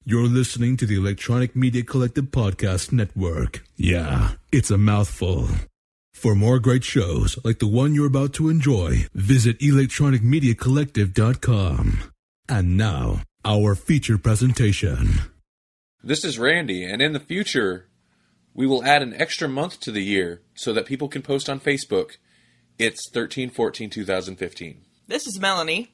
You're listening to the Electronic Media Collective Podcast Network. Yeah, it's a mouthful. For more great shows like the one you're about to enjoy, visit electronicmediacollective.com. And now, our feature presentation. This is Randy, and in the future, we will add an extra month to the year so that people can post on Facebook. It's 13/14/2015. This is Melanie,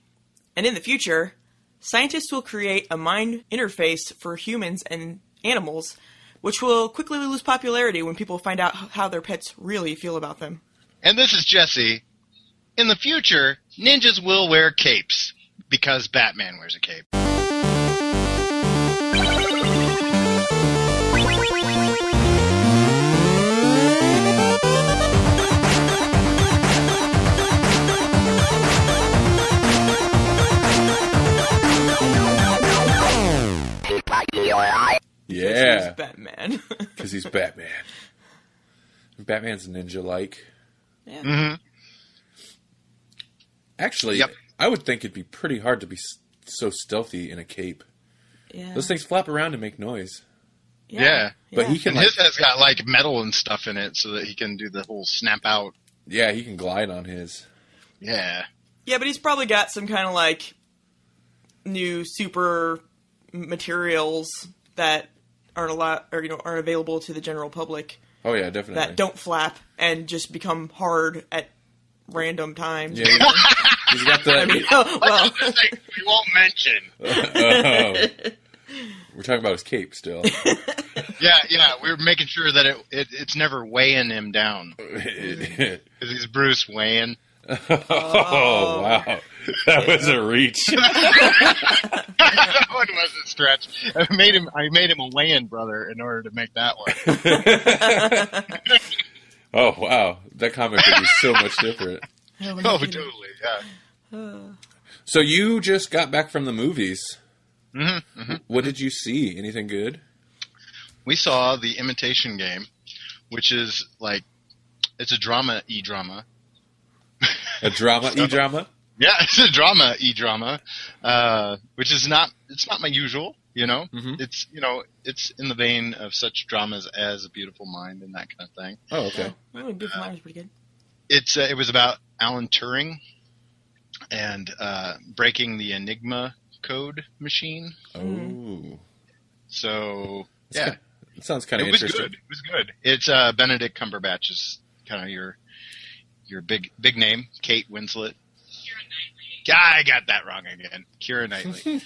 and in the future, scientists will create a mind interface for humans and animals, which will quickly lose popularity when people find out how their pets really feel about them. And this is Jesse. In the future, ninjas will wear capes, because Batman wears a cape. Yeah. Because he's Batman. Because he's Batman. Batman's ninja-like. Yeah. Mm-hmm. Actually, Yep. I would think it'd be pretty hard to be so stealthy in a cape. Yeah. Those things flap around and make noise. Yeah. But he can, And his has got, like, metal and stuff in it so that he can do the whole snap out. Yeah, he can glide on his. Yeah. Yeah, but he's probably got some kind of, like, new super materials that aren't available to the general public. Oh, yeah, definitely. That don't flap and just become hard at random times. Yeah, he's got the... I mean, well, We won't mention. We're talking about his cape still. Yeah, we're making sure that it's never weighing him down. Because he's Bruce Wayne. Oh, wow. That was a reach. That one was a stretch. I made him a weigh-in brother in order to make that one. Oh, wow. That comic would be so much different. Oh, totally, yeah. So you just got back from the movies. Mm-hmm, mm-hmm. What did you see? Anything good? We saw The Imitation Game, which is like, it's a drama-e-drama. A drama e-drama? Yeah, it's a drama e-drama, which is not my usual, you know? Mm-hmm. It's in the vein of such dramas as A Beautiful Mind and that kind of thing. Oh, okay. well, Beautiful Mind was pretty good. It was about Alan Turing and breaking the Enigma code machine. Oh. So, It sounds kind of it was interesting. good. It was good. It's Benedict Cumberbatch is kind of your big name, Kate Winslet. Yeah, I got that wrong again. Keira Knightley.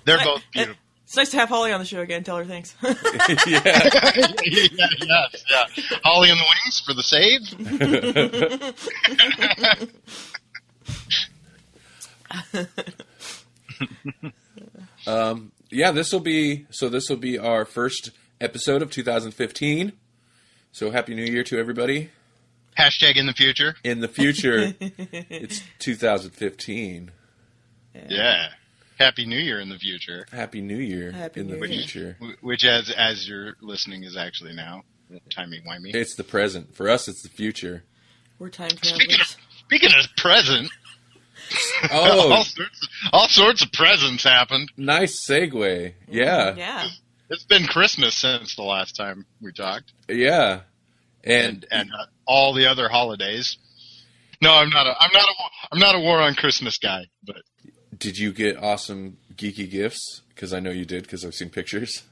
They're both beautiful. It's nice to have Holly on the show again. Tell her thanks. Yeah. Yeah. Holly and the Wings for the save. This will be our first episode of 2015. So Happy New Year to everybody. Hashtag in the future. In the future, it's 2015. Yeah. Happy New Year in the future. Happy New Year Happy in the New Year. future. Which, as you're listening, is actually now. Timey-wimey. It's the present. For us, it's the future. We're time travelers. Speaking of present, Oh, all sorts of presents happened. nice segue. Yeah. Yeah. It's been Christmas since the last time we talked, Yeah. and all the other holidays. No, I'm not a war on Christmas guy, but Did you get awesome geeky gifts? Because I know you did, because I've seen pictures.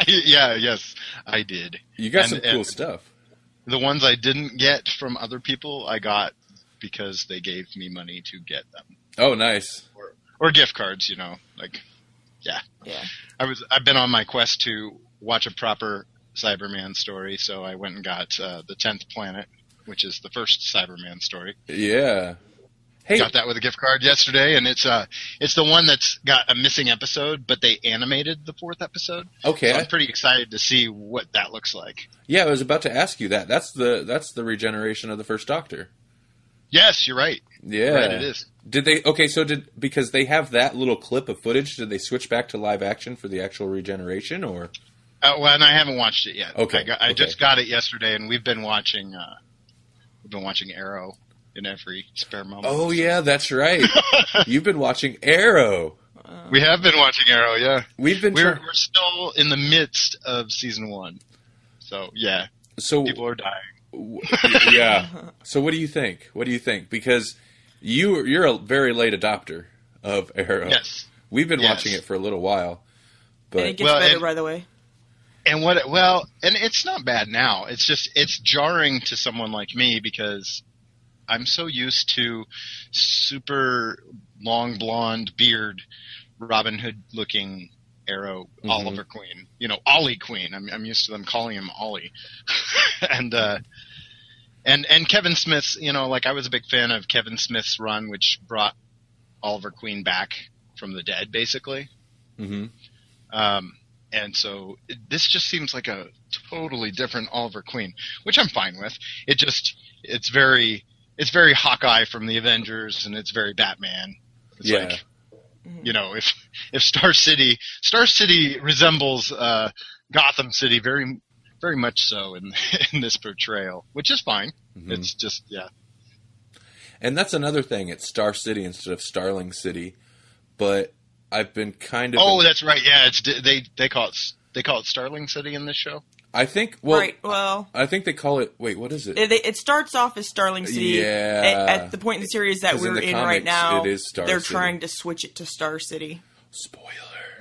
yes, I did. You got And- some cool and stuff. The ones I didn't get from other people, I got because they gave me money to get them, Oh, nice. or gift cards. Yeah. Yeah. I've been on my quest to watch a proper Cyberman story, so I went and got the 10th Planet, which is the first Cyberman story. Yeah. Hey, Got that with a gift card yesterday, and it's the one that's got a missing episode, but they animated the 4th episode. okay. So I'm pretty excited to see what that looks like. Yeah, I was about to ask you that. That's the regeneration of the First Doctor. Yes, you're right. Yeah. Right, it is. Did they? Okay, so because they have that little clip of footage, did they switch back to live action for the actual regeneration, or? Well, and I haven't watched it yet. Okay. I just got it yesterday, and we've been watching Arrow in every spare moment. Oh yeah, that's right. You've been watching Arrow. We have been watching Arrow, yeah. We're we're still in the midst of season 1. So, yeah. So people are dying. Yeah. So what do you think? Because you're a very late adopter of Arrow. Yes. We've been watching it for a little while. But And it gets better, by the way. And and it's not bad now. It's just, it's jarring to someone like me because I'm so used to super long blonde beard, Robin Hood looking Arrow, Oliver Queen. Ollie Queen. I'm used to them calling him Ollie. And Kevin Smith's, I was a big fan of Kevin Smith's run, which brought Oliver Queen back from the dead, basically. Mm-hmm. And so this just seems like a totally different Oliver Queen, which I'm fine with. It's very Hawkeye from the Avengers, and it's very Batman. It's like, if Star City resembles Gotham City very, very much so in this portrayal, which is fine. Mm-hmm. It's just, yeah. And that's another thing. It's Star City instead of Starling City, but I've been kind of. Oh, that's right. Yeah, they call it Starling City in this show. I think. Well, right. Well, I think they call it. Wait, what is it? It starts off as Starling City. Yeah. At the point in the series that we're in right now, it is Star they're City. trying to switch it to Star City. Spoilers.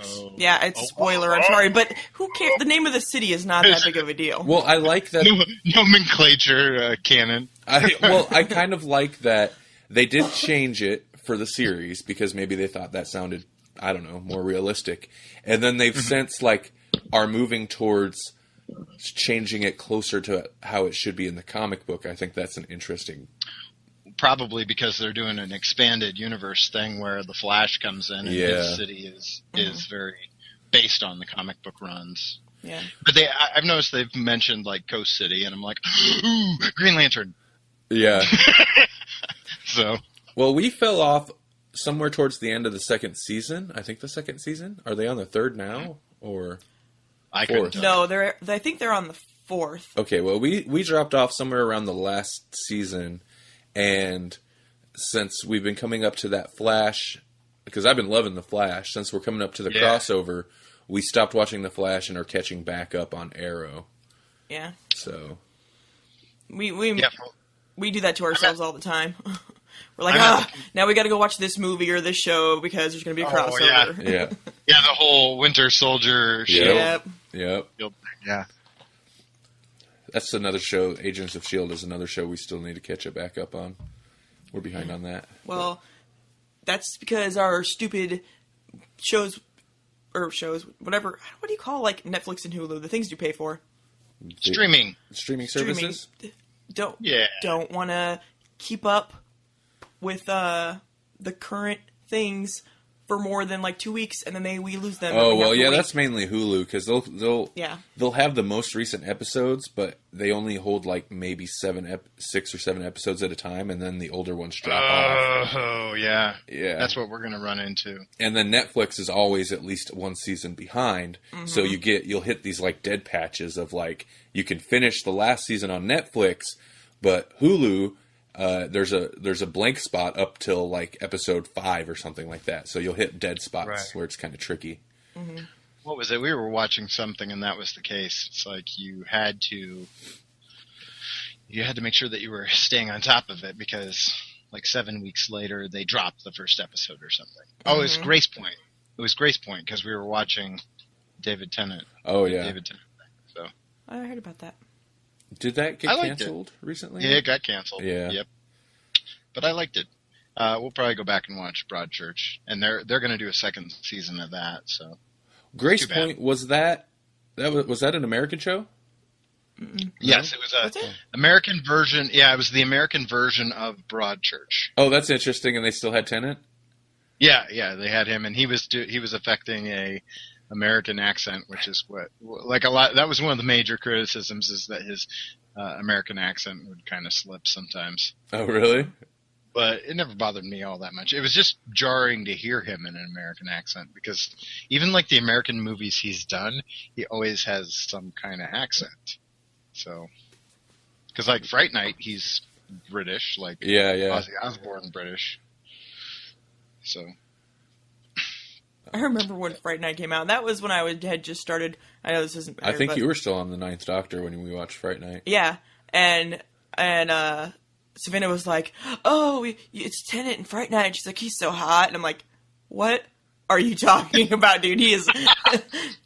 Oh. Yeah, it's a spoiler. I'm sorry, but who cares? The name of the city is not that big of a deal. Well, I like that nomenclature canon. I kind of like that they did change it for the series because maybe they thought that sounded, I don't know, more realistic. And then they've since are moving towards changing it closer to how it should be in the comic book. I think that's an interesting. Probably because they're doing an expanded universe thing where the Flash comes in and his city is very based on the comic book runs. Yeah. But I've noticed they've mentioned Coast City, and I'm like, ooh, Green Lantern. Yeah. So. Well, we fell off somewhere towards the end of the second season. I think the second season. Are they on the third now or? I couldn't tell. No, I think they're on the fourth. Okay, well, we dropped off somewhere around the last season, and since we've been coming up to that Flash, because I've been loving the Flash, since we're coming up to the crossover, we stopped watching the Flash and are catching back up on Arrow. Yeah. So we do that to ourselves all the time. We're like, now we got to go watch this movie or this show because there's going to be a crossover. Yeah. Yeah, the whole Winter Soldier show. Yep. Yeah. That's another show. Agents of S.H.I.E.L.D. is another show we still need to catch it back up on. We're behind on that. Well, that's because our stupid shows, whatever. What do you call Netflix and Hulu? The things you pay for. Streaming services. Don't want to keep up with the current things for more than 2 weeks, and then we lose them. Oh well, yeah, that's mainly Hulu because they'll have the most recent episodes, but they only hold maybe 6 or 7 episodes at a time, and then the older ones drop off. Oh yeah. That's what we're gonna run into. And then Netflix is always at least one season behind, so you'll hit these dead patches of you can finish the last season on Netflix, but Hulu. There's a blank spot up till episode 5 or something like that. So you'll hit dead spots where it's kind of tricky. Mm-hmm. What was it? We were watching something and that was the case. It's you had to make sure that you were staying on top of it because 7 weeks later they dropped the first episode or something. Oh, it was Gracepoint. It was Gracepoint because we were watching David Tennant. Oh yeah. David Tennant thing, so I heard about that. Did that get canceled recently? Yeah, it got canceled. Yeah. Yep. But I liked it. We'll probably go back and watch Broadchurch, and they're going to do a second season of that. So, Gracepoint was that an American show? Mm-mm. Yes, it was American version. Yeah, it was the American version of Broadchurch. Oh, that's interesting. And they still had Tennant? Yeah, they had him, and he was affecting a American accent, which is what a lot. That was one of the major criticisms is that his American accent would kind of slip sometimes. Oh, really? But it never bothered me all that much. It was just jarring to hear him in an American accent because even the American movies he's done, he always has some kind of accent. So, because Fright Night, he's British, Ozzy Osbourne British. So. I remember when Fright Night came out. And that was when I had just started. I know this isn't better, I think but, you were still on the Ninth Doctor when we watched Fright Night. Yeah, and Savannah was like, "Oh, it's Tennant and Fright Night." And she's like, "He's so hot," and I'm like, "What are you talking about, dude? He is."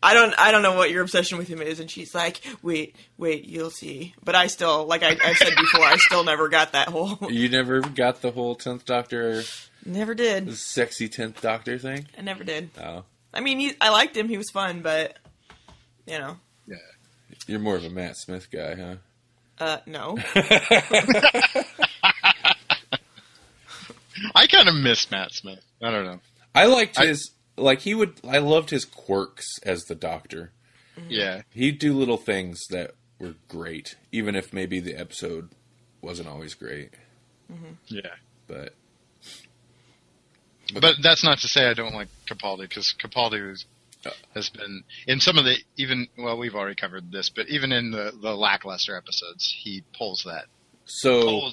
I don't know what your obsession with him is, and she's like, "Wait, you'll see." But I still, like I've said before, I still never got that whole. You never got the whole 10th Doctor. Never did. The sexy 10th Doctor thing. I never did. Oh, I mean, I liked him. He was fun, but you know. Yeah. You're more of a Matt Smith guy, huh? No. I kind of miss Matt Smith. I don't know. I liked his, I loved his quirks as the Doctor. Yeah. He'd do little things that were great, even if maybe the episode wasn't always great. Mm-hmm. Yeah. But that's not to say I don't like Capaldi, because Capaldi has been, in some of the, we've already covered this, but even in the lackluster episodes, he pulls that. So,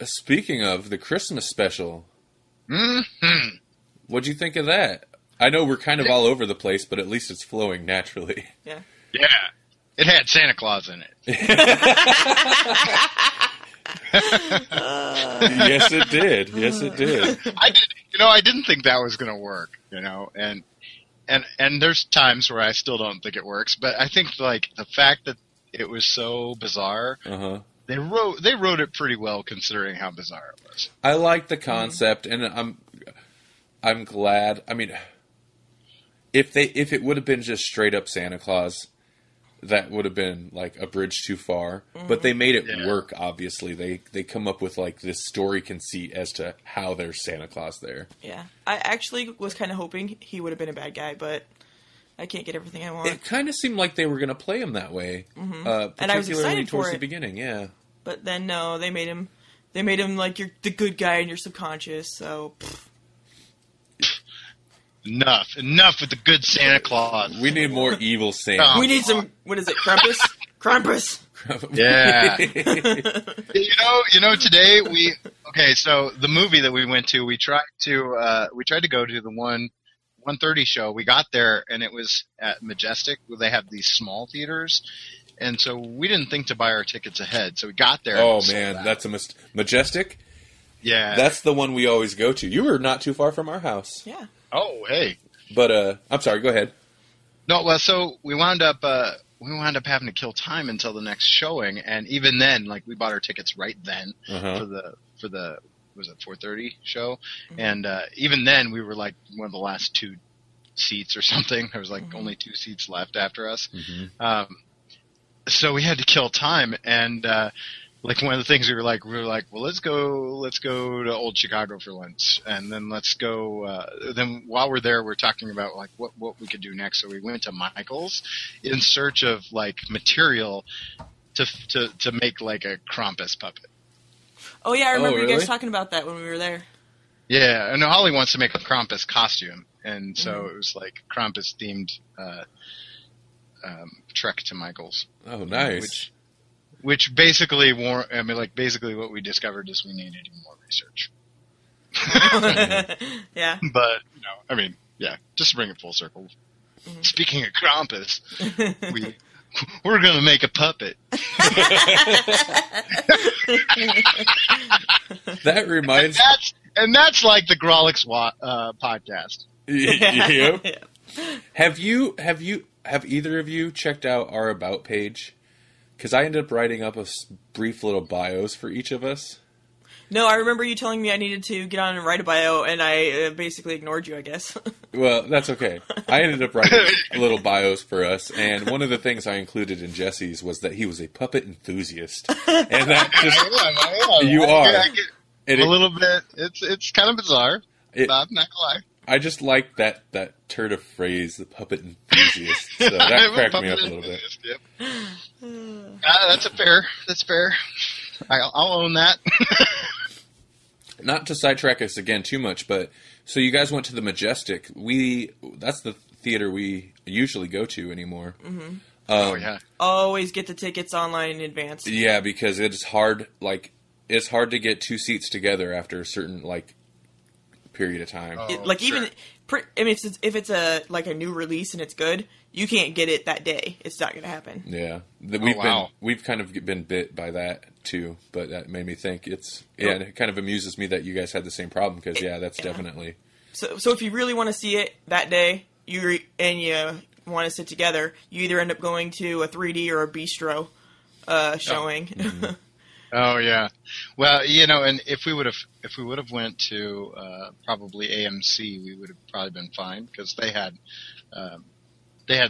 speaking of the Christmas special, what'd you think of that? I know we're kind of all over the place, but at least it's flowing naturally. Yeah. Yeah. It had Santa Claus in it. Yes, it did. Yes, it did. I didn't think that was going to work, and there's times where I still don't think it works, but I think like the fact that it was so bizarre, they wrote it pretty well considering how bizarre it was. I like the concept, and I'm glad. I mean, if it would have been just straight up Santa Claus, that would have been like a bridge too far. But they made it work. Obviously, they come up with like this story conceit as to how there's Santa Claus there. Yeah, I actually was kind of hoping he would have been a bad guy, but I can't get everything I want. It kind of seemed like they were going to play him that way, and I was excited towards for it. The beginning. Yeah, but then no, they made him like you're the good guy in your subconscious. So. Enough with the good Santa Claus. We need more evil Santa. We need some. What is it? Krampus. Yeah. Today so the movie that we went to, we tried to go to the 1:30 show. We got there and it was at Majestic, where they have these small theaters, and so we didn't think to buy our tickets ahead. So we got there. Oh man, that's a Majestic. Yeah, that's the one we always go to. You were not too far from our house. Yeah. Oh, hey. But I'm sorry. Go ahead. No, well, so we wound up having to kill time until the next showing, and even then, like, we bought our tickets right then for the was it 4:30 show, and even then we were like one of the last two seats or something. There was like only 2 seats left after us, so we had to kill time, and like one of the things we were like, well, let's go to Old Chicago for lunch, and then let's go. Then while we're there, we're talking about like what we could do next. So we went to Michael's in search of like material to make like a Krampus puppet. Oh yeah, I remember you guys talking about that when we were there. Yeah, and Holly wants to make a Krampus costume, and so it was like Krampus themed trek to Michael's. Oh, nice. Which basically basically what we discovered is we needed more research. Yeah. But, just to bring it full circle. Speaking of Krampus, we're going to make a puppet. That reminds... And that's like the Grawlix podcast. Yep. Have either of you checked out our About page? Because I ended up writing up a brief little bios for each of us. No, I remember you telling me I needed to get on and write a bio, and I basically ignored you, I guess. Well, that's okay. I ended up writing little bios for us, and one of the things I included in Jesse's was that he was a puppet enthusiast. And that just... You are. A little bit. It's kind of bizarre. I'm not going to lie. I just like that turn of phrase, the puppet enthusiast. So that cracked me up a little bit. Yep. That's fair. I'll own that. Not to sidetrack us again too much, but so you guys went to the Majestic. That's the theater we usually go to anymore. Oh yeah. Always get the tickets online in advance. Yeah, because it's hard. Like it's hard to get 2 seats together after a certain period of time. Even I mean, if it's a new release and it's good, you can't get it that day. It's not going to happen. Yeah, we've kind of been bit by that too, but that made me think and it kind of amuses me that you guys had the same problem because that's definitely. So if you really want to see it that day, you want to sit together, you either end up going to a 3D or a bistro showing. Mm-hmm. Oh yeah, well and if we would have went to probably AMC, we would have probably been fine because they had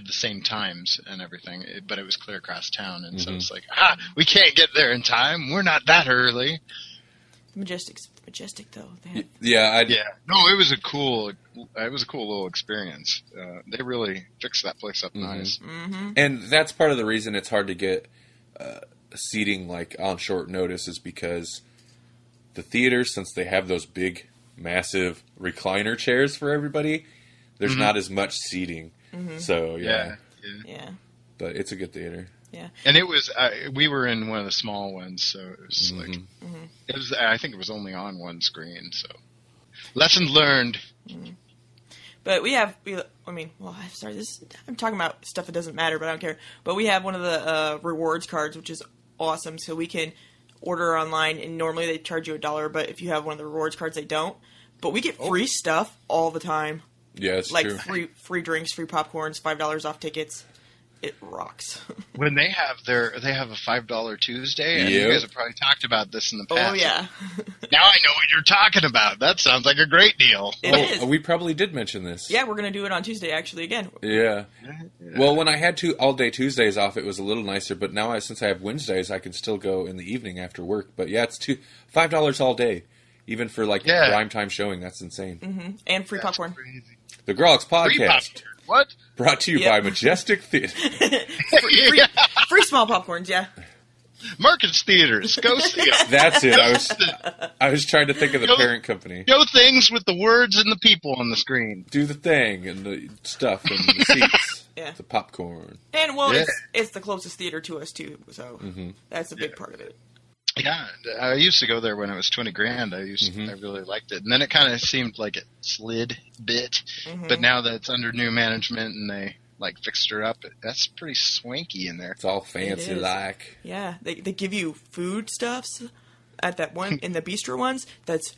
the same times and everything, but it was clear across town, and so it's like we can't get there in time. We're not that early. Majestic though. No, it was a cool little experience. They really fixed that place up nice. Mm-hmm. And that's part of the reason it's hard to get seating like on short notice is because the theaters, since they have those big, massive recliner chairs for everybody, there's not as much seating. Mm-hmm. So yeah. But it's a good theater. Yeah, and it was we were in one of the small ones, so it was it was. I think it was only on one screen, so lesson learned. Mm-hmm. But I'm talking about stuff that doesn't matter, but I don't care. But we have one of the rewards cards, which is awesome, so we can order online, and normally they charge you $1, but if you have one of the rewards cards, they don't. But we get free stuff all the time. Yeah, it's like true. free drinks, free popcorns, $5 off tickets. It rocks. When they have a $5 Tuesday, and you guys have probably talked about this in the past. Oh yeah. Now I know what you're talking about. That sounds like a great deal. It is. We probably did mention this. Yeah, we're gonna do it on Tuesday actually again. Yeah. Well, when I had all day Tuesdays off, it was a little nicer. But now, since I have Wednesdays, I can still go in the evening after work. But yeah, it's $5 all day, even for prime time showing. That's insane. Mm-hmm. And free popcorn. Crazy. The Grawlix Podcast. What? Brought to you by Majestic Theater. free small popcorns, yeah. Marcus Theaters, go see them. That's it. I was trying to think of the parent company. Show things with the words and the people on the screen. Do the thing and the stuff and the seats. Yeah. The popcorn. And it's the closest theater to us too, so that's a big part of it. Yeah, I used to go there when it was $20,000. I really liked it, and then it kind of seemed like it slid a bit. But now that it's under new management and they fixed her up, that's pretty swanky in there. It's all fancy like. Yeah, they give you food stuffs at that one in the bistro ones. That's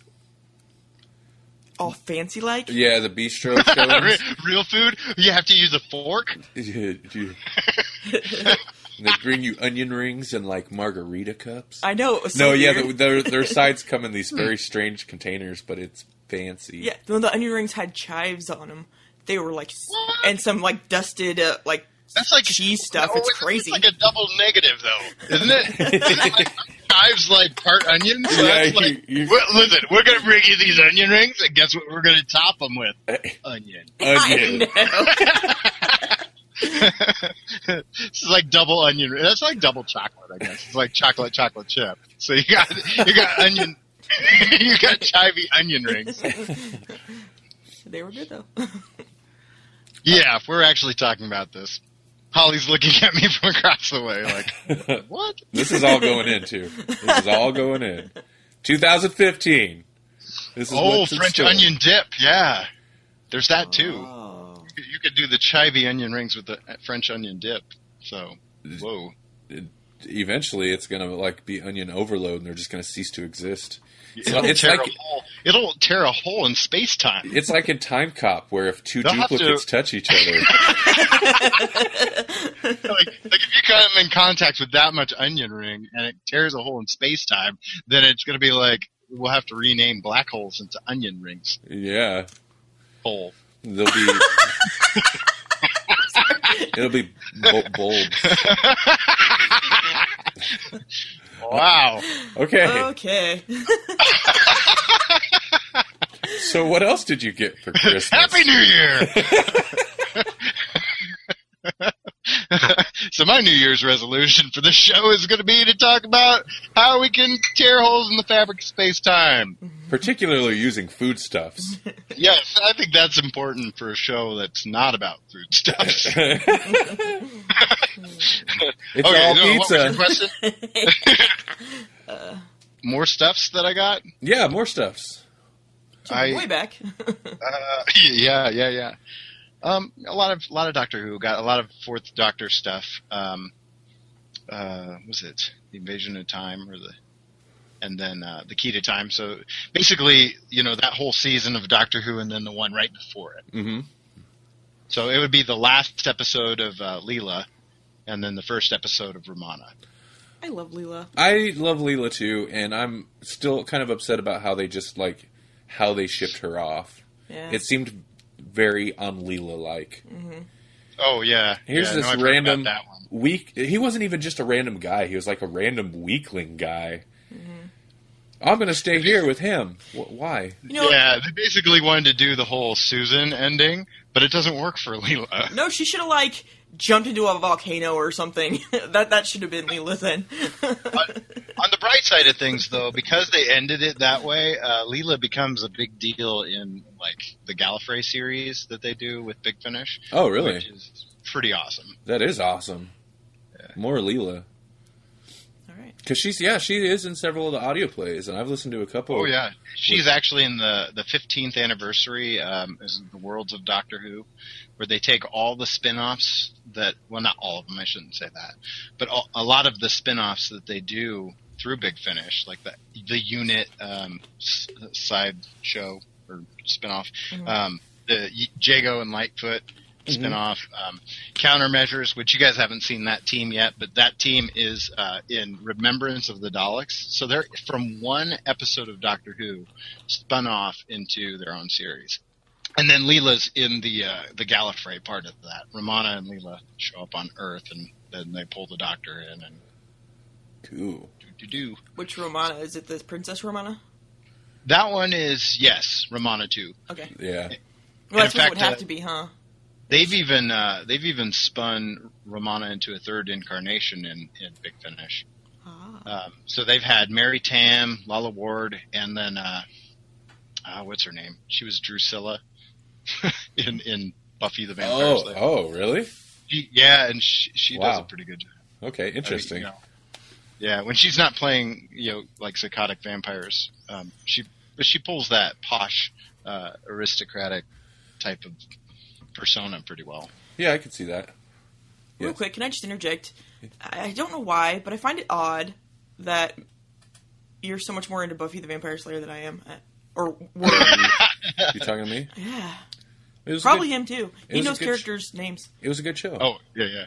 all fancy like. Yeah, the bistro showings. Real food. You have to use a fork. And they bring you onion rings and margarita cups. I know. It was so weird. Their sides come in these very strange containers, but it's fancy. Yeah, when the onion rings had chives on them, they were and some dusted that's cheese stuff. It's crazy. It's like a double negative though, isn't it? Chives part onion. So listen, we're gonna bring you these onion rings, and guess what? We're gonna top them with onion. Onion. This is like double onion. That's like double chocolate, I guess. It's like chocolate chip. So you got onion. You got chivy onion rings. They were good though. Yeah, if we're actually talking about this, Holly's looking at me from across the way, like, what? This is all going in too. This is all going in. 2015. This is French onion dip. Yeah, there's that too. You could do the chivy onion rings with the French onion dip. So, whoa. Eventually, it's going to be onion overload, and they're just going to cease to exist. It'll tear a hole in space-time. It's like in Time Cop, where if two duplicates touch each other. if you come in contact with that much onion ring, and it tears a hole in space-time, then it's going to be we'll have to rename black holes into onion rings. Yeah. Hole. They'll be... It'll be bulbs. Wow. Okay. So what else did you get for Christmas? Happy New Year! So my New Year's resolution for the show is going to be to talk about how we can tear holes in the fabric of space-time. Particularly using foodstuffs. Yes, I think that's important for a show that's not about foodstuffs. It's all pizza. What was your question? More stuffs that I got? Yeah, more stuffs. Way back. Yeah. A lot of Doctor Who, got a lot of Fourth Doctor stuff. Was it The Invasion of Time and then The Key to Time? So basically, that whole season of Doctor Who and then the one right before it. Mm-hmm. So it would be the last episode of Leela and then the first episode of Romana. I love Leela. I love Leela too, and I'm still kind of upset about how they just how they shipped her off. Yeah. It seemed very un-Leela-like. Mm-hmm. Oh, yeah. Here's this random weak... He wasn't even just a random guy. He was like a random weakling guy. Mm-hmm. I'm going to stay here with him. Why? Yeah, they basically wanted to do the whole Susan ending, but it doesn't work for Leela. No, she should have, jumped into a volcano or something. that should have been Leela then. On the bright side of things, though, because they ended it that way, Leela becomes a big deal in, the Gallifrey series that they do with Big Finish. Oh, really? Which is pretty awesome. That is awesome. Yeah. More Leela. All right. Because she is in several of the audio plays, and I've listened to a couple. Oh, yeah. She's actually in the 15th anniversary, is the Worlds of Doctor Who, where they take all the spin-offs not all of them, I shouldn't say that, but a lot of the spin-offs that they do through Big Finish, like the Unit side show or spin-off, mm-hmm. The Jago and Lightfoot spin-off, Countermeasures, which you guys haven't seen that team yet, but that team is in Remembrance of the Daleks. So they're from one episode of Doctor Who spun off into their own series. And then Leela's in the Gallifrey part of that. Romana and Leela show up on Earth, and then they pull the Doctor in. And cool. Do. Which Romana? Is it the Princess Romana? That one is, yes, Romana 2. Okay. Yeah. Well, that's what it would have to be, huh? They've even spun Romana into a third incarnation in Big Finish. Ah. So they've had Mary Tam, Lalla Ward, and then what's her name? She was Drusilla in Buffy the Vampire Slayer. Oh, really? She does a pretty good job. Okay, interesting. Yeah, when she's not playing, psychotic vampires, she pulls that posh, aristocratic type of persona pretty well. Yeah, I could see that. Real quick, can I just interject? I don't know why, but I find it odd that you're so much more into Buffy the Vampire Slayer than I am. Or were. You talking to me? Yeah. Probably him, too. He knows characters' names. It was a good show. Oh, yeah.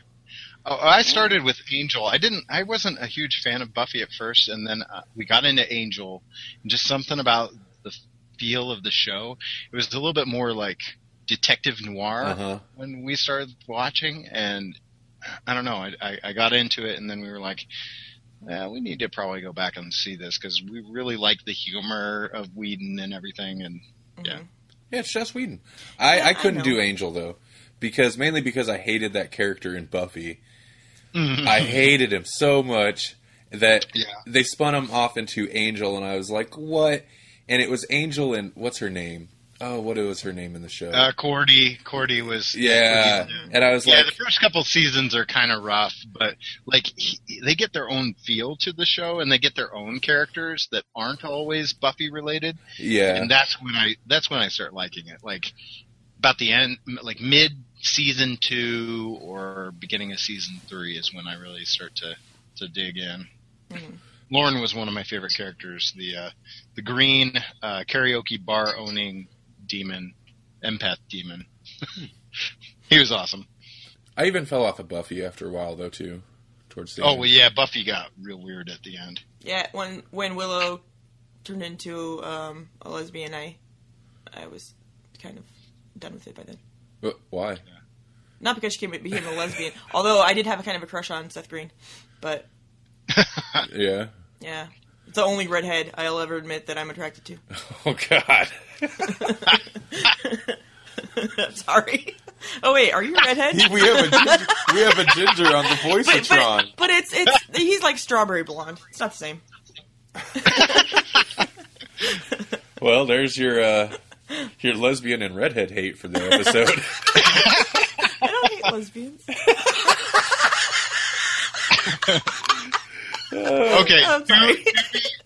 Oh, I started with Angel. I wasn't a huge fan of Buffy at first, and then we got into Angel, and just something about the feel of the show. It was a little bit more like detective noir when we started watching, and I don't know. I got into it, and then we were like, we need to probably go back and see this because we really like the humor of Whedon and everything, and yeah, it's just Whedon. I couldn't do Angel though, mainly because I hated that character in Buffy. I hated him so much that they spun him off into Angel, and I was like, what? And it was Angel and what's her name? Oh, what was her name in the show? Cordy. Cordy was... Yeah. And I was like... Yeah, the first couple seasons are kind of rough, but they get their own feel to the show, and they get their own characters that aren't always Buffy related. Yeah. And that's when I start liking it. About the end, mid season 2 or beginning of season 3 is when I really start to dig in. Mm-hmm. Lauren was one of my favorite characters. The green karaoke bar owning demon, empath demon. He was awesome. I even fell off of Buffy after a while though too. Towards the end. Oh well, yeah, Buffy got real weird at the end. Yeah, when Willow turned into a lesbian, I was kind of done with it by then. But why? Yeah. Not because she became a lesbian. Although I did have a kind of a crush on Seth Green, but yeah. Yeah. It's the only redhead I'll ever admit that I'm attracted to. Oh, God. Sorry. Oh, wait, are you a redhead? we have a ginger on the Voice-a-tron. But he's like strawberry blonde. It's not the same. Well, there's your lesbian and redhead hate for the episode. I don't hate lesbians. Okay,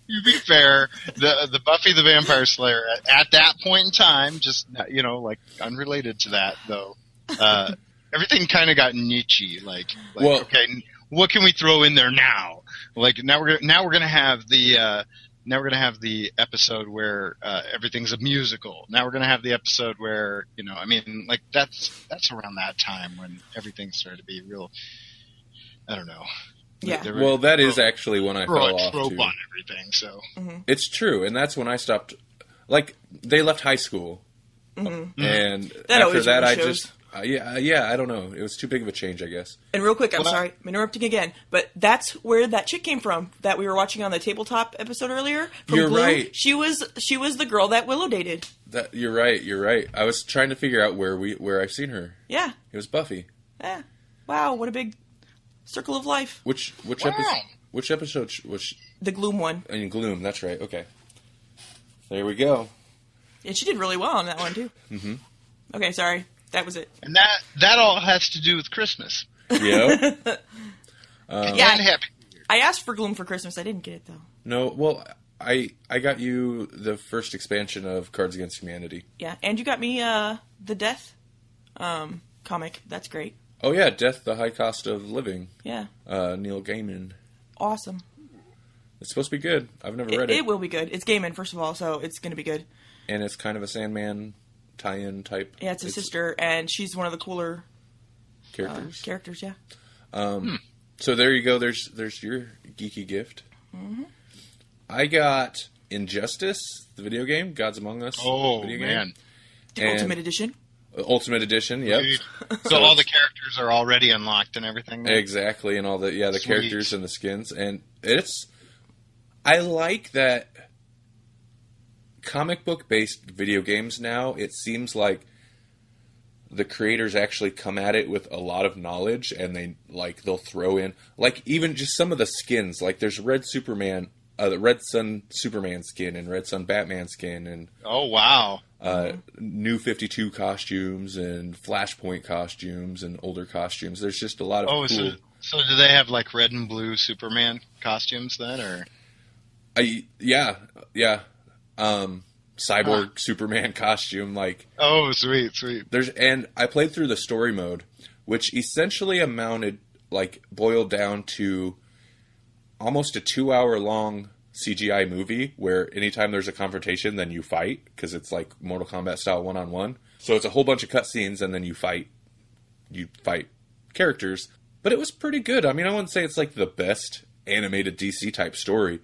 to be fair, the Buffy the Vampire Slayer at that point in time, just like unrelated to that though. Everything kind of got niche-y. Like Well- okay, what can we throw in there now? Like now we're gonna have the episode where everything's a musical. Now we're gonna have the episode where that's around that time when everything started to be real. I don't know. Yeah. Well, that is actually when I fell off trope too. on everything. So It's true, and that's when I stopped. Like, they left high school, and That after always that, really I shows. just I don't know. It was too big of a change, I guess. And real quick, I'm sorry, I'm interrupting again, but that's where that chick came from that we were watching on the tabletop episode earlier. From You're Gloom. right. She was the girl that Willow dated. That you're right. I was trying to figure out where I've seen her. Yeah. It was Buffy. Yeah. Wow, what a big circle of life. Which Wow. episode was The Gloom one. in Gloom? That's right. Okay. There we go. And she did really well on that one too. Mm-hmm. Okay, sorry. That was it. and that all has to do with Christmas. Yeah. And Yeah. Happy New Year. I asked for Gloom for Christmas. I didn't get it though. No. Well, I got you the first expansion of Cards Against Humanity. Yeah, and you got me the Death comic. That's great. Oh yeah, Death: The High Cost of Living. Yeah, Neil Gaiman. awesome. It's supposed to be good. I've never read it. It will be good. It's Gaiman, first of all, so it's going to be good. And it's kind of a Sandman tie-in type. Yeah, it's a sister, and she's one of the cooler characters. Yeah. So there you go. There's your geeky gift. Mm-hmm. I got Injustice, the video game, Gods Among Us. Oh video game. man! The And- Ultimate Edition. Ultimate Edition. Yep. So all the characters are already unlocked and everything. Then? Exactly, and all the Sweet. characters and the skins, and I like that comic book based video games now. It seems like the creators actually come at it with a lot of knowledge, and they'll throw in even just some of the skins. Like there's Red Superman, the Red Sun Superman skin, and Red Sun Batman skin, and Oh wow! New 52 costumes, and Flashpoint costumes, and older costumes. There's just a lot of Oh, cool. so do they have like red and blue Superman costumes then, or? Cyborg Superman costume, Oh, sweet. and I played through the story mode, which essentially boiled down to almost a 2-hour long CGI movie where anytime there's a confrontation, then you fight, because it's like Mortal Kombat style 1-on-1. So it's a whole bunch of cutscenes, and then you fight characters. But it was pretty good. I mean, I wouldn't say it's like the best animated DC type story,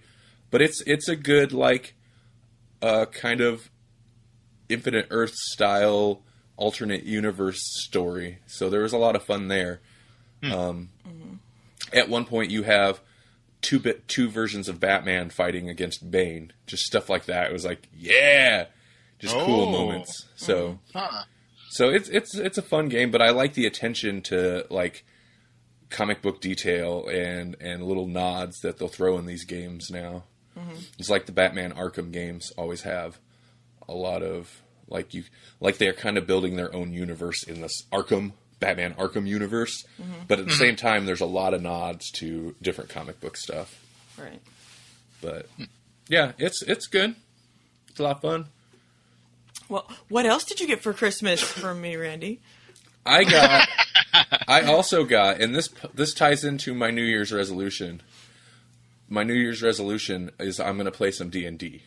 but it's a good kind of Infinite Earth style alternate universe story. So there was a lot of fun there. At one point, you have two versions of Batman fighting against Bane, just stuff like that. It was like, yeah, just cool moments. So, so it's a fun game, but I like the attention to comic book detail and little nods that they'll throw in these games now. It's like the Batman Arkham games always have a lot of they're kind of building their own universe in this Batman Arkham universe, but at the same time there's a lot of nods to different comic book stuff. Right. But yeah, it's good. It's a lot of fun. Well, what else did you get for Christmas from me, Randy? I also got, and this ties into my New Year's resolution. My New Year's resolution is I'm going to play some D&D.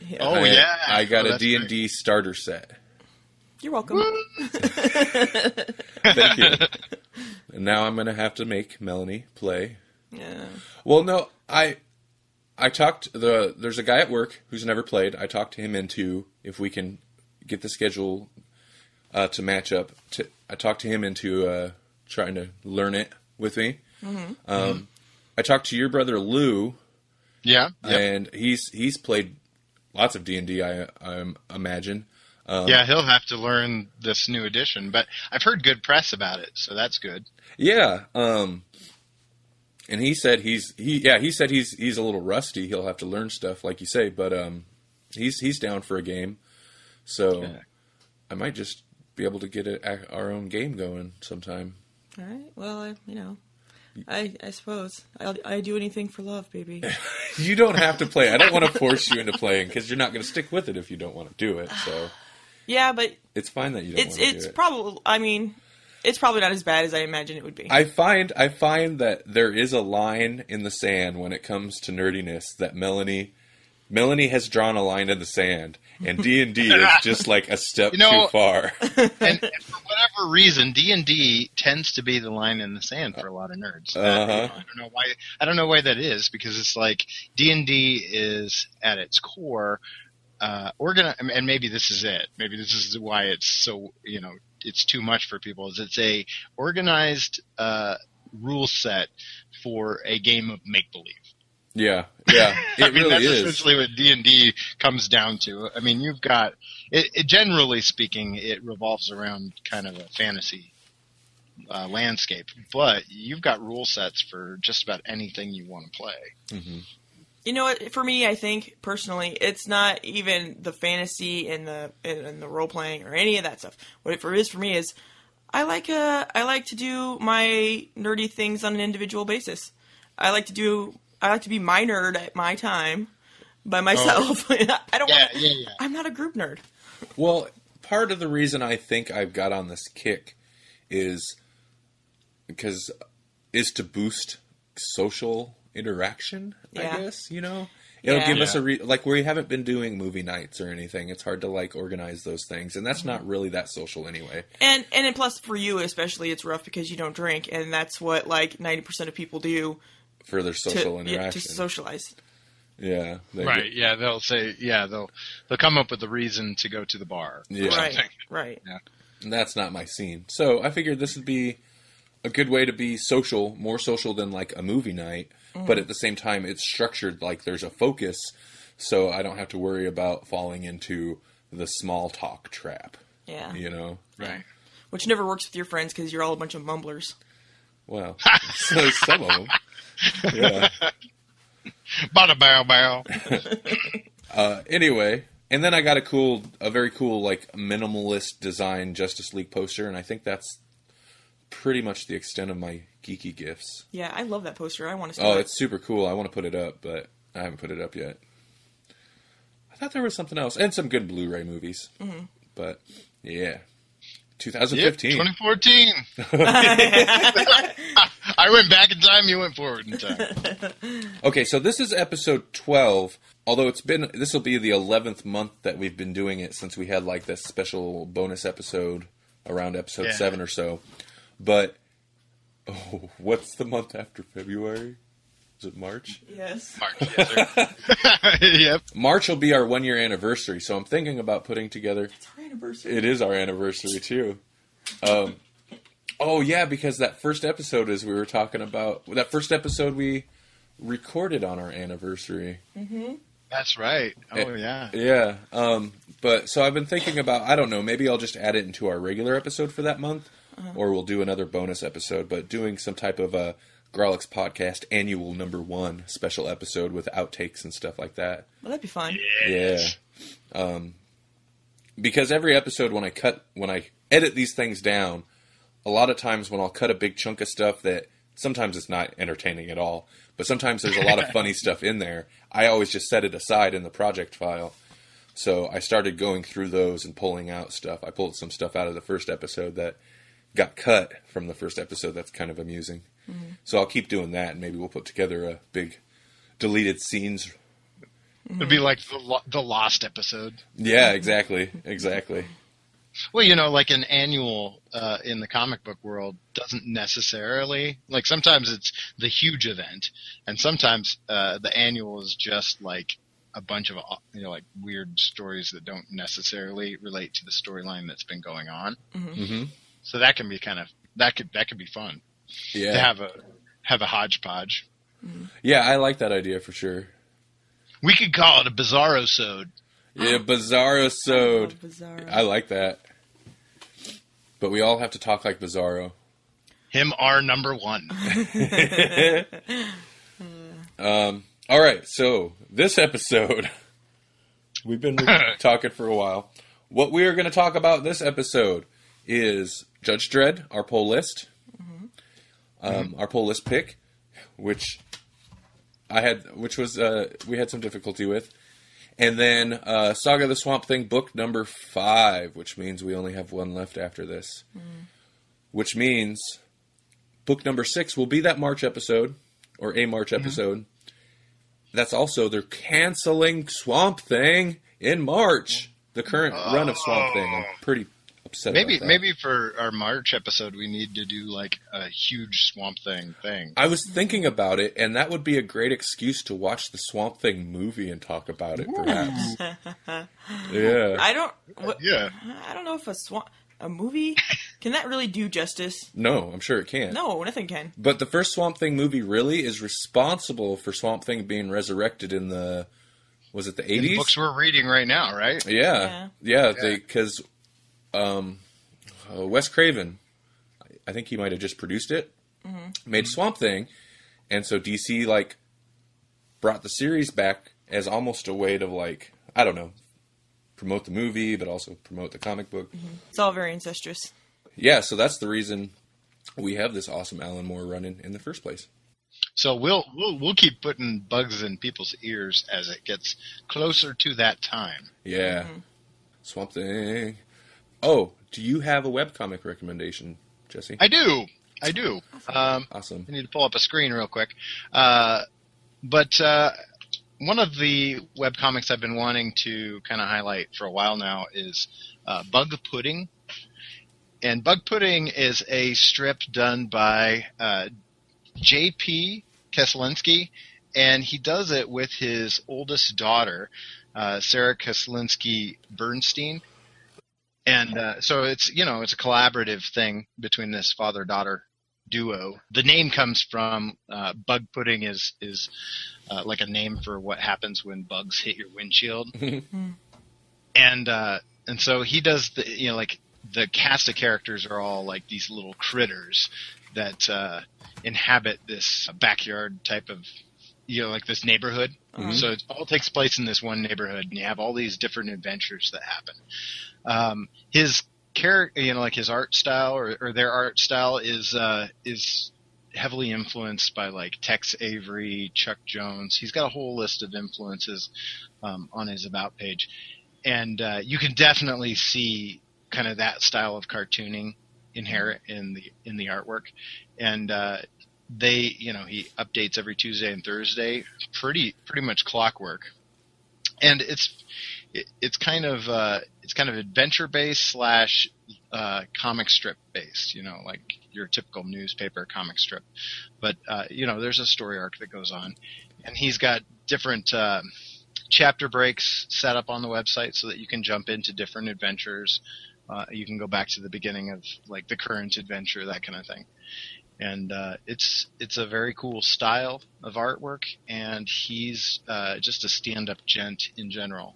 Yeah. Oh yeah! I got a that's D&D great. starter set. You're welcome. Thank you. And now I'm going to have to make Melanie play. Yeah. Well, no, I talked there's a guy at work who's never played. I talked to him into if we can get the schedule to match up. I talked to him into trying to learn it with me. I talked to your brother Lou. Yeah. Yep. And he's played lots of D&D, I imagine. Yeah, he'll have to learn this new edition, but I've heard good press about it, so that's good. Yeah. And he said he's a little rusty. He'll have to learn stuff, like you say, but he's down for a game. So Yeah. I might just be able to get our own game going sometime. All right. Well, I suppose. I do anything for love, baby. You don't have to play. I don't want to force you into playing because you're not going to stick with it if you don't want to do it. So yeah, but it's fine that you don't want to do it. It's probably. I mean, it's probably not as bad as I imagine it would be. I find that there is a line in the sand when it comes to nerdiness that Melanie has drawn a line in the sand, and D&D is just like a step too far. And for whatever reason, D&D tends to be the line in the sand for a lot of nerds. I don't know why. I don't know why that is, because it's like D&D is at its core and maybe this is it. Maybe this is why it's so it's too much for people. Is it's a organized rule set for a game of make believe. Yeah, it really that's is. Essentially what D&D comes down to. I mean, you've got it. Generally speaking, it revolves around kind of a fantasy landscape, but you've got rule sets for just about anything you want to play. Mm-hmm. You know what? For me, I think personally, it's not even the fantasy and the role playing or any of that stuff. What it is for me is, I like to do my nerdy things on an individual basis. I like to be my nerd at my time, by myself. I don't want. Yeah. I'm not a group nerd. Well, part of the reason I think I've got on this kick is to boost social interaction. I guess it'll give us like where we haven't been doing movie nights or anything. It's hard to like organize those things, and that's not really that social anyway. And plus for you especially, it's rough because you don't drink, and that's what like 90% of people do. For their social interaction. To socialize. Yeah. Right, yeah, they'll say, they'll come up with a reason to go to the bar. Yeah. Right. Yeah. And that's not my scene. So I figured this would be a good way to be social, more social than like a movie night, but at the same time it's structured like there's a focus, so I don't have to worry about falling into the small talk trap. Yeah. Right. Which never works with your friends because you're all a bunch of mumblers. Well, so some of them. Yeah. Bada bow bow. Anyway, and then I got a very cool like minimalist design Justice League poster, and I think that's pretty much the extent of my geeky gifts. Yeah, I love that poster. I want to see it. It's super cool. I want to put it up, but I haven't put it up yet. I thought there was something else, and some good Blu-ray movies. Mm-hmm. But yeah. 2015. Yep, 2014. I went back in time, you went forward in time. Okay, so this is episode 12, although this will be the 11th month that we've been doing it since we had like this special bonus episode around episode 7 or so. But, what's the month after February? Is it March? Yes. March, yes, sir. Yep. March will be our 1-year anniversary, so I'm thinking about putting together... It's our anniversary. It is our anniversary, too. Because that first episode, as we were talking about... That first episode we recorded on our anniversary. Mm-hmm. That's right. Oh, yeah. Yeah. But, so I've been thinking about... I don't know, maybe I'll just add it into our regular episode for that month, or we'll do another bonus episode, but doing some type of a... Grawlix Podcast annual number 1 special episode with outtakes and stuff like that. Well, that'd be fun. Yes. Yeah. Because every episode when I edit these things down, a lot of times when I'll cut a big chunk of stuff that sometimes it's not entertaining at all, but sometimes there's a lot of funny stuff in there, I always just set it aside in the project file. So I started going through those and pulling out stuff. I pulled some stuff out of the first episode that got cut from the first episode that's kind of amusing. Mm-hmm. So I'll keep doing that, and maybe we'll put together a big deleted scenes. It'd be like the Lost episode. Yeah, exactly. Well, like an annual in the comic book world doesn't necessarily... Like, sometimes it's the huge event, and sometimes the annual is just like a bunch of like weird stories that don't necessarily relate to the storyline that's been going on. Mm-hmm. So that can be that could be fun. Yeah. To have a hodgepodge. Yeah, I like that idea for sure. We could call it a Bizarro-sode. Yeah, Bizarro-sode. I like that. But we all have to talk like Bizarro. Him our number 1. All right, so this episode, we've been talking for a while. What we are going to talk about this episode is Judge Dredd, our poll list. Our pull list pick, which we had some difficulty with. And then Saga the Swamp Thing, book number 5, which means we only have one left after this. Which means book number 6 will be that March episode, or a March episode. That's also, they're canceling Swamp Thing in March. The current run of Swamp Thing. I'm pretty upset about that. Maybe for our March episode, we need to do like a huge Swamp Thing thing. I was thinking about it, and that would be a great excuse to watch the Swamp Thing movie and talk about it, perhaps. Yeah. I don't know if a movie, can that really do justice? No, I'm sure it can. No, nothing can. But the first Swamp Thing movie really is responsible for Swamp Thing being resurrected in the, was it the 80s? The books we're reading right now, right? Yeah. Because Wes Craven, I think he might have just produced it, made Swamp Thing, and so DC like brought the series back as almost a way to like, I don't know, promote the movie, but also promote the comic book. It's all very incestuous. Yeah, so that's the reason we have this awesome Alan Moore running in the first place. So we'll keep putting bugs in people's ears as it gets closer to that time. Yeah. Swamp Thing. Oh, do you have a webcomic recommendation, Jesse? I do. Awesome. I need to pull up a screen real quick. But one of the webcomics I've been wanting to kind of highlight for a while now is Bug Pudding. And Bug Pudding is a strip done by J.P. Keslinski, and he does it with his oldest daughter, Sarah Keslinski Bernstein. And so it's a collaborative thing between this father-daughter duo. The name comes from Bug Pudding is like a name for what happens when bugs hit your windshield. And so he does the cast of characters are all like these little critters that inhabit this backyard type of, like this neighborhood. So it all takes place in this one neighborhood, and you have all these different adventures that happen. His character, like his art style or their art style is heavily influenced by like Tex Avery, Chuck Jones. He's got a whole list of influences on his About page, and you can definitely see kind of that style of cartooning inherent in the artwork. And he updates every Tuesday and Thursday, pretty much clockwork. And it's kind of adventure based / comic strip based, like your typical newspaper comic strip. But there's a story arc that goes on, and he's got different chapter breaks set up on the website so that you can jump into different adventures. You can go back to the beginning of like the current adventure, that kind of thing. And it's a very cool style of artwork, and he's just a stand-up gent in general.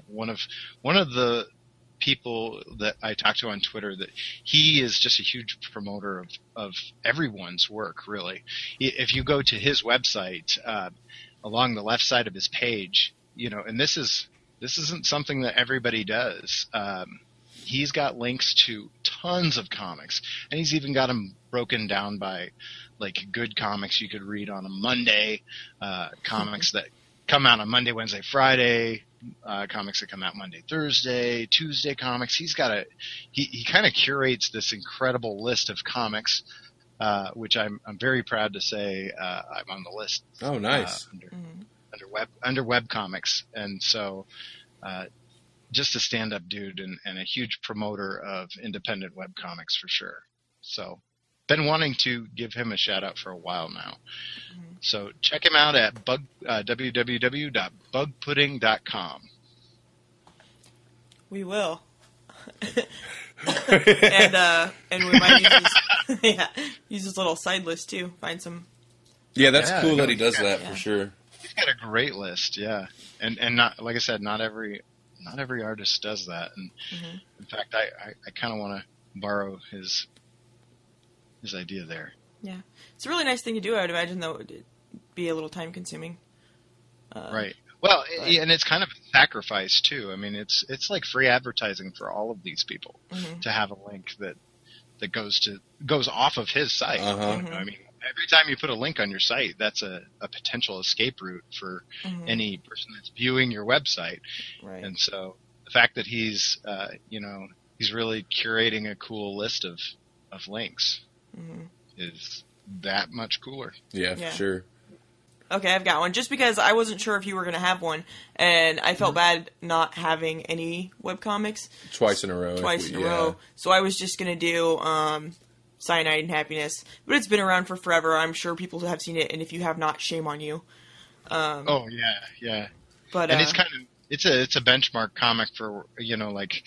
One of the people that I talk to on Twitter, that he is just a huge promoter of everyone's work, really. If you go to his website, along the left side of his page, and this isn't something that everybody does. He's got links to tons of comics, and he's even got them broken down by like good comics you could read on a Monday, comics that come out on Monday, Wednesday, Friday, comics that come out Monday, Thursday, Tuesday comics. He kind of curates this incredible list of comics, which I'm very proud to say I'm on the list. Oh, nice. Under Webcomics, and so. Just a stand-up dude and a huge promoter of independent webcomics for sure. So, been wanting to give him a shout-out for a while now. So, check him out at www.bugpudding.com. We will. and we might use this little side list too. Find some. Yeah, that's cool that he does that for sure. He's got a great list, yeah. And not, like I said, not every artist does that, and in fact, I kind of want to borrow his idea there. Yeah, it's a really nice thing to do. I would imagine, though, it'd be a little time consuming. Right. Well, and it's kind of a sacrifice too. I mean, it's like free advertising for all of these people to have a link that goes off of his site. I mean, every time you put a link on your site, that's a potential escape route for any person that's viewing your website. Right. And so the fact that he's he's really curating a cool list of links is that much cooler. Yeah, for sure. Okay, I've got one. Just because I wasn't sure if you were going to have one, and I felt bad not having any webcomics. Twice in a row. So I was just going to do Cyanide and Happiness. But it's been around for forever. I'm sure people have seen it, and if you have not, shame on you. Oh, yeah. But and it's kind of it's a benchmark comic for, like,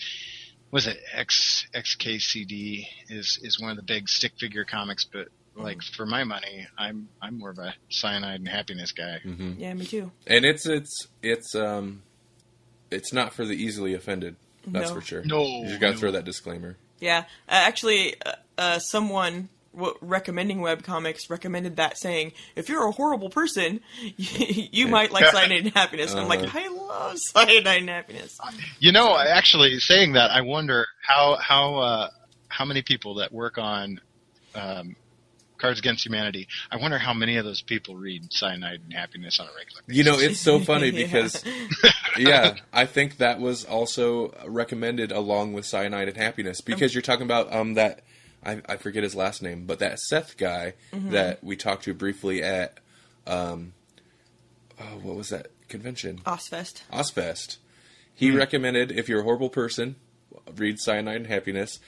was it XKCD is one of the big stick figure comics, but like for my money, I'm more of a Cyanide and Happiness guy. Mm-hmm. Yeah, me too. And it's not for the easily offended. That's for sure. No, you just got to throw that disclaimer. Yeah, actually, someone recommending webcomics recommended that, saying, if you're a horrible person, you might like Cyanide and Happiness. And I'm like, I love Cyanide and Happiness. Actually, saying that, I wonder how many people that work on Cards Against Humanity, I wonder how many of those people read Cyanide and Happiness on a regular basis. It's so funny because, I think that was also recommended along with Cyanide and Happiness, because you're talking about that, I forget his last name, but that Seth guy that we talked to briefly at, what was that convention? Ozfest. He recommended, if you're a horrible person, read Cyanide and Happiness.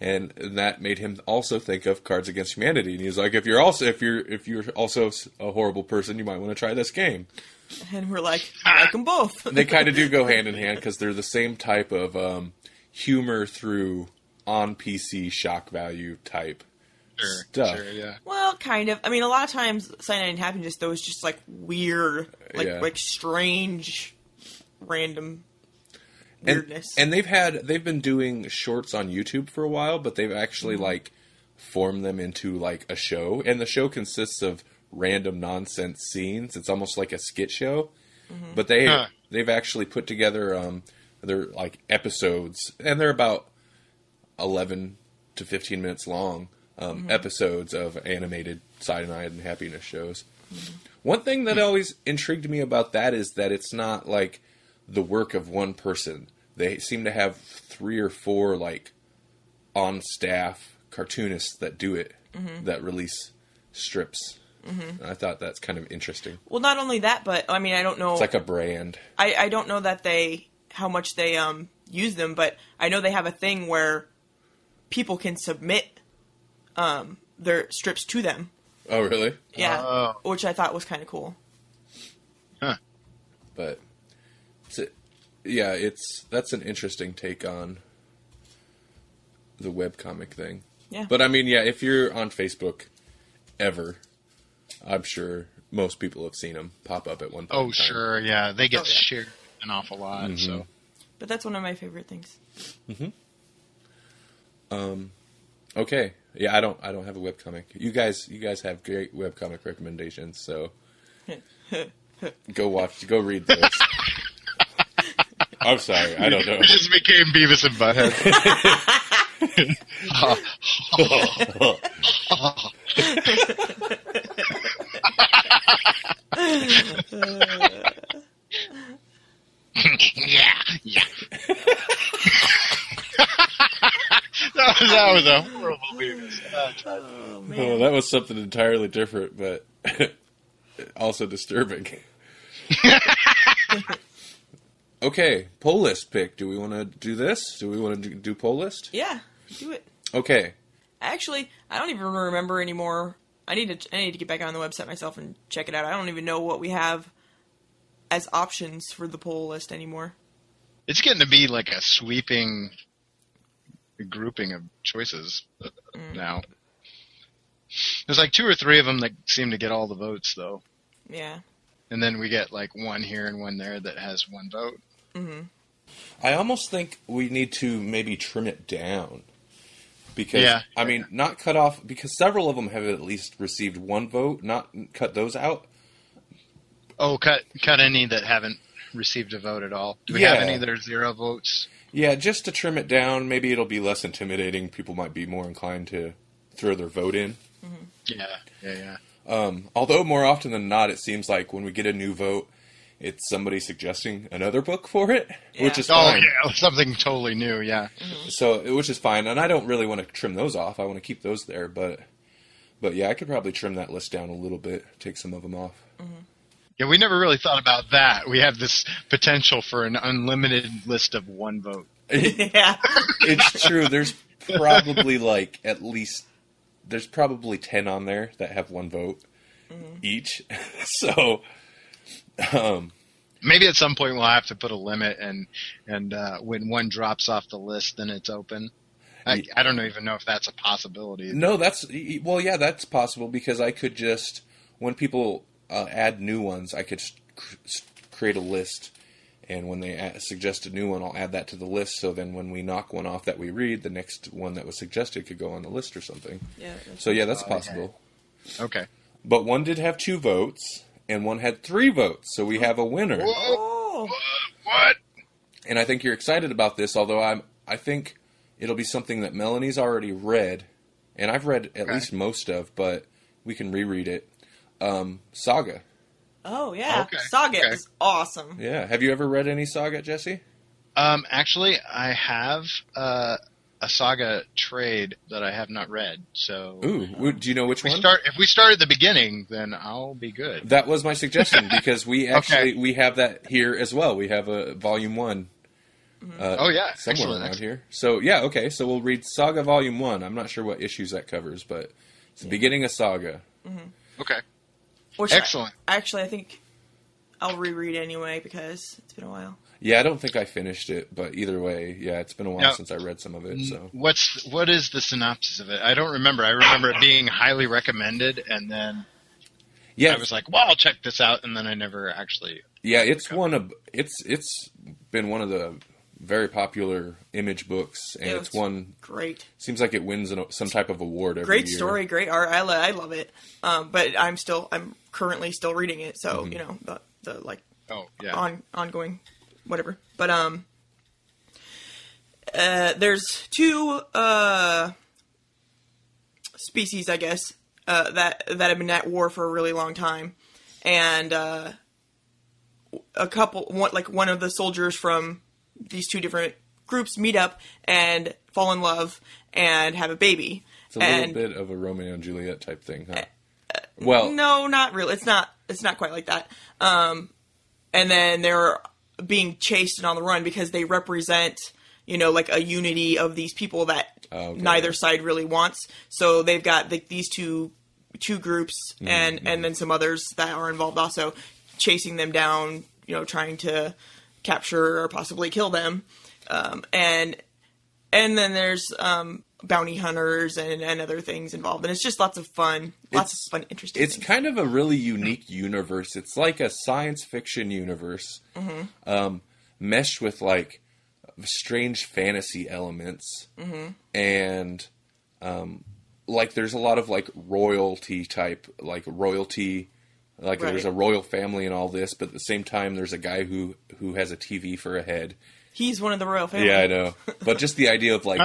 And that made him also think of Cards Against Humanity. And he was like, if you're also a horrible person, you might want to try this game. And we're like, I like them both. They kind of do go hand in hand because they're the same type of humor through on PC shock value type stuff. Sure, yeah. Well, kind of. I mean, a lot of times Cyanide and Happiness, though, is just like weird, like strange, random weirdness. And they've been doing shorts on YouTube for a while, but they've actually like formed them into like a show, and the show consists of random nonsense scenes. It's almost like a skit show, but they've actually put together they're like episodes, and they're about 11 to 15 minutes long episodes of animated Cyanide and Happiness shows. One thing that always intrigued me about that is that it's not like the work of one person. They seem to have 3 or 4 like on staff cartoonists that do it, that release strips. I thought that's kind of interesting. Well, not only that, but I mean, I don't know. It's like a brand. I don't know that how much they use them, but I know they have a thing where people can submit their strips to them. Oh, really? Yeah, which I thought was kind of cool. Huh. But that's an interesting take on the webcomic thing. Yeah. But I mean, if you're on Facebook ever, I'm sure most people have seen them pop up at one point. Oh, sure, yeah. They get shared an awful lot, so. But that's one of my favorite things. Okay. Yeah, I don't have a webcomic. You guys have great webcomic recommendations, so go read those. I'm sorry, I don't know. It just became Beavis and Butthead. Yeah. That was a horrible Beavis. Oh, man. Oh, that was something entirely different, but also disturbing. Okay, poll list pick. Do we want to do this? Do we want to do poll list? Yeah, do it. Okay. Actually, I don't even remember anymore. I need to get back on the website myself and check it out. I don't even know what we have as options for the poll list anymore. It's getting to be like a sweeping grouping of choices now. There's like 2 or 3 of them that seem to get all the votes, though. Yeah. And then we get like one here and one there that has 1 vote. I almost think we need to maybe trim it down. Because, I mean, not cut off, because several of them have at least received 1 vote, not cut those out. Oh, cut any that haven't received a vote at all. Do we have any that are 0 votes? Yeah, just to trim it down, maybe it'll be less intimidating. People might be more inclined to throw their vote in. Yeah. Although more often than not, it seems like when we get a new vote, it's somebody suggesting another book for it, which is fine. Oh, yeah, something totally new, yeah. So, which is fine, and I don't really want to trim those off. I want to keep those there, but yeah, I could probably trim that list down a little bit, take some of them off. Yeah, we never really thought about that. We have this potential for an unlimited list of one vote. Yeah. It's true. There's probably there's probably 10 on there that have one vote each. So, maybe at some point we'll have to put a limit, and when one drops off the list, then it's open. I don't even know if that's a possibility. No, that's possible, because I could just, when people add new ones, I could create a list, and when they suggest a new one, I'll add that to the list, so then when we knock one off that we read, the next one that was suggested could go on the list or something. Yeah. So yeah, that's possible. Okay. But one did have 2 votes, and one had 3 votes, so we have a winner. Oh. What? And I think you're excited about this, although I think it'll be something that Melanie's already read, and I've read at least most of, but we can reread it. Saga. Oh, yeah. Okay. Saga is awesome. Yeah. Have you ever read any Saga, Jesse? Actually, I have a Saga trade that I have not read. So, Ooh, do you know which one? If we start at the beginning, then I'll be good. That was my suggestion, because we we have that here as well. We have a Volume 1. Somewhere excellent. around here. So yeah, okay. So we'll read Saga Volume 1. I'm not sure what issues that covers, but it's the beginning of Saga. Okay. Excellent. Actually, I think I'll reread anyway, because it's been a while. Yeah, I don't think I finished it, but either way, yeah, it's been a while since I read some of it. So what is the synopsis of it? I don't remember. I remember it being highly recommended, and then I was like, "Well, I'll check this out," and then I never actually. Yeah, it's been one of the very popular Image books, and it's won. Great. Seems like it wins some type of award every year. Great story, great art. I love it. But I'm currently still reading it, so you know the ongoing whatever. But there's 2 species, I guess, that have been at war for a really long time, and one of the soldiers from these 2 different groups meet up and fall in love and have a baby. It's a little bit of a Romeo and Juliet type thing, huh? Well, no, not really. It's not quite like that. And then they're being chased and on the run because they represent, like a unity of these people that neither side really wants. So they've got these two groups and then some others that are involved also, chasing them down, trying to capture or possibly kill them. And then there's bounty hunters and other things involved. And it's just lots of fun, interesting It's things. kind of a really unique universe. It's like a science fiction universe meshed with like strange fantasy elements. And like there's a lot of like royalty, there's a royal family and all this, but at the same time there's a guy who has a TV for a head. He's one of the royal family. Yeah, I know. But just the idea of like...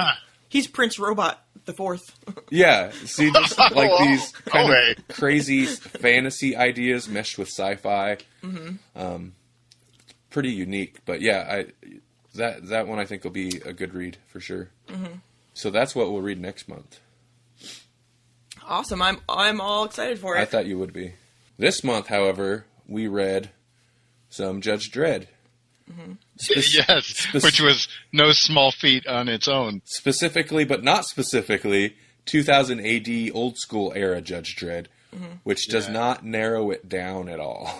He's Prince Robot the Fourth. Yeah, see, just like these kind of crazy fantasy ideas meshed with sci-fi. Pretty unique, but yeah, that one I think will be a good read for sure. So that's what we'll read next month. Awesome, I'm all excited for it. I thought you would be. This month, however, we read some Judge Dredd. Which was no small feat on its own. Specifically, but not specifically, 2000 AD old school era Judge Dredd, which does not narrow it down at all.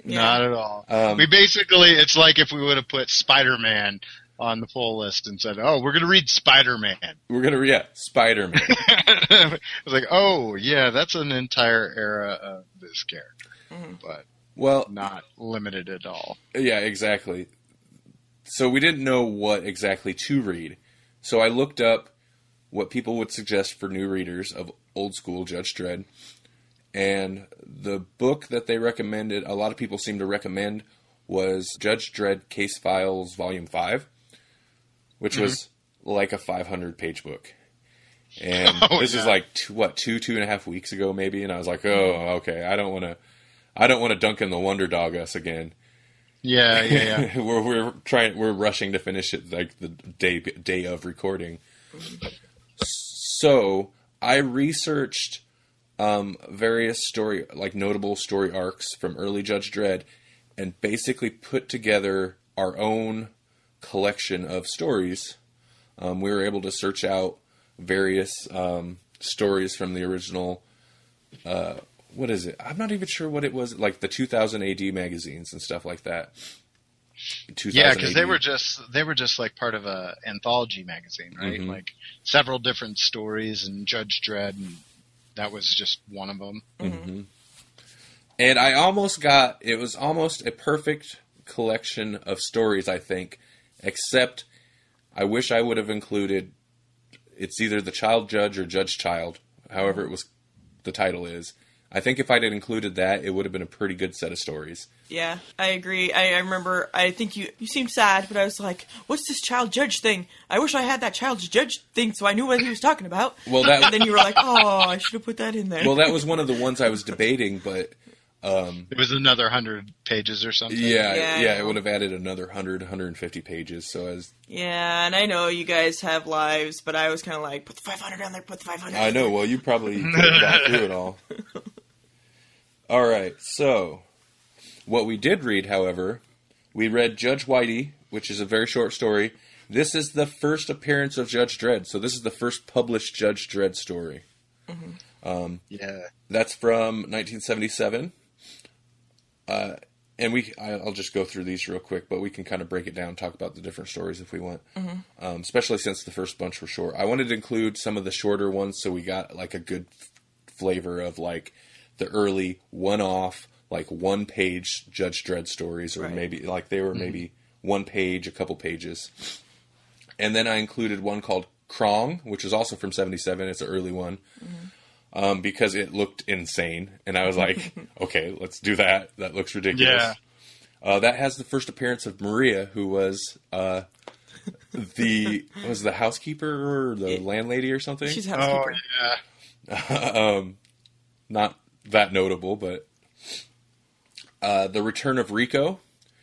Not at all. It's like if we would have put Spider-Man on the full list and said, "Oh, we're going to read Spider-Man." We're going to Spider-Man. It's like, oh, yeah, that's an entire era of this character. But not limited at all. Yeah, exactly. So we didn't know what exactly to read. So I looked up what people would suggest for new readers of old school Judge Dredd. And the book that they recommended, a lot of people seem to recommend, was Judge Dredd Case Files Volume 5, which was like a 500-page book. And this is like 2.5 weeks ago maybe, and I was like, oh, okay, I don't want to dunk in the Wonder Dog us again. Yeah. we're rushing to finish it like the day of recording. So I researched various notable story arcs from early Judge Dredd, and basically put together our own collection of stories. We were able to search out various stories from the original. What is it? I'm not even sure what it was. Like the 2000 AD magazines and stuff like that. Yeah, because they were just like part of a anthology magazine, right? Mm-hmm. Like several different stories and Judge Dredd, and that was just one of them. Mm-hmm. And it was almost a perfect collection of stories, I think, except I wish I would have included, it's either the Child Judge or Judge Child, however the title is. I think if I'd included that, it would have been a pretty good set of stories. Yeah, I agree. I remember, I think you seemed sad, but I was like, what's this Child Judge thing? I wish I had that Child Judge thing so I knew what he was talking about. Well, and then you were like, oh, I should have put that in there. Well, that was one of the ones I was debating, but... it was another 100 pages or something. Yeah, it would have added another 150 pages. So yeah, and I know you guys have lives, but I was kind of like, put the 500 on there, put the 500 I know, well, you probably could have got through it all. All right, so what we did read, however, we read Judge Whitey, which is a very short story. This is the first appearance of Judge Dredd, so this is the first published Judge Dredd story. Mm-hmm. That's from 1977. And I'll just go through these real quick, but we can kind of break it down and talk about the different stories if we want. Mm-hmm. Especially since the first bunch were short. I wanted to include some of the shorter ones so we got like a good flavor of like the early one-off, like one-page Judge Dredd stories, or maybe like they were maybe one page, a couple pages. And then I included one called Krong, which is also from 77. It's an early one. Mm-hmm. Because it looked insane. And I was like, okay, let's do that. That looks ridiculous. Yeah. That has the first appearance of Maria, who was the housekeeper or the landlady or something? She's a housekeeper. Oh, yeah. Not that notable, but The Return of Rico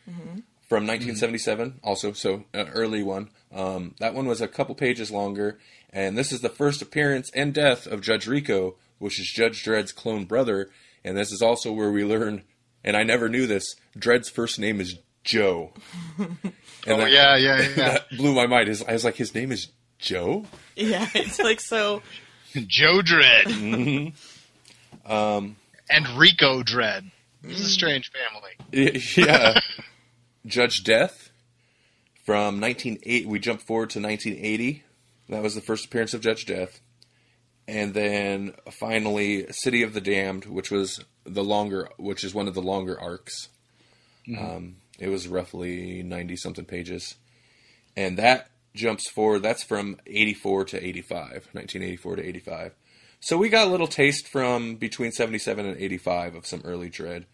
from 1977, also, so an early one. That one was a couple pages longer. And this is the first appearance and death of Judge Rico, which is Judge Dredd's clone brother. And this is also where we learn, and I never knew this, Dredd's first name is Joe. And that blew my mind. I was like, his name is Joe? Yeah, it's like so... Joe Dredd. Mm-hmm. And Rico Dredd. This is a strange family. Yeah. Judge Death from 1980. We jump forward to 1980. That was the first appearance of Judge Death. And then finally City of the Damned, which is one of the longer arcs. Mm-hmm. It was roughly 90-something pages. And that jumps forward. That's from 1984 to 85. So we got a little taste from between 77 and 85 of some early Dredd.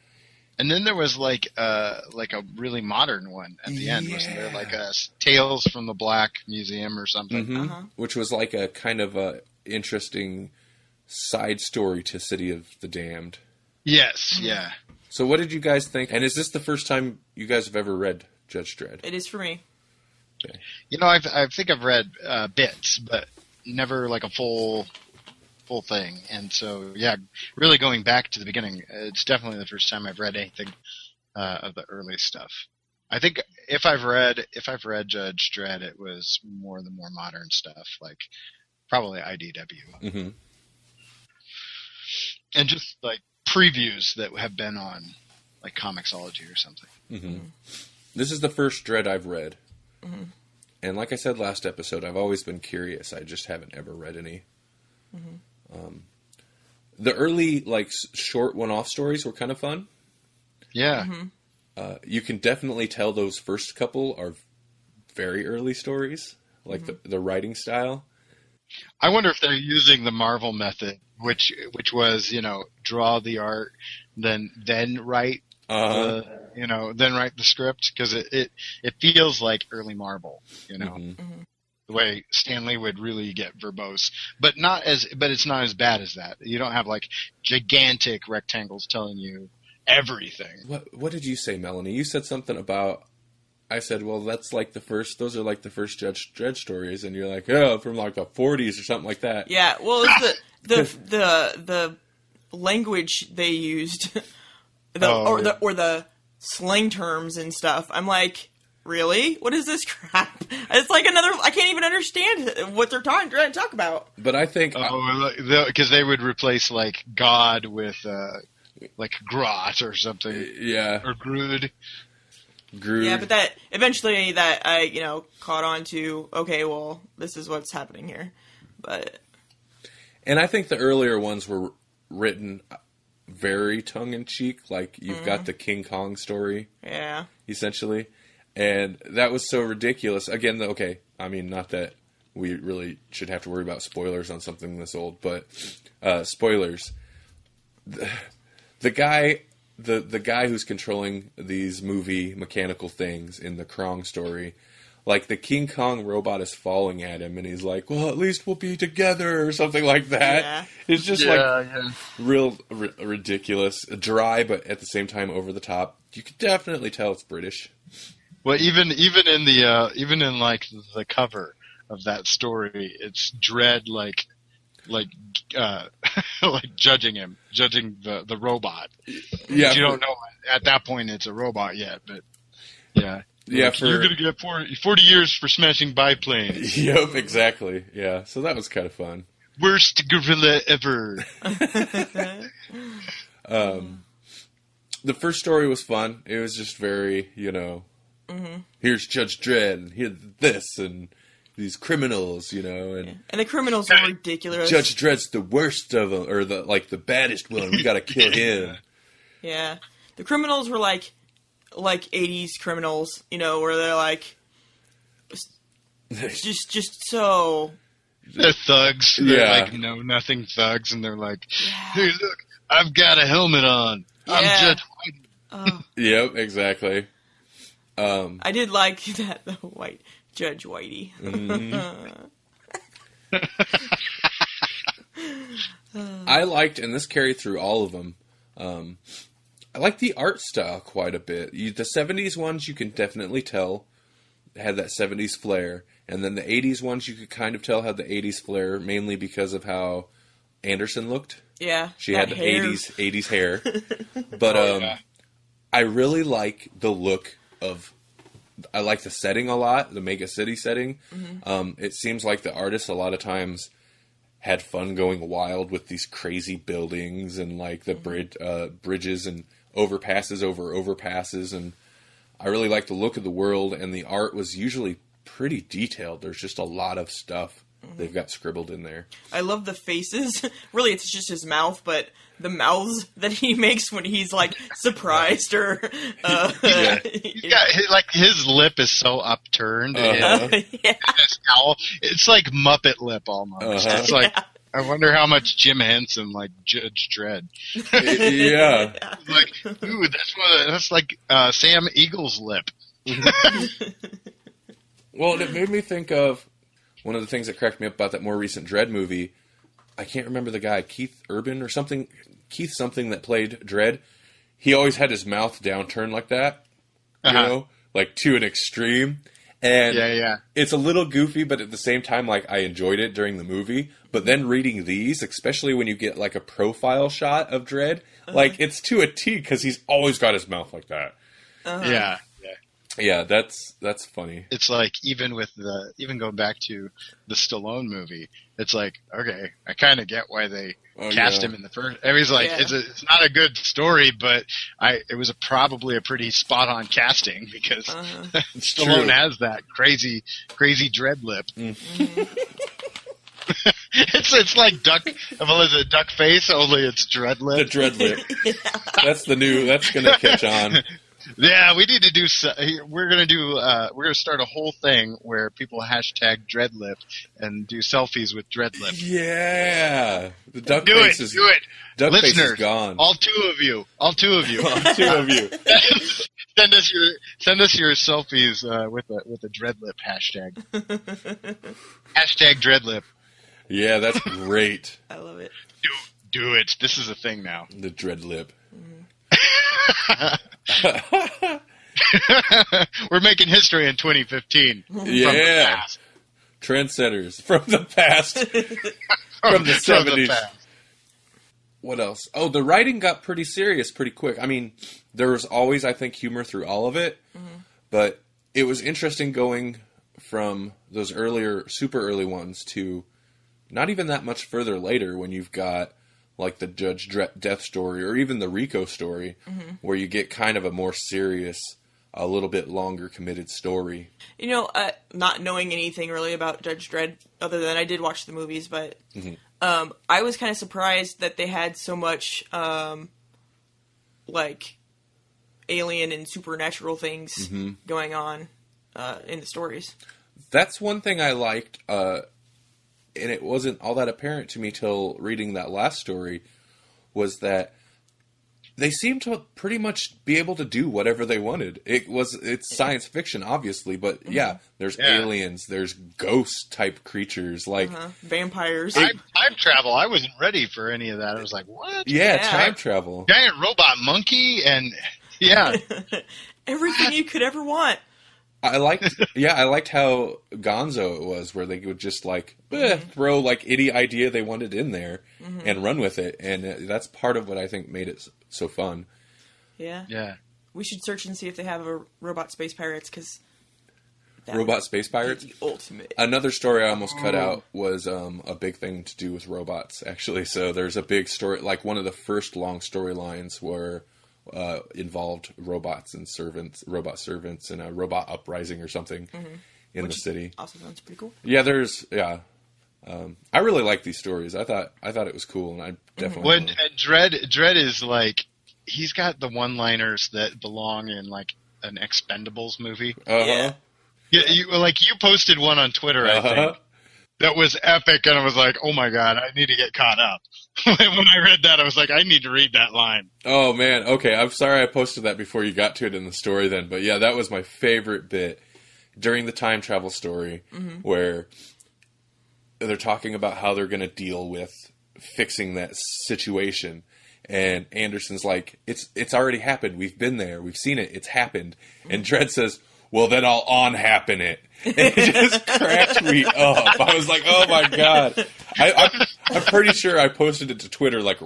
And then there was like a really modern one at the end. Wasn't there like a Tales from the Black Museum or something? Mm-hmm. Which was like a kind of a interesting side story to City of the Damned. Yes, yeah. So what did you guys think? And is this the first time you guys have ever read Judge Dredd? It is for me. Okay. You know, I think I've read bits, but never like a full thing. And so, yeah, really going back to the beginning, it's definitely the first time I've read anything of the early stuff. I think if I've read Judge Dredd, it was more the more modern stuff, like probably IDW. Mm-hmm. And just like previews that have been on like Comixology or something. Mm-hmm. This is the first Dredd I've read. Mm-hmm. And like I said last episode, I've always been curious. I just haven't ever read any. Mm-hmm. The early, like, short one-off stories were kind of fun. Yeah. Mm-hmm. You can definitely tell those first couple are very early stories, like the writing style. I wonder if they're using the Marvel method, which was, draw the art, then write then write the script, because it feels like early Marvel, Mm-hmm. Mm-hmm. Stan Lee would really get verbose, but it's not as bad as that. You don't have like gigantic rectangles telling you everything. What did you say, Melanie? You said something about. I said, well, those are like the first Judge Dredd stories, and you're like, oh, from like the 40s or something like that. Yeah, well, it's the language they used, or the slang terms and stuff. I'm like, really? What is this crap? It's like I can't even understand what they're trying to talk about. But I think because they would replace like God with like grot or something, or Grood. Yeah, but that eventually I caught on to, okay, well, this is what's happening here. And I think the earlier ones were written very tongue-in-cheek, like you've got the King Kong story. Yeah. Essentially. And that was so ridiculous. Again, I mean, not that we really should have to worry about spoilers on something this old, but spoilers. The guy who's controlling these movie mechanical things in the Krong story, like the King Kong robot is falling at him, and he's like, "Well, at least we'll be together," or something like that. Yeah. It's just real ridiculous, dry, but at the same time over the top. You could definitely tell it's British. Well, even in like the cover of that story, it's Dredd like like judging the robot. Yeah, you don't know at that point it's a robot yet, but yeah. Yeah, like, you're going to get 40 years for smashing biplanes. Yep, exactly. Yeah, so that was kind of fun. Worst gorilla ever. The first story was fun. It was just very, here's Judge Dredd, and here's this, and these criminals, and the criminals are ridiculous. Judge Dredd's the worst of them, or the baddest one. We got to kill him. Yeah, the criminals were like 80s criminals, where they're like just so. They're thugs. They're like nothing thugs, and they're like, hey, look, I've got a helmet on. Yeah. I'm Judge Whitey. Oh. Yep, exactly. I did like that, the white Judge Whitey. Mm-hmm. I liked, and this carried through all of them. I like the art style quite a bit. The 70s ones, you can definitely tell had that 70s flair. And then the 80s ones, you could kind of tell had the 80s flair, mainly because of how Anderson looked. Yeah. She had the 80s hair. But I really like the look of... I like the setting a lot, the mega city setting. Mm-hmm. It seems like the artists a lot of times had fun going wild with these crazy buildings and like the bridges and overpasses over overpasses, and I really like the look of the world, and the art was usually pretty detailed. There's just a lot of stuff they've got scribbled in there. I love the faces. Really, it's just his mouth, but the mouths that he makes when he's like surprised or he's got, like, his lip is so upturned. His owl, it's like Muppet lip almost. It's like, I wonder how much Jim Henson like Judge Dredd. Yeah. Like, ooh, that's like Sam Eagle's lip. Well, it made me think of one of the things that cracked me up about that more recent Dredd movie. I can't remember the guy, Keith Urban or something. Keith something that played Dredd. He always had his mouth downturned like that, like to an extreme. And it's a little goofy, but at the same time, like, I enjoyed it during the movie. But then reading these, especially when you get like a profile shot of Dredd, like, it's to a T because he's always got his mouth like that. Yeah, that's funny. It's like even going back to the Stallone movie, it's like, okay, I kind of get why they cast him in the first. I mean, it's like it's not a good story, but it was probably a pretty spot on casting because Stallone has that crazy Dredd lip. It's like duck face, only it's Dredd lip. The Dredd lip. That's gonna catch on. Yeah, we need to do. We're gonna start a whole thing where people hashtag Dreadlip and do selfies with Dreadlip. Yeah, the duck do face it. is Do it. Duck Listeners, face is gone. All two of you. All two of you. Send us your selfies with a dreadlip hashtag. Hashtag dreadlip. Yeah, that's great. I love it. Do it. This is a thing now. The dread lip. We're making history in 2015. Yeah. Trendsetters from the past. From the 70s. What else? Oh, the writing got pretty serious pretty quick. I mean, there was always, I think, humor through all of it. But it was interesting going from those earlier, super early ones to not even that much further later when you've got like the Judge Dredd death story or even the Rico story where you get kind of a more serious, a little bit longer committed story. You know, not knowing anything really about Judge Dredd other than I did watch the movies, but I was kind of surprised that they had so much like alien and supernatural things going on in the stories. That's one thing I liked, and it wasn't all that apparent to me till reading that last story, was that they seemed to pretty much be able to do whatever they wanted. It's science fiction, obviously, but there's aliens, there's ghost type creatures, like vampires. Time travel. I wasn't ready for any of that. I was like, what? Yeah, time travel. Giant robot monkey and everything you could ever want. I liked how gonzo it was, where they would just like throw like any idea they wanted in there and run with it, and that's part of what I think made it so fun. Yeah. We should search and see if they have a robot space pirates, because robot space pirates, the ultimate. Another story I almost cut out was a big thing to do with robots, actually. So there's a big story, like one of the first long storylines where. Involved robots and robot servants, and a robot uprising or something in the city. Also sounds pretty cool. Yeah, I really like these stories. I thought it was cool, and I definitely. And Dredd is like, he's got the one-liners that belong in like an Expendables movie. Yeah. You posted one on Twitter, I think. That was epic, and I was like, oh my god, I need to get caught up. When I read that, I was like, I need to read that line. Oh, man. Okay, I'm sorry I posted that before you got to it in the story then. But yeah, that was my favorite bit during the time travel story where they're talking about how they're going to deal with fixing that situation. And Anderson's like, it's already happened. We've been there. We've seen it. It's happened. And Dredd says, well, then I'll on-happen it. And it just cracked me up. I was like, oh my god. I'm pretty sure I posted it to Twitter like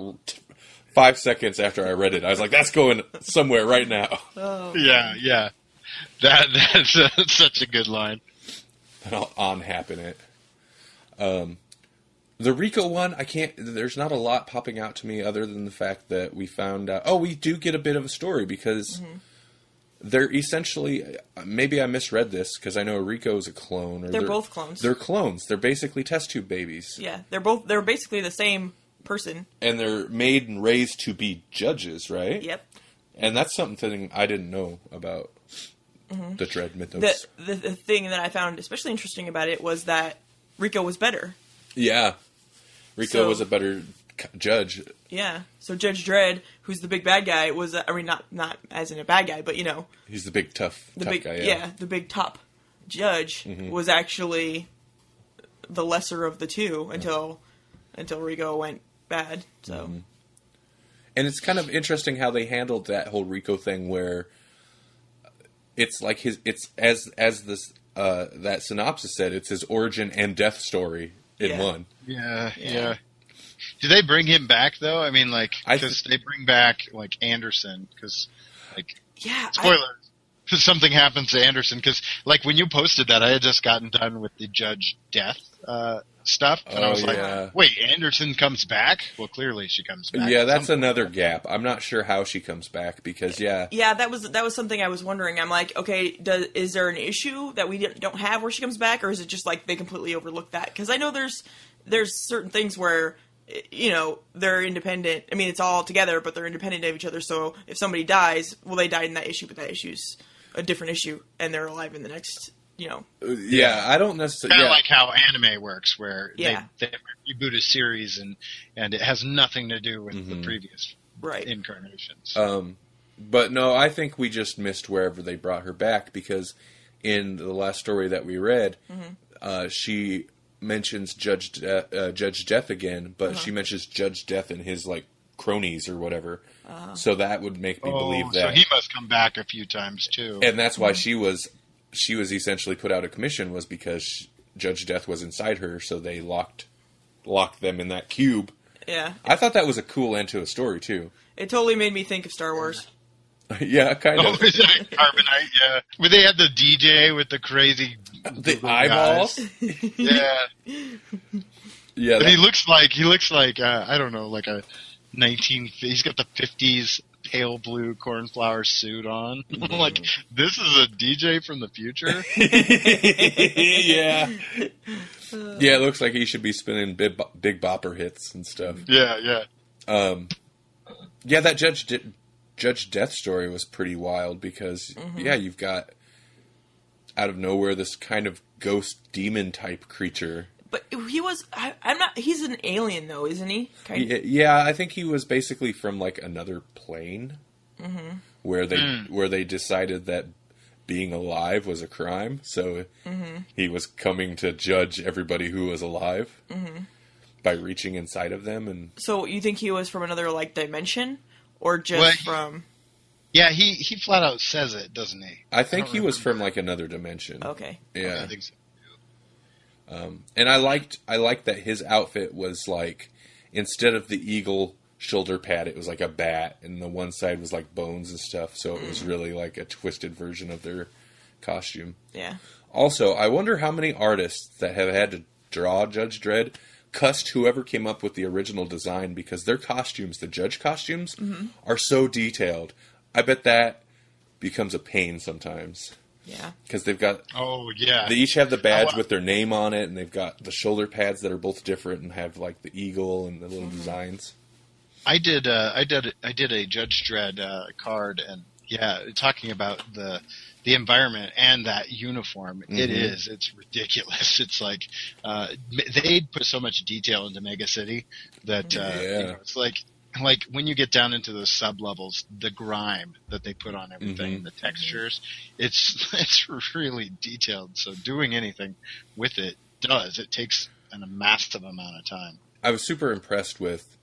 5 seconds after I read it. I was like, that's going somewhere right now. Oh. Yeah. That's such a good line. And I'll on-happen it. The Rico one, there's not a lot popping out to me other than the fact that we found out, we do get a bit of a story because they're essentially, maybe I misread this because I know Rico's a clone. Or they're both clones. They're clones. They're basically test tube babies. Yeah, they're basically the same person. And they're made and raised to be judges, right? Yep. And that's something I didn't know about the Dredd mythos. The thing that I found especially interesting about it was that Rico was better. Yeah. Rico was a better judge. Yeah. So Judge Dredd, who's the big bad guy, was, not as in a bad guy, but, he's the big tough guy, yeah. The big top judge was actually the lesser of the two until Rico went bad, so. And it's kind of interesting how they handled that whole Rico thing where it's like that synopsis said, it's his origin and death story in one. Yeah. Do they bring him back though? I mean, like, because they bring back like Anderson, because spoilers, something happens to Anderson. Because like when you posted that, I had just gotten done with the Judge death stuff, and I was like, wait, Anderson comes back? Well, clearly she comes back. Yeah, that's another gap. I'm not sure how she comes back because that was something I was wondering. I'm like, okay, is there an issue that we don't have where she comes back, or is it just like they completely overlooked that? Because I know there's certain things where, they're independent. I mean, it's all together, but they're independent of each other. So if somebody dies, well, they died in that issue, but that issue's a different issue, and they're alive in the next, Yeah, I don't necessarily... Kind of like how anime works, where they reboot a series, and it has nothing to do with the previous incarnations. But no, I think we just missed wherever they brought her back, because in the last story that we read, she mentions Judge Death again, but she mentions Judge Death and his like cronies or whatever. So that would make me believe that. So he must come back a few times too. And that's why she was essentially put out of commission, was because Judge Death was inside her, so they locked them in that cube. Yeah. I thought that was a cool end to a story too. It totally made me think of Star Wars. Yeah, kind of. Oh, Carbonite, yeah. Where they had the DJ with the crazy the eyeballs. Yeah. Yeah. And he looks like I don't know, like a 19. He's got the 50s pale blue cornflower suit on. I'm like, this is a DJ from the future. Yeah. Yeah, it looks like he should be spinning big bopper hits and stuff. Yeah. Yeah, that Judge Death story was pretty wild because, you've got out of nowhere this kind of ghost demon type creature. But he was, he's an alien though, isn't he? Yeah, I think he was basically from like another plane where they decided that being alive was a crime. So he was coming to judge everybody who was alive by reaching inside of them. And so you think he was from another like dimension? Or just from... Yeah, he flat out says it, doesn't he? I think he was from like another dimension. Okay. Yeah. Okay, I think so. And I liked that his outfit was like, instead of the eagle shoulder pad, it was like a bat, and the one side was like bones and stuff, so it was really like a twisted version of their costume. Yeah. Also, I wonder how many artists that have had to draw Judge Dredd cussed whoever came up with the original design, because their costumes, the judge costumes, are so detailed. I bet that becomes a pain sometimes. Yeah. Because they've got... Oh, yeah. They each have the badge with their name on it, and they've got the shoulder pads that are both different and have like the eagle and the little designs. I did a Judge Dredd card, and yeah, talking about the environment and that uniform, it's ridiculous. It's like they put so much detail into Mega City that it's like when you get down into those sub levels, the grime that they put on everything, the textures, it's really detailed. So doing anything with it takes a massive amount of time. I was super impressed with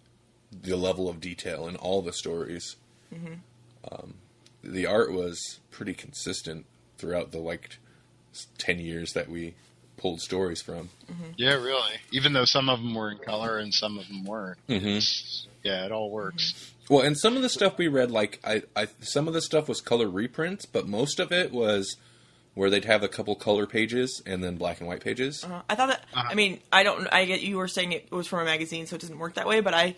the level of detail in all the stories. The art was pretty consistent throughout the 10 years that we pulled stories from. Yeah, really. Even though some of them were in color and some of them weren't. It all works. Well, and some of the stuff we read, some of the stuff was color reprints, but most of it was where they'd have a couple color pages and then black and white pages. I thought that. I mean, I get you were saying it was from a magazine, so it doesn't work that way. But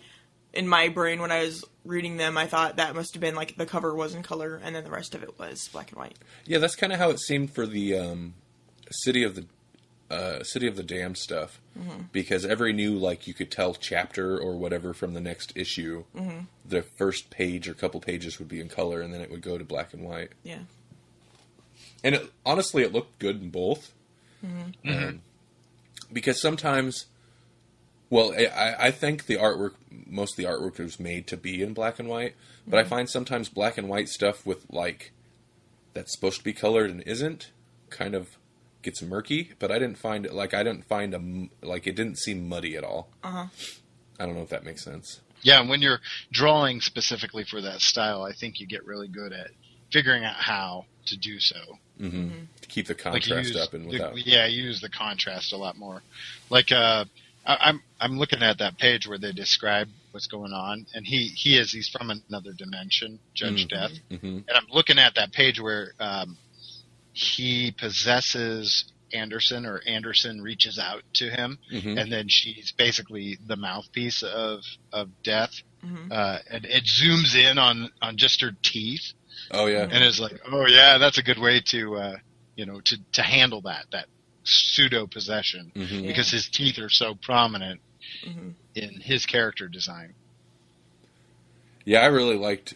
in my brain, when I was reading them, I thought that must have been like the cover was in color, and then the rest of it was black and white. Yeah, that's kind of how it seemed for the City of the Damned stuff, because every new you could tell chapter or whatever from the next issue, the first page or couple pages would be in color, and then it would go to black and white. Yeah, and honestly, it looked good in both, because sometimes. Well, I think most of the artwork was made to be in black and white, but I find sometimes black and white stuff with that's supposed to be colored and isn't kind of gets murky. But I didn't find it it didn't seem muddy at all. I don't know if that makes sense. Yeah, and when you're drawing specifically for that style, I think you get really good at figuring out how to do so. To keep the contrast up and without. Use the contrast a lot more. I'm looking at that page where they describe what's going on, and he's from another dimension, Judge Death, and I'm looking at that page where he possesses Anderson, or Anderson reaches out to him, and then she's basically the mouthpiece of Death, and it zooms in on just her teeth. Oh yeah, and it's like, oh yeah, that's a good way to to handle that pseudo possession, because his teeth are so prominent in his character design. Yeah, I really liked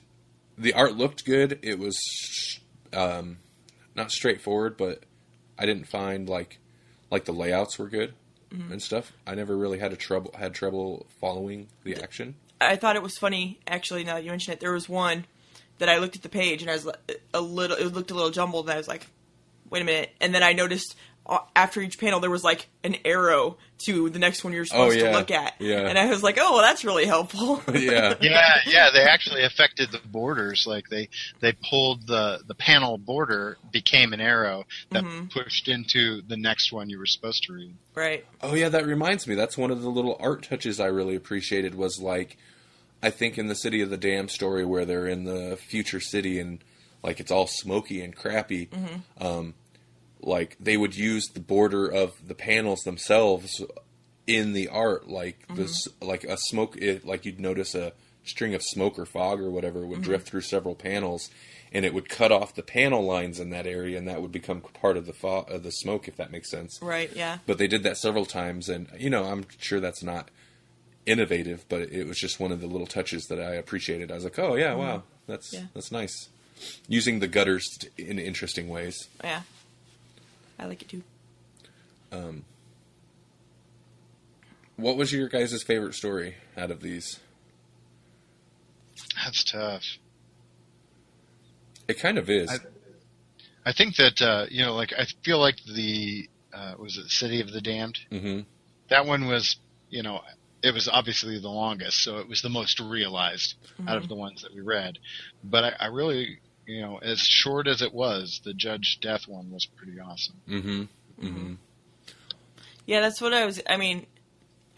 the art. Looked good. It was not straightforward, but I didn't find like the layouts were good and stuff. I never really had trouble following the action. I thought it was funny, actually, now that you mention it. There was one that I looked at the page and I was it looked a little jumbled, and I was like, wait a minute. And then I noticed after each panel there was like an arrow to the next one you're supposed to look at. Yeah. And I was like, oh, well, that's really helpful. Yeah. Yeah, they actually affected the borders. Like they pulled the panel border became an arrow that pushed into the next one you were supposed to read. Right. Oh yeah, that reminds me. That's one of the little art touches I really appreciated was like, I think in the City of the Damned story where they're in the future city and like it's all smoky and crappy, like they would use the border of the panels themselves in the art, like this, like a smoke, like you'd notice a string of smoke or fog or whatever would drift through several panels, and it would cut off the panel lines in that area, and that would become part of the smoke, if that makes sense. Right. Yeah. But they did that several times, and I'm sure that's not innovative, but it was just one of the little touches that I appreciated. I was like, oh yeah, wow, that's nice. Using the gutters in interesting ways. Yeah. I like it too. What was your guys' favorite story out of these? That's tough. It kind of is. I think that, like, I feel like the, was it City of the Damned? Mm-hmm. That one was, it was obviously the longest, so it was the most realized out of the ones that we read. But I really, as short as it was, the Judge Death one was pretty awesome. Mm-hmm. Mm-hmm. Yeah, that's what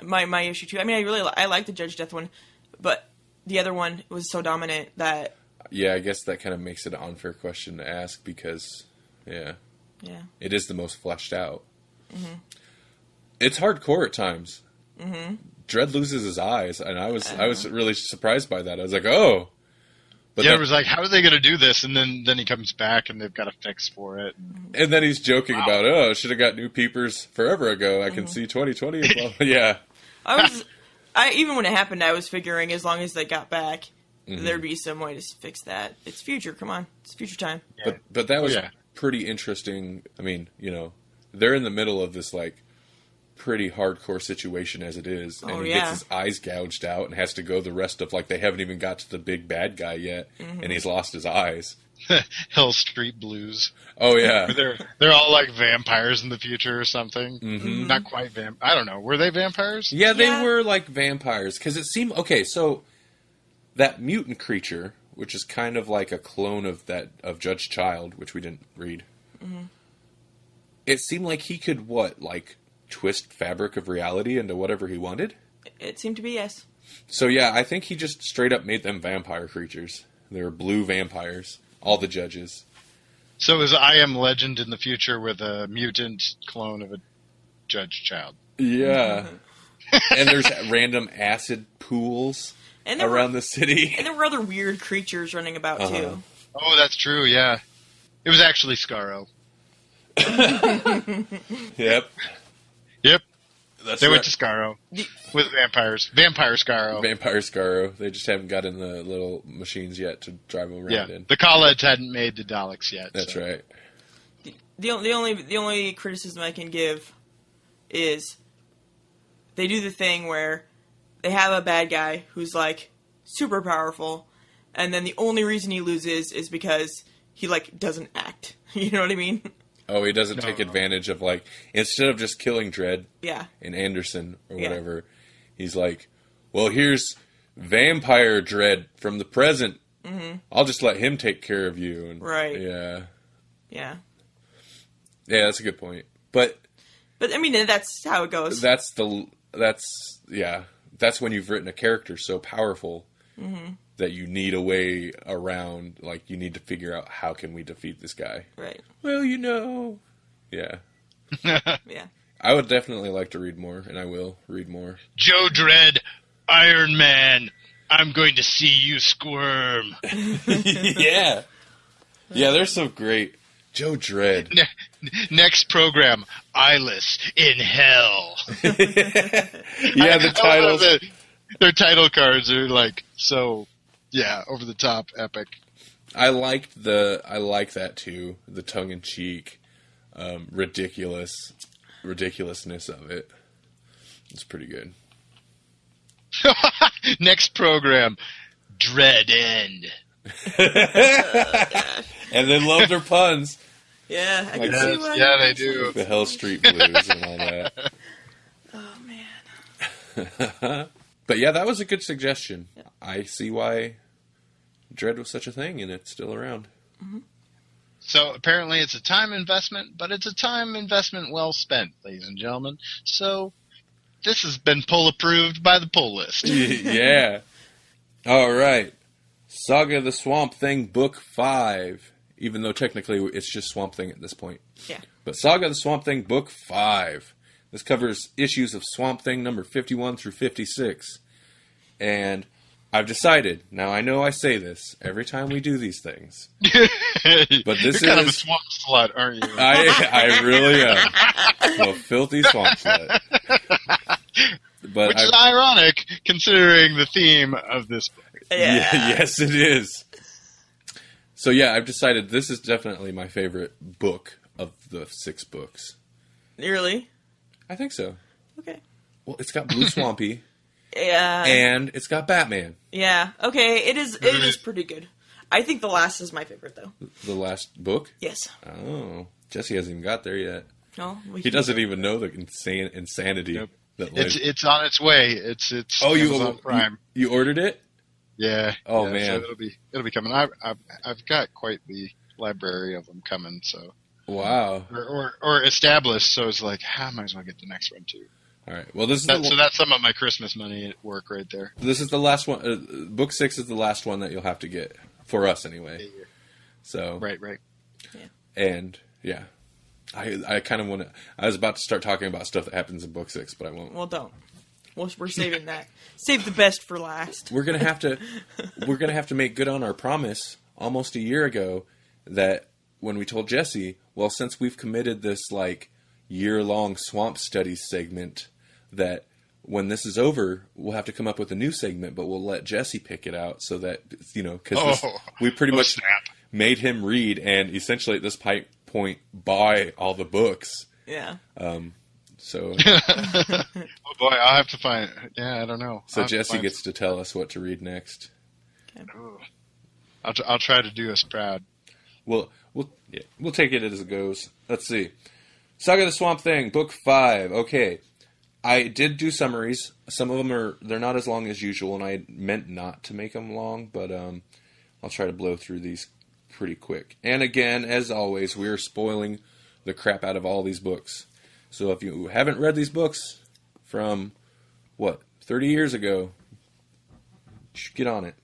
my issue too. I mean, I like the Judge Death one, but the other one was so dominant that... Yeah, I guess that kind of makes it an unfair question to ask because, it is the most fleshed out. Mm-hmm. It's hardcore at times. Mm-hmm. Dredd loses his eyes, and I was really surprised by that. I was like, oh. But it was like, how are they going to do this? And then he comes back, and they've got a fix for it. And then he's joking about, I should have got new peepers forever ago. I can see 2020. Yeah. Even when it happened, I was figuring as long as they got back, there'd be some way to fix that. It's future. Come on. It's future time. Yeah. But that was pretty interesting. I mean, they're in the middle of this, like, pretty hardcore situation as it is. And he gets his eyes gouged out and has to go the rest of, like, they haven't even got to the big bad guy yet. And he's lost his eyes. Hell Street Blues. Oh, yeah. They're all like vampires in the future or something. Mm-hmm. Not quite I don't know. Were they vampires? Yeah, they were like vampires. Because it seemed... Okay, so that mutant creature, which is kind of like a clone of Judge Child, which we didn't read. Mm-hmm. It seemed like he could, twist fabric of reality into whatever he wanted? It seemed to be, yes. So, yeah, I think he just straight up made them vampire creatures. They were blue vampires. All the judges. So is I Am Legend in the future with a mutant clone of a Judge Child? Yeah. And there's random acid pools around the city. And there were other weird creatures running about, too. Oh, that's true, yeah. It was actually Scarrow. Yep. They went to Scarrow with vampires. Vampire Scarrow. Vampire Scarrow. They just haven't gotten the little machines yet to drive them around in. The Khaleds hadn't made the Daleks yet. That's right. The only criticism I can give is they do the thing where they have a bad guy who's like super powerful, and then the only reason he loses is because he doesn't act. You know what I mean? Oh, he doesn't take advantage of, instead of just killing Dredd and Anderson or whatever, he's like, well, here's vampire Dredd from the present. Mm-hmm. I'll just let him take care of you. And, right. Yeah. Yeah. Yeah, that's a good point. But I mean, that's how it goes. That's when you've written a character so powerful that you need a way around, you need to figure out how can we defeat this guy. Right. Well, Yeah. Yeah. I would definitely like to read more, and I will read more. Joe Dredd, Iron Man, I'm going to see you squirm. Yeah. Yeah, they're so great. Joe Dredd. Next program, Eyeless in Hell. Yeah, the titles. Their title cards are so... Yeah, over the top, epic. I like that too. The tongue in cheek, ridiculousness of it. It's pretty good. Next program, Dread End. And then love their puns. Yeah, I Like can see why. Yeah, they do. The Hell Street Blues and all that. Oh, man. But yeah, that was a good suggestion. Yeah. I see why Dredd was such a thing, and it's still around. Mm-hmm. So apparently it's a time investment, but it's a time investment well spent, ladies and gentlemen. So this has been pull approved by the pull list. Yeah. All right. Saga of the Swamp Thing, Book 5. Even though technically it's just Swamp Thing at this point. Yeah. But Saga of the Swamp Thing, Book 5. This covers issues of Swamp Thing number 51 through 56. And I've decided, now I know I say this every time we do these things, but this You're kind of a is... swamp slut, aren't you? I really am. I'm a filthy swamp slut. But Which is ironic, considering the theme of this book. Yeah. Yes, it is. So yeah, I've decided this is definitely my favorite book of the 6 books. Really? I think so. Okay. Well, it's got Blue Swampy, Yeah. and it's got Batman. Yeah. Okay. It is pretty good. I think the last is my favorite, though. The last book? Yes. Oh. Jesse hasn't even got there yet. No. He doesn't even know the insanity. Nope. That lives. It's on its way. It's Oh, Amazon Prime. you ordered it? Yeah. Oh, yeah, man. So it'll be coming. I've got quite the library of them coming. So Wow. or established. So it's like, I might as well get the next one too. All right. Well, this is So that's some of my Christmas money at work right there. this is the last one. Book 6 is the last one that you'll have to get for us anyway. So Right. and yeah, I kind of want to. I was about to start talking about stuff that happens in Book 6, but I won't. Well, don't. We're saving that. Save the best for last. We're gonna have to make good on our promise almost a year ago that when we told Jesse, well, since we've committed this like year-long swamp studies segment, that when this is over, we'll have to come up with a new segment, but we'll let Jesse pick it out so that because we pretty much made him read and essentially at this point buy all the books. Yeah. So Oh boy, I'll have to find. Yeah, I don't know. so Jesse gets to tell us what to read next. Ooh. I'll try to do us proud. We'll take it as it goes. Let's see. Saga of the Swamp Thing, Book 5. Okay. I did do summaries. Some of them they're not as long as usual, and I meant not to make them long, but I'll try to blow through these pretty quick. And again, as always, we are spoiling the crap out of all these books. So if you haven't read these books from, 30 years ago, you should get on it.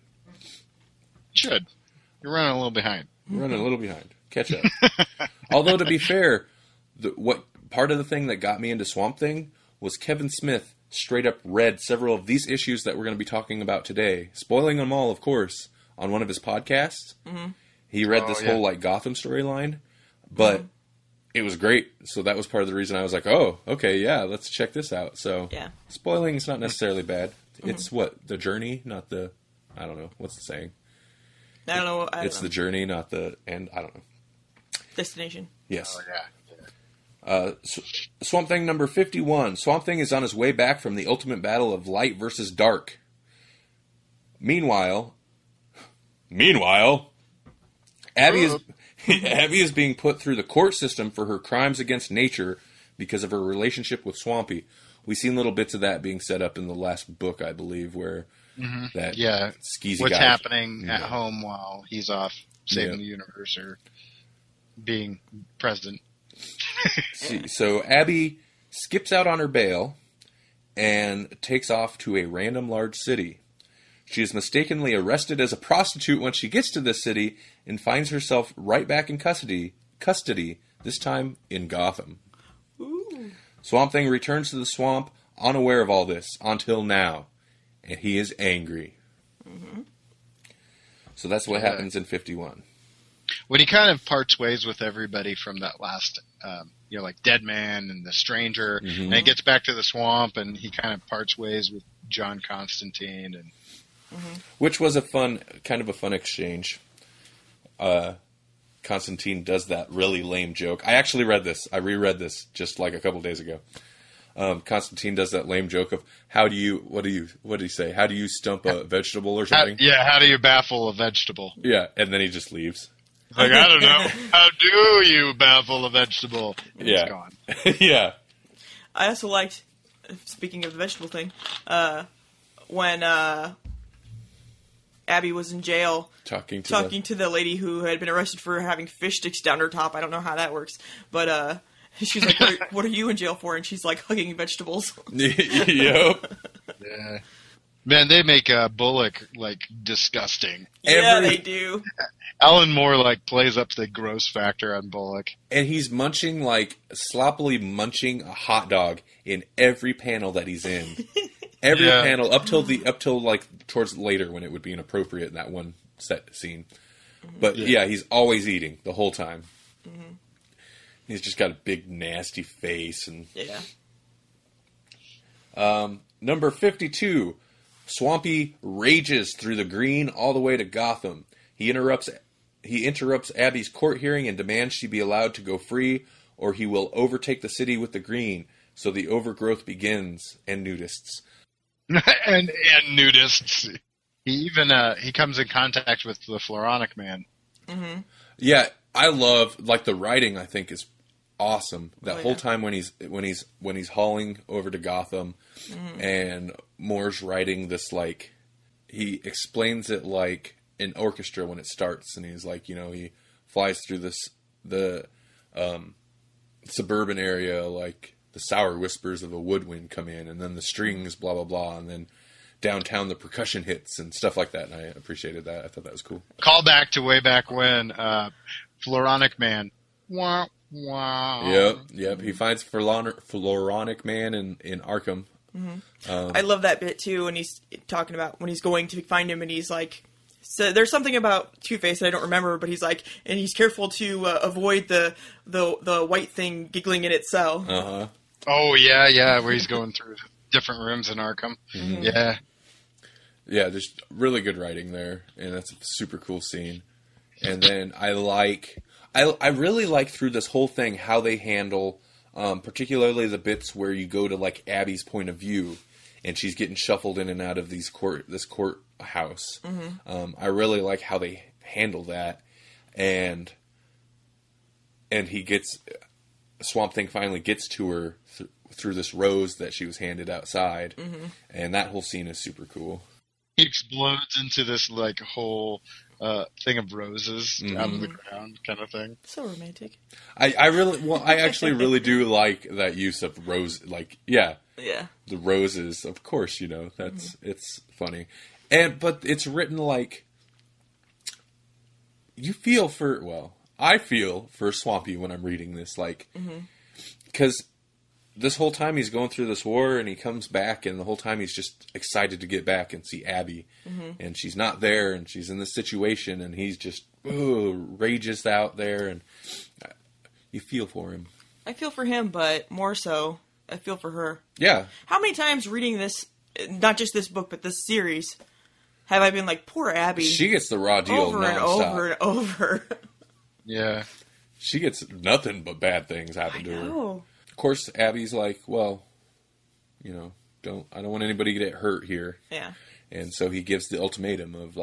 Should. You're running a little behind. Running a little behind. Catch up. Although, to be fair, what part of the thing that got me into Swamp Thing was Kevin Smith straight up read several of these issues that we're going to be talking about today, spoiling them all, of course, on one of his podcasts. Mm-hmm. He read this whole like Gotham storyline, but it was great. So that was part of the reason I was like, oh, okay, yeah, let's check this out. So spoiling is not necessarily bad. It's the journey, not the, I don't know, what's the saying? I don't know. It's the journey, not the end. I don't know. Destination. Yes. Oh yeah. Swamp Thing number 51. Swamp Thing is on his way back from the ultimate battle of light versus dark. Meanwhile, Abby is being put through the court system for her crimes against nature because of her relationship with Swampy. We've seen little bits of that being set up in the last book, I believe, where that skeezy what's guy happening at home while he's off saving the universe or being president. So Abby skips out on her bail and takes off to a random large city. She is mistakenly arrested as a prostitute when she gets to this city and finds herself right back in custody, this time in Gotham. Ooh. Swamp Thing returns to the swamp, unaware of all this, until now. And he is angry. Mm-hmm. So that's what happens in 51. When he kind of parts ways with everybody from that last, like Dead Man and the Stranger, and he gets back to the swamp, and he kind of parts ways with John Constantine, and which was a fun exchange. Constantine does that really lame joke. I actually read this. I reread this just like a couple days ago. Constantine does that lame joke of what do you say? How do you stump a vegetable or something? How do you baffle a vegetable? Yeah, and then he just leaves. Like, I don't know. How do you baffle a vegetable? And Yeah. It's gone. Yeah. I also liked, speaking of the vegetable thing, when Abby was in jail Talking to the lady who had been arrested for having fish sticks down her top. I don't know how that works, but she's like, what are you in jail for? And she's like, hugging vegetables. Yep. Yeah. Man, they make Bullock, like, disgusting. Yeah, they do. Alan Moore, like, plays up the gross factor on Bullock. And he's sloppily munching a hot dog in every panel that he's in. Every panel up till like towards later when it would be inappropriate in that one set scene. But yeah, he's always eating the whole time. Mm-hmm. He's just got a big nasty face and number 52, Swampy rages through the green all the way to Gotham. He interrupts Abby's court hearing and demands she be allowed to go free, or he will overtake the city with the green. So the overgrowth begins, and nudists. and nudists. He even he comes in contact with the Floronic Man. Mm-hmm. Yeah, I love the writing. I think is awesome. That whole time when he's hauling over to Gotham, and Moore's writing this he explains it like an orchestra when it starts, and he's like, he flies through the suburban area, like the sour whispers of a woodwind come in, and then the strings, blah blah blah, and then downtown the percussion hits and stuff like that. And I appreciated that. I thought that was cool. Call back to way back when Floronic Man. Wah, wah. Yep. He finds Floronic Man in Arkham. Mm-hmm. I love that bit too when he's talking about when he's going to find him, and he's like, so there's something about Two-Face that I don't remember, but he's like, and he's careful to avoid the white thing giggling in its cell. Uh-huh. Oh yeah, where he's going through different rooms in Arkham. Mm-hmm. Yeah. Yeah, there's really good writing there, and that's a super cool scene. And then I really like through this whole thing how they handle, particularly the bits where you go to Abby's point of view, and she's getting shuffled in and out of this courthouse. Mm-hmm. I really like how they handle that, and Swamp Thing finally gets to her through this rose that she was handed outside, and that whole scene is super cool. He explodes into this whole thing of roses out of the ground, kind of thing. So romantic. I actually really do like that use of rose, the roses. Of course, that's it's funny, but it's written you feel for. Well, I feel for Swampy when I'm reading this, because this whole time he's going through this war, and he comes back, and the whole time he's just excited to get back and see Abby, and she's not there, and she's in this situation, and he's just rages out there, and you feel for him. I feel for him, but more so, I feel for her. Yeah. How many times reading this, not just this book, but this series, have I been like, poor Abby? She gets the raw deal over and nonstop. over and over. Yeah. She gets nothing but bad things happen to her. Oh. Of course, Abby's like, well, I don't want anybody to get hurt here. Yeah. And so he gives the ultimatum of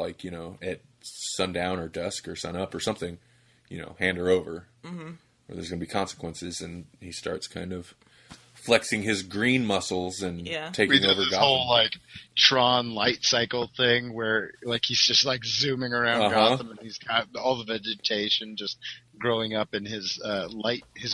at sundown or dusk or sunup or something, hand her over, or there's going to be consequences. And he starts kind of flexing his green muscles and taking over this Gotham. Whole Tron light cycle thing where he's just zooming around Gotham, and he's got all the vegetation just growing up in his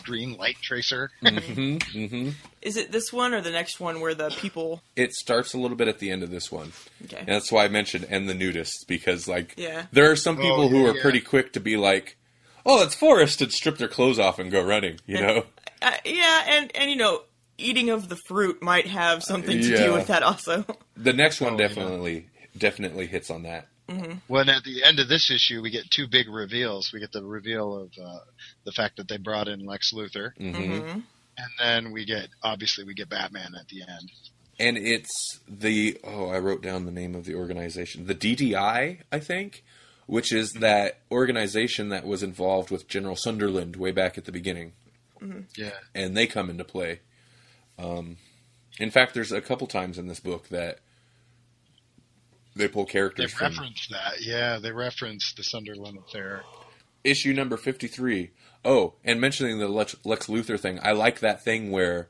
green light tracer. Is it this one or the next one where the people? It starts a little bit at the end of this one. Okay. And that's why I mentioned and the nudists, because there are some people who are pretty quick to be like, oh, it's forest, and strip their clothes off and go running, know? And eating of the fruit might have something to do with that also. The next one definitely hits on that. When at the end of this issue, we get two big reveals. We get the reveal of the fact that they brought in Lex Luthor. And then we get Batman at the end. And it's I wrote down the name of the organization. The DDI, I think, which is that organization that was involved with General Sunderland way back at the beginning. Yeah. And they come into play. In fact, there's a couple times in this book that they pull characters They reference that. Yeah, they reference the Sunderland affair. Issue number 53. Oh, and mentioning the Lex Luthor thing, I like that thing where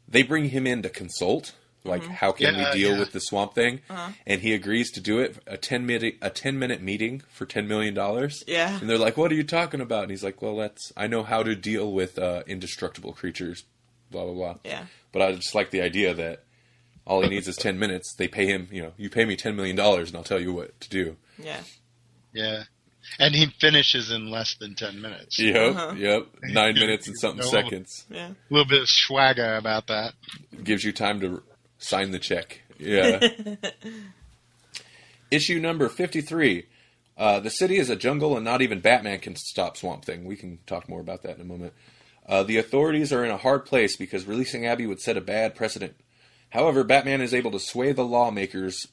they bring him in to consult. Like, how can we deal with the Swamp Thing? And he agrees to do it, a 10-minute meeting for $10 million. Yeah. And they're like, what are you talking about? And he's like, well, I know how to deal with indestructible creatures, blah, blah, blah. Yeah. But I just like the idea that all he needs is 10 minutes. They pay him, you pay me $10 million and I'll tell you what to do. Yeah. Yeah. And he finishes in less than 10 minutes. Yep. 9 minutes and something seconds. Yeah. A little bit of swagger about that. Gives you time to sign the check. Yeah. Issue number 53. The city is a jungle and not even Batman can stop Swamp Thing. We can talk more about that in a moment. The authorities are in a hard place because releasing Abby would set a bad precedent. However, Batman is able to sway the lawmakers'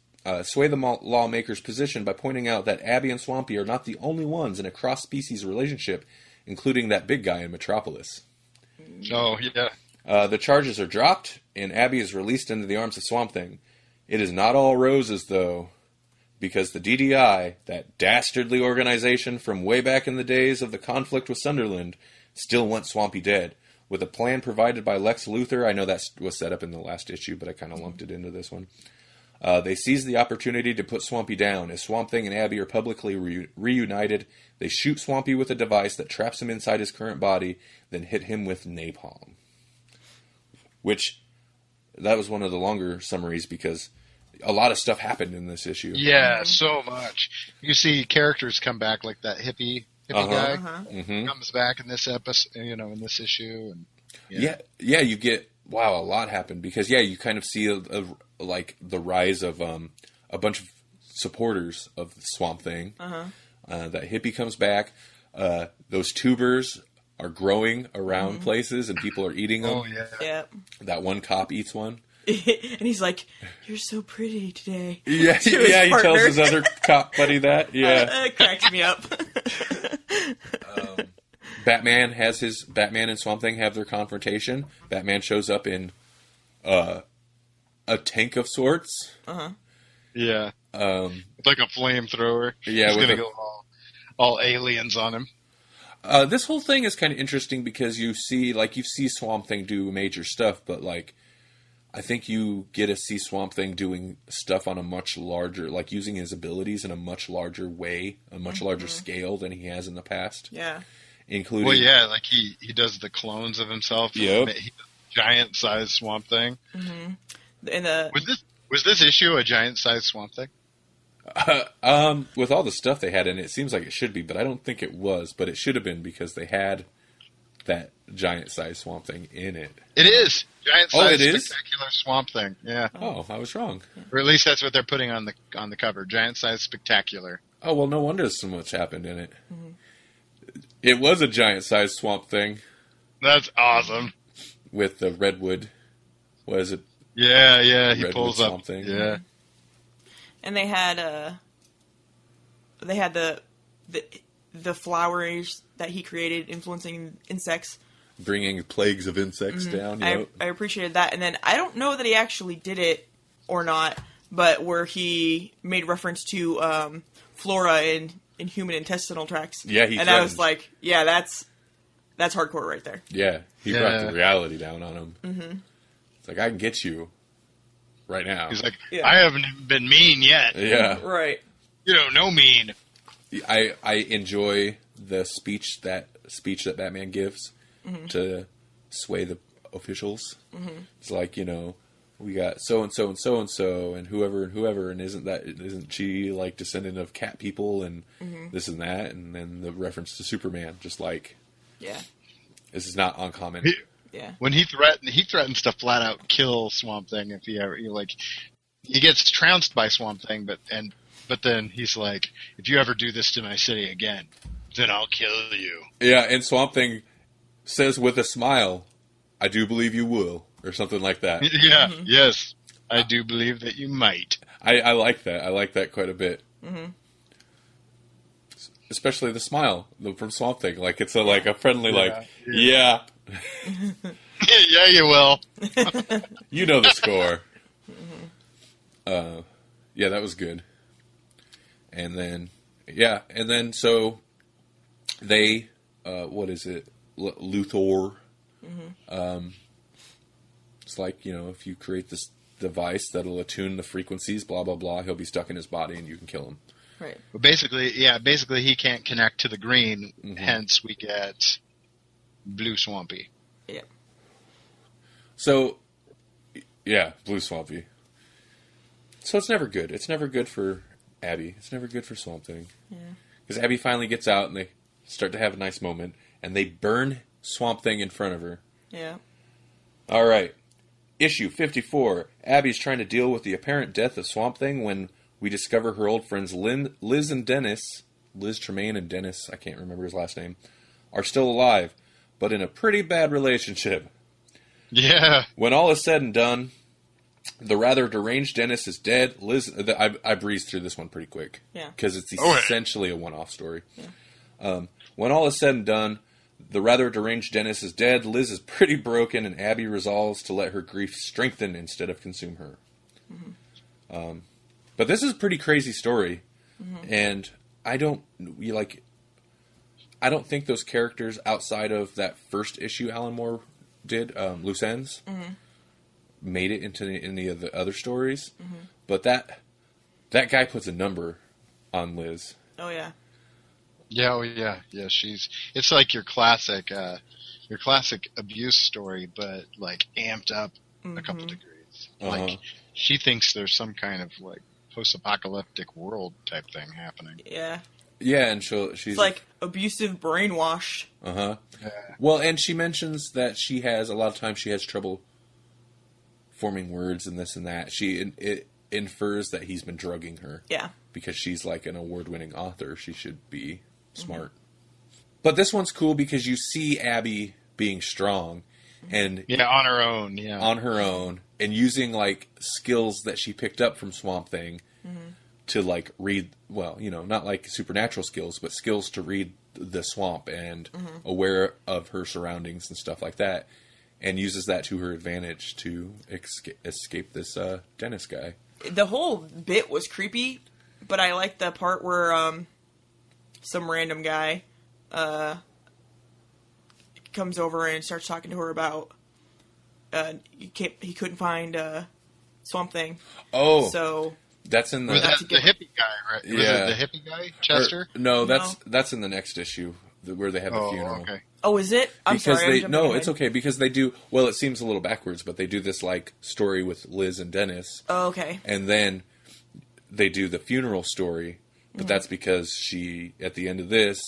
position by pointing out that Abby and Swampy are not the only ones in a cross-species relationship, including that big guy in Metropolis. Oh, yeah. The charges are dropped, and Abby is released into the arms of Swamp Thing. It is not all roses, though, because the DDI, that dastardly organization from way back in the days of the conflict with Sunderland, still want Swampy dead. With a plan provided by Lex Luthor, I know that was set up in the last issue, but I kind of lumped it into this one. They seize the opportunity to put Swampy down. As Swamp Thing and Abby are publicly reunited, they shoot Swampy with a device that traps him inside his current body, then hit him with napalm. Which, that was one of the longer summaries because a lot of stuff happened in this issue. Yeah, so much. You see characters come back like that hippie guy comes back in this episode, in this issue. And yeah, you get, wow, a lot happened because you kind of see like the rise of a bunch of supporters of the Swamp Thing. That hippie comes back. Those tubers are growing around places and people are eating them. Oh, yeah. That one cop eats one. And he's like, "You're so pretty today." Yeah, to his he partner. tells his other cop buddy that. Yeah. It cracks me up. Batman and Swamp Thing have their confrontation. Batman shows up in a tank of sorts. Yeah. Like a flamethrower. Yeah, he's gonna go all aliens on him. This whole thing is kind of interesting because you see Swamp Thing do major stuff, but I think you get to see Swamp Thing doing stuff on a much larger, using his abilities in a much larger way, a much larger scale than he has in the past. Yeah. Including... Well, yeah, he does the clones of himself. Yep. Giant-sized Swamp Thing. And Was this issue a giant-sized Swamp Thing? With all the stuff they had in it seems like it should be, but I don't think it was. But it should have been because they had that giant-sized Swamp Thing in it. It is giant-sized, it is? spectacular Swamp Thing. Yeah. Oh, I was wrong. Or at least that's what they're putting on the cover. Giant-sized, spectacular. Oh well, no wonder so much happened in it. It was a giant-sized Swamp Thing. That's awesome. With the redwood, what is it? Yeah. He Redwood pulls up. Swamp Thing. Yeah. And they had the flowers that he created influencing insects. Bringing plagues of insects down. Yep. I appreciated that. And then I don't know that he actually did it or not, but where he made reference to flora in human intestinal tracts. Yeah, he and threatened. I was like, yeah, that's hardcore right there. Yeah, he brought the reality down on him. It's like, I can get you right now. He's like, I haven't even been mean yet. Yeah. Right. You don't know mean. I enjoy the speech that Batman gives to sway the officials. It's like, we got so and so and so and so and whoever and isn't she like descendant of cat people and this and that, and then the reference to Superman, just like, this is not uncommon. When he threatens to flat out kill Swamp Thing if he ever he gets trounced by Swamp Thing, but then he's like, if you ever do this to my city again, then I'll kill you. Yeah, and Swamp Thing says with a smile, I do believe you will, or something like that. Yeah, yes, I do believe that you might. I like that. I like that quite a bit. Especially the smile from Swamp Thing. Like, it's a friendly, Yeah, you will. You know the score. Yeah, that was good. And then, so they, what is it? Luthor. It's like, if you create this device that'll attune the frequencies, blah, blah, blah, he'll be stuck in his body and you can kill him. Right. But basically he can't connect to the green, hence we get Blue Swampy. Yeah. So, yeah, Blue Swampy. So it's never good. It's never good for Abby. It's never good for Swamp Thing. Yeah. Because Abby finally gets out and they start to have a nice moment, and they burn Swamp Thing in front of her. Yeah. All right. Issue 54. Abby's trying to deal with the apparent death of Swamp Thing when we discover her old friends Liz and Dennis, Liz Tremaine and Dennis, I can't remember his last name, are still alive, but in a pretty bad relationship. Yeah. When all is said and done, the rather deranged Dennis is dead. Liz, I breezed through this one pretty quick. Yeah. Because it's essentially a one-off story. Yeah. When all is said and done, the rather deranged Dennis is dead. Liz is pretty broken, and Abby resolves to let her grief strengthen instead of consume her. Mm-hmm. But this is a pretty crazy story, and I don't think those characters outside of that first issue Alan Moore did, Loose Ends, made it into any of the other stories. But that guy puts a number on Liz. Oh yeah. Yeah, yeah. It's like your classic abuse story, but like amped up a couple degrees. Like she thinks there's some kind of like post-apocalyptic world type thing happening. Yeah. Yeah, and she's like abusive brainwash. Yeah. Well, and she mentions that a lot of times she has trouble forming words and this and that. It infers that he's been drugging her. Yeah. Because she's like an award-winning author. She should be smart. But this one's cool because you see Abby being strong and on her own, and using like skills that she picked up from Swamp Thing to like read, not like supernatural skills, but skills to read the swamp and aware of her surroundings and stuff like that, and uses that to her advantage to escape this Dennis guy. The whole bit was creepy, but I liked the part where some random guy comes over and starts talking to her about he couldn't find Swamp Thing. Oh, so that's in the the hippie guy, right? Yeah, was it the hippie guy, Chester? No, that's in the next issue where they have the funeral. Okay. Oh, is it? I'm sorry. It's okay because they do. Well, it seems a little backwards, but they do this like story with Liz and Dennis. Oh, okay. And then they do the funeral story, but that's because at the end of this,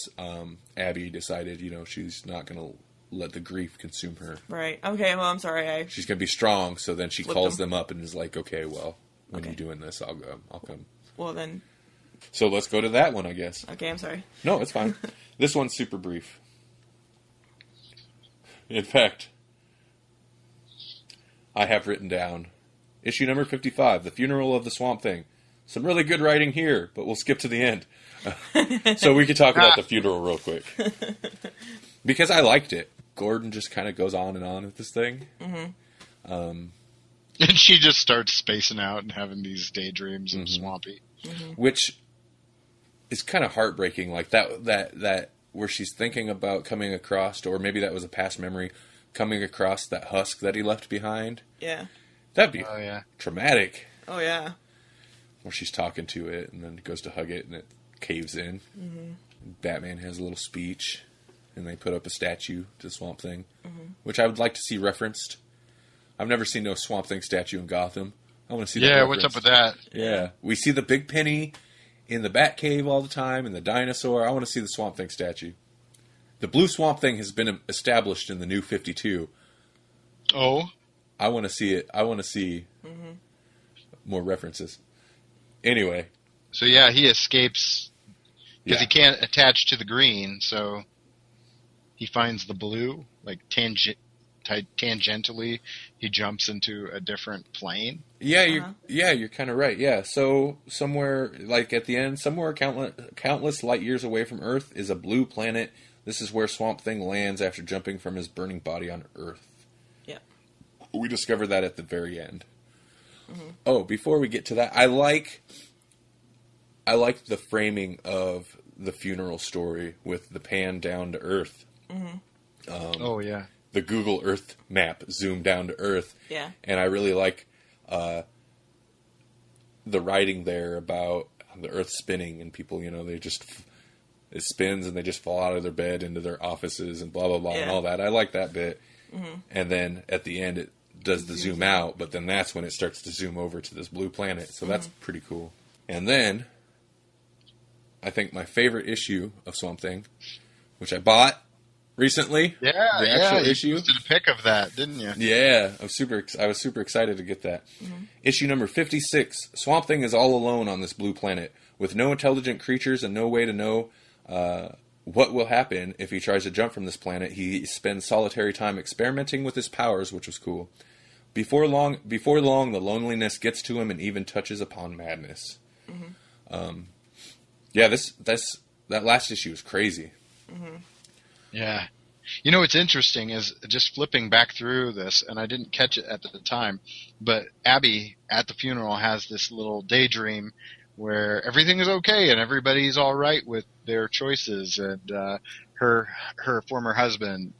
Abby decided, she's not going to let the grief consume her. Right. Okay. Well, I'm sorry. She's going to be strong. So then she calls them up and is like, "Okay, well, when you're doing this, I'll come." Well, then. So let's go to that one, I guess. Okay. I'm sorry. No, it's fine. This one's super brief. In fact, I have written down issue number 55, The Funeral of the Swamp Thing. Some really good writing here, but we'll skip to the end. So we can talk about the funeral real quick. Because I liked it. Gordon just kind of goes on and on with this thing. And she just starts spacing out and having these daydreams and Swampy. Which is kind of heartbreaking. Like that where she's thinking about coming across, or maybe that was a past memory, coming across that husk that he left behind. Yeah. That'd be traumatic. Oh, yeah. Where she's talking to it and then goes to hug it and it caves in. Batman has a little speech and they put up a statue to Swamp Thing, which I would like to see referenced. I've never seen no Swamp Thing statue in Gotham. I want to see that referenced. What's up with that? Yeah. We see the Big Penny in the Batcave all the time, and the dinosaur. I want to see the Swamp Thing statue. The Blue Swamp Thing has been established in the New 52. Oh? I want to see it. I want to see more references. Anyway. So, he escapes because he can't attach to the green, so he finds the blue, like tangentially, he jumps into a different plane. Yeah, you're kind of right. Yeah, so somewhere, like at the end, somewhere countless light years away from Earth is a blue planet. This is where Swamp Thing lands after jumping from his burning body on Earth. We discover that at the very end. Mm-hmm. Oh, before we get to that, I like the framing of the funeral story with the pan down to Earth. Mm-hmm. Oh, yeah. The Google Earth map zoomed down to Earth. Yeah. And I really like the writing there about the Earth spinning and people, it spins and they just fall out of their bed into their offices and blah, blah, blah, and all that. I like that bit. Mm-hmm. And then at the end it does the zoom out, but then that's when it starts to zoom over to this blue planet. So that's pretty cool. And then I think my favorite issue of Swamp Thing, which I bought recently. Yeah, the actual issue. You posted a pic of that, didn't you? Yeah, I was super excited to get that. Mm-hmm. Issue number 56. Swamp Thing is all alone on this blue planet with no intelligent creatures and no way to know what will happen if he tries to jump from this planet. He spends solitary time experimenting with his powers, which was cool. Before long, the loneliness gets to him and even touches upon madness. Mm-hmm. Yeah, that last issue was crazy. Mm-hmm. Yeah. You know what's interesting is just flipping back through this, and I didn't catch it at the time, but Abby at the funeral has this little daydream where everything is okay and everybody's all right with their choices, and her former husband,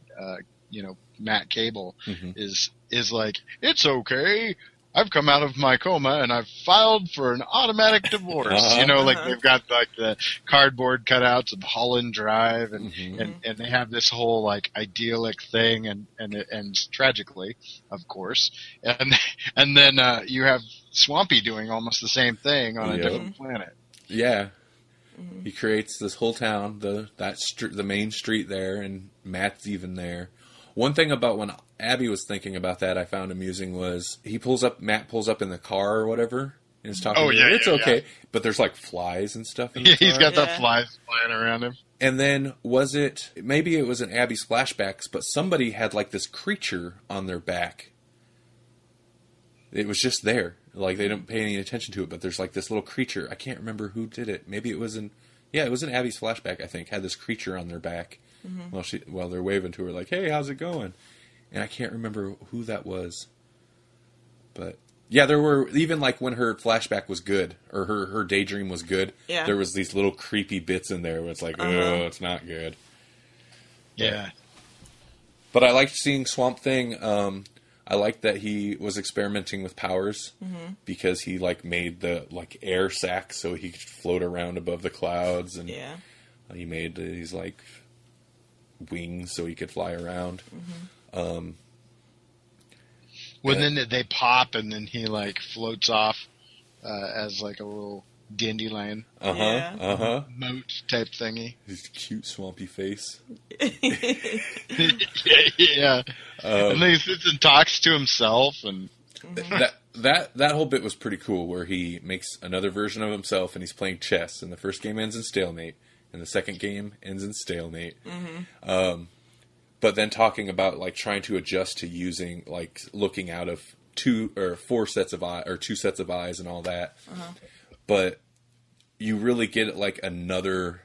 Matt Cable, mm-hmm. is like, it's okay. I've come out of my coma and I've filed for an automatic divorce. Uh-huh. They've got like the cardboard cutouts of Holland Drive, and, mm-hmm. and they have this whole like idyllic thing, and it ends tragically, of course. And then you have Swampy doing almost the same thing on a different planet. Yeah. Mm-hmm. He creates this whole town, the main street there, and Matt's even there. One thing about when Abby was thinking about that I found amusing was Matt pulls up in the car or whatever and is talking to him. It's okay. Yeah. But there's like flies and stuff in the car. He's got the flies flying around him. And then maybe it was in Abby's flashbacks, but somebody had like this creature on their back. It was just there. Like they didn't pay any attention to it, but there's like this little creature. I can't remember who did it. Maybe it was in Abby's flashback, I think, had this creature on their back. Mm-hmm. While they're waving to her like, hey, how's it going? And I can't remember who that was. But yeah, there were, even like when her flashback was good, or her daydream was good, there was these little creepy bits in there where it's like, oh, it's not good. Yeah. But I liked seeing Swamp Thing. I liked that he was experimenting with powers, mm-hmm. because he like made the like air sac so he could float around above the clouds, and he made these like wings so he could fly around. Mm-hmm. Then they pop, and then he like floats off as like a little dandelion, moat type thingy. His cute swampy face. Yeah. And then he sits and talks to himself, and that whole bit was pretty cool, where he makes another version of himself, and he's playing chess, and the first game ends in stalemate, and the second game ends in stalemate. Mm-hmm. But then talking about like trying to adjust to using like looking out of two sets of eyes and all that. Uh-huh. But you really get like another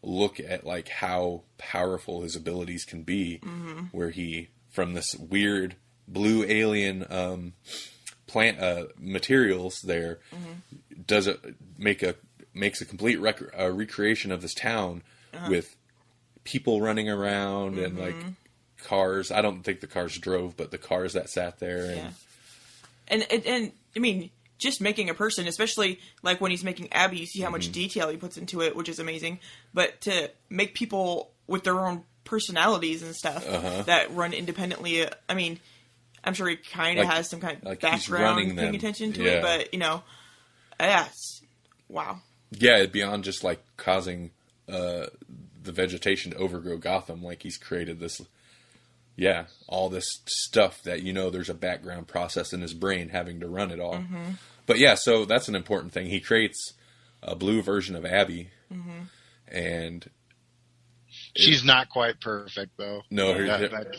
look at like how powerful his abilities can be, mm-hmm. where he, from this weird blue alien plant materials there, mm-hmm. makes a complete recreation of this town, uh-huh. with people running around, mm-hmm. and like cars. I don't think the cars drove, but the cars that sat there. And I mean, just making a person, especially like when he's making Abby, you see how much detail he puts into it, which is amazing. But to make people with their own personalities and stuff, uh-huh. that run independently, I mean, I'm sure he kind of has some kind of like background paying attention to it, but wow. Yeah, beyond just like causing the vegetation to overgrow Gotham, like he's created this, all this stuff that, there's a background process in his brain having to run it all. Mm-hmm. But so that's an important thing. He creates a blue version of Abby, mm-hmm. and she's not quite perfect, though. No, that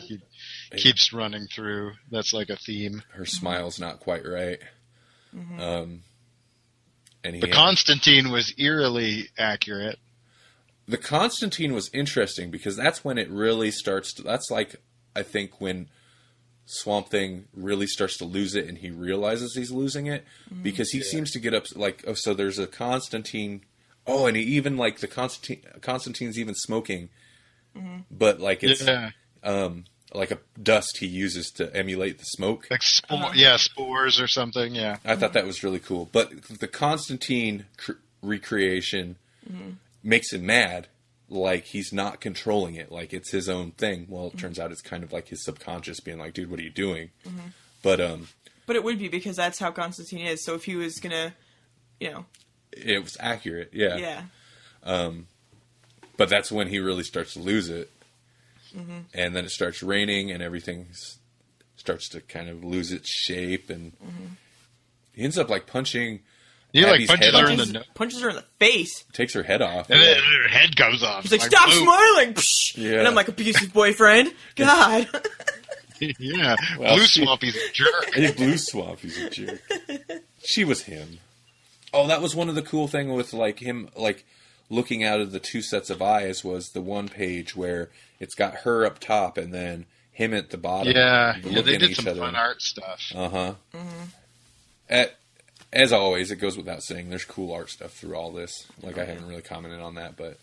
keeps running through. That's like a theme. Her smile's not quite right. Mm-hmm. The Constantine was eerily accurate. The Constantine was interesting because that's when it really starts to, that's like, I think when Swamp Thing really starts to lose it, and he realizes he's losing it because he seems to get up so there's a Constantine. Oh, and he even like the Constantine's even smoking, but like it's like a dust he uses to emulate the smoke, like spores or something. Yeah, I thought that was really cool. But the Constantine recreation makes him mad. Like, he's not controlling it. Like, it's his own thing. Well, it turns out it's kind of like his subconscious being like, dude, what are you doing? But it would be, because that's how Constantine is. So if he was gonna, it was accurate, yeah. Yeah. But that's when he really starts to lose it. And then it starts raining, and everything starts to kind of lose its shape, and he ends up, like, punching... He Abby's like punches her in the face. Takes her head off. And then her head comes off. He's like, stop smiling! Yeah. And I'm like, abusive boyfriend. God. Yeah. Blue Swampy's a jerk. Blue Swampy's a jerk. She was him. Oh, that was one of the cool thing with like him, like looking out of the two sets of eyes was the one page where it's got her up top and then him at the bottom. Yeah, looking they did at some fun art stuff. As always, it goes without saying, there's cool art stuff through all this. Like, I haven't really commented on that, but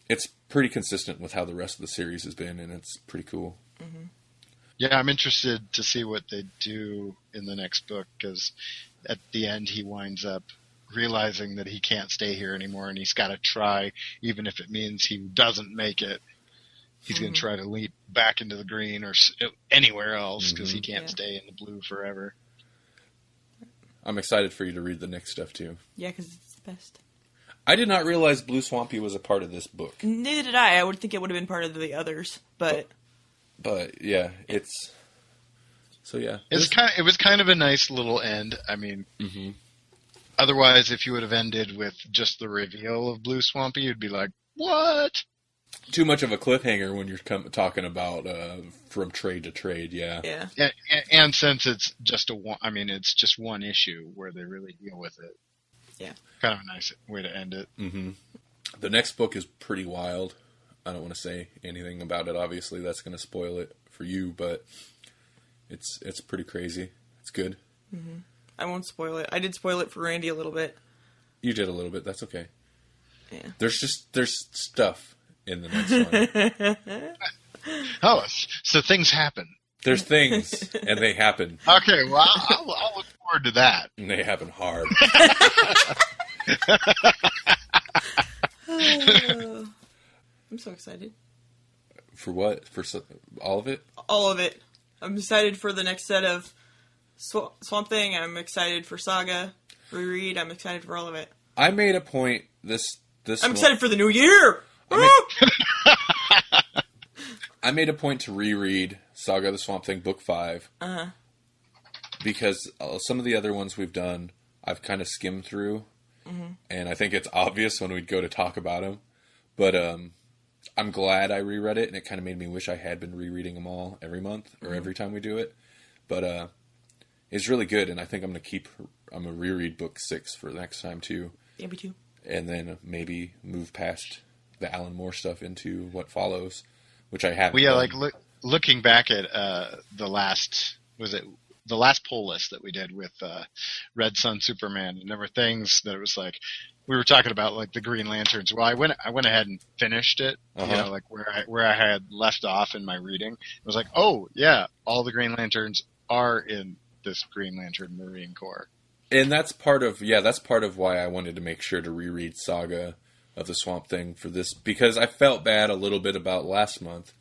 it's pretty consistent with how the rest of the series has been, and it's pretty cool. Yeah, I'm interested to see what they do in the next book, because at the end he winds up realizing that he can't stay here anymore, and he's got to try, even if it means he doesn't make it. He's going to try to leap back into the green or anywhere else, because he can't stay in the blue forever. I'm excited for you to read the next stuff, too. Yeah, because it's the best. I did not realize Blue Swampy was a part of this book. Neither did I. I would think it would have been part of the others, but yeah, it's... So, yeah. It was kind of a nice little end. I mean, otherwise, if you would have ended with just the reveal of Blue Swampy, you'd be like, what? Too much of a cliffhanger when you're talking about from trade to trade, yeah. Yeah. And since it's just it's just one issue where they really deal with it. Yeah. Kind of a nice way to end it. The next book is pretty wild. I don't want to say anything about it. Obviously, that's going to spoil it for you, but it's pretty crazy. It's good. I won't spoil it. I did spoil it for Randy a little bit. You did a little bit. That's okay. Yeah. There's stuff in the next one. Oh, so things happen. There's things, and they happen. Okay, well, I'll look forward to that. And they happen hard. I'm so excited. For what? For all of it? All of it. I'm excited for the next set of Swamp Thing. I'm excited for Saga. Reread. I'm excited for all of it. I made a point this I'm excited for the new year! I made a point to reread Saga the Swamp Thing Book 5. Because some of the other ones we've done, I've kind of skimmed through. And I think it's obvious when we'd go to talk about them. But I'm glad I reread it, and it kind of made me wish I had been rereading them all every month or every time we do it. But it's really good, and I think I'm going to reread Book 6 for the next time, too. Yeah, me too. And then maybe move past the Alan Moore stuff into what follows, which I haven't. Well, yeah, like looking back at the last poll list that we did with Red Sun Superman, and there were things that it was like we were talking about, like the Green Lanterns. Well, I went ahead and finished it, like where I had left off in my reading. It was like, oh yeah, all the Green Lanterns are in this Green Lantern Marine Corps. And that's part of why I wanted to make sure to reread Saga of the Swamp Thing for this, because I felt bad a little bit about last month,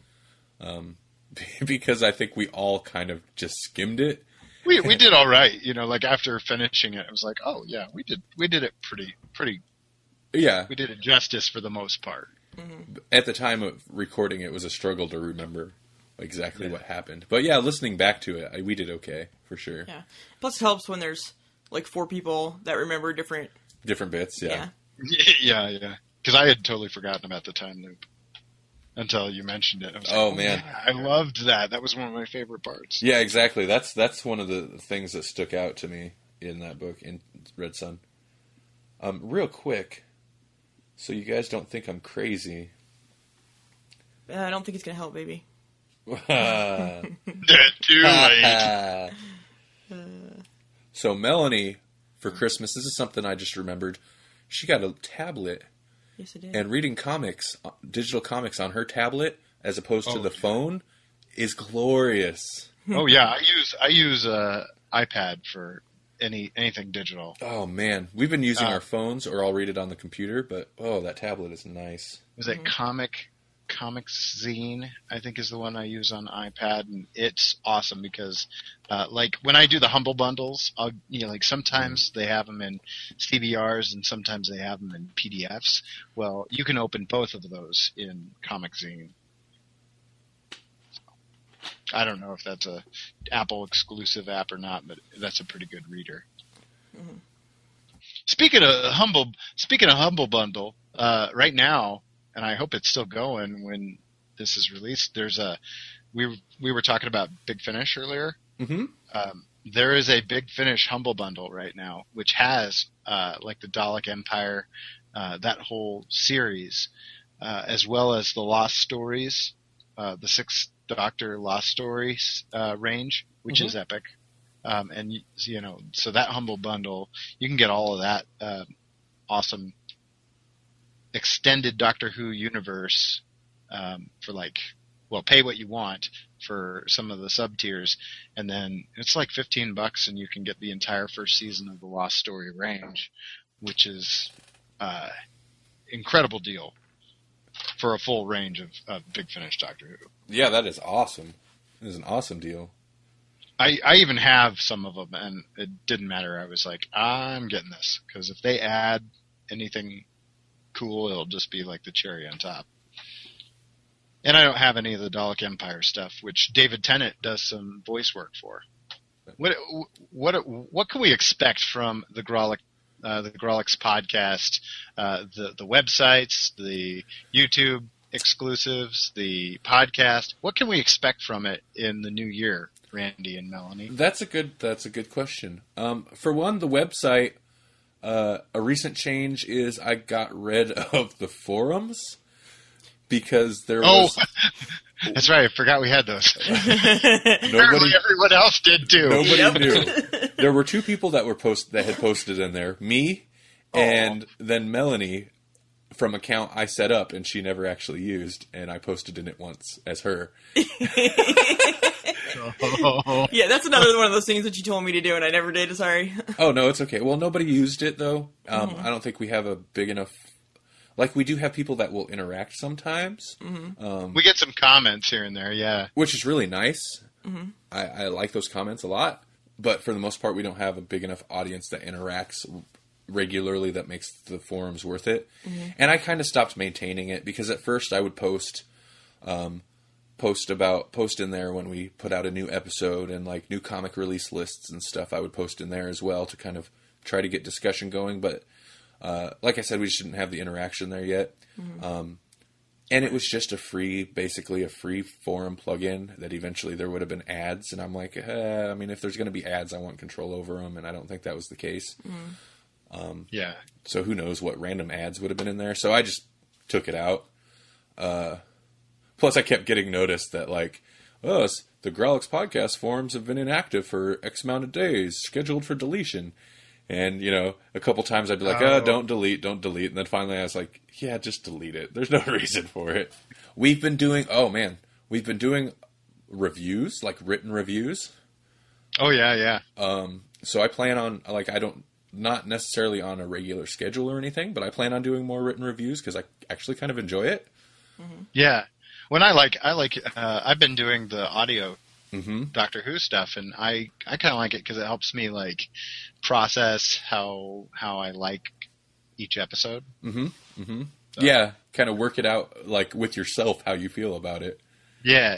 because I think we all kind of just skimmed it. We did all right, like after finishing it, I was like, oh yeah, we did it pretty. Yeah, we did it justice for the most part. At the time of recording, it was a struggle to remember exactly what happened. But yeah, listening back to it, we did okay for sure. Yeah. Plus, it helps when there's like 4 people that remember different bits. Yeah. Yeah. Because I had totally forgotten about the time loop until you mentioned it. I was like, man, yeah, I loved that. That was one of my favorite parts. Yeah, exactly. That's one of the things that stuck out to me in that book in Red Sun. Real quick, so you guys don't think I'm crazy. I don't think it's gonna help, baby. Too late. So Melanie, for Christmas, this is something I just remembered. She got a tablet. Yes, it did. And reading comics, digital comics on her tablet, as opposed to the phone, is glorious. Oh yeah, I use iPad for anything digital. Oh man, we've been using our phones, or I'll read it on the computer. But that tablet is nice. Was it Comics Zine? I think is the one I use on iPad, and it's awesome because, like when I do the Humble Bundles, like sometimes they have them in CBRs and sometimes they have them in PDFs. Well, you can open both of those in Comics Zine. I don't know if that's a Apple exclusive app or not, but that's a pretty good reader. Mm-hmm. Speaking of Humble Bundle, right now, and I hope it's still going when this is released. We were talking about Big Finish earlier. Mm-hmm. There is a Big Finish Humble Bundle right now, which has like the Dalek Empire, that whole series, as well as the Lost Stories, the Sixth Doctor Lost Stories range, which is epic. And so that Humble Bundle, you can get all of that awesome extended Doctor Who universe for pay what you want for some of the sub tiers, and then it's like $15 and you can get the entire first season of the Lost Story range, which is incredible deal for a full range of Big Finish Doctor Who. Yeah, that is awesome. It is an awesome deal. I even have some of them, and it didn't matter. I was like, I'm getting this, because if they add anything cool, it'll just be like the cherry on top. And I don't have any of the Dalek Empire stuff, which David Tennant does some voice work for. What can we expect from the Grawlix podcast, the websites, the YouTube exclusives, the podcast? What can we expect from it in the new year, Randy and Melanie? That's a good question. For one, the website. A recent change is I got rid of the forums because there was... Oh, that's right. I forgot we had those. Apparently everyone else did too. Nobody knew. There were two people that had posted in there. Me and then Melanie from account I set up and she never actually used, and I posted in it once as her. Yeah, that's another one of those things that you told me to do and I never did. Sorry. Oh, no, it's okay. Well, nobody used it, though. I don't think we have a big enough... Like, we do have people that will interact sometimes. Mm-hmm. We get some comments here and there, yeah. Which is really nice. Mm-hmm. I like those comments a lot. But for the most part, we don't have a big enough audience that interacts regularly that makes the forums worth it. Mm-hmm. And I kind of stopped maintaining it because at first I would post in there when we put out a new episode and like new comic release lists and stuff. I would post in there as well to kind of try to get discussion going. But like I said, we just didn't have the interaction there yet. Mm-hmm. And it was just basically a free forum plugin that eventually there would have been ads. And I'm like, if there's going to be ads, I want control over them. And I don't think that was the case. Mm-hmm. Yeah. So who knows what random ads would have been in there. So I just took it out. Plus I kept getting noticed that like, the Grawlix Podcast forums have been inactive for X amount of days, scheduled for deletion. And, a couple times I'd be like, don't delete. And then finally I was like, yeah, just delete it. There's no reason for it. We've been doing reviews, like written reviews. Oh, yeah. So I plan on, not necessarily on a regular schedule or anything, but I plan on doing more written reviews because I actually kind of enjoy it. Mm-hmm. Yeah. When I've been doing the audio Doctor Who stuff, and I kind of like it because it helps me like process how I like each episode. Mm-hmm. Mm-hmm. Yeah, kind of work it out like with yourself how you feel about it. Yeah.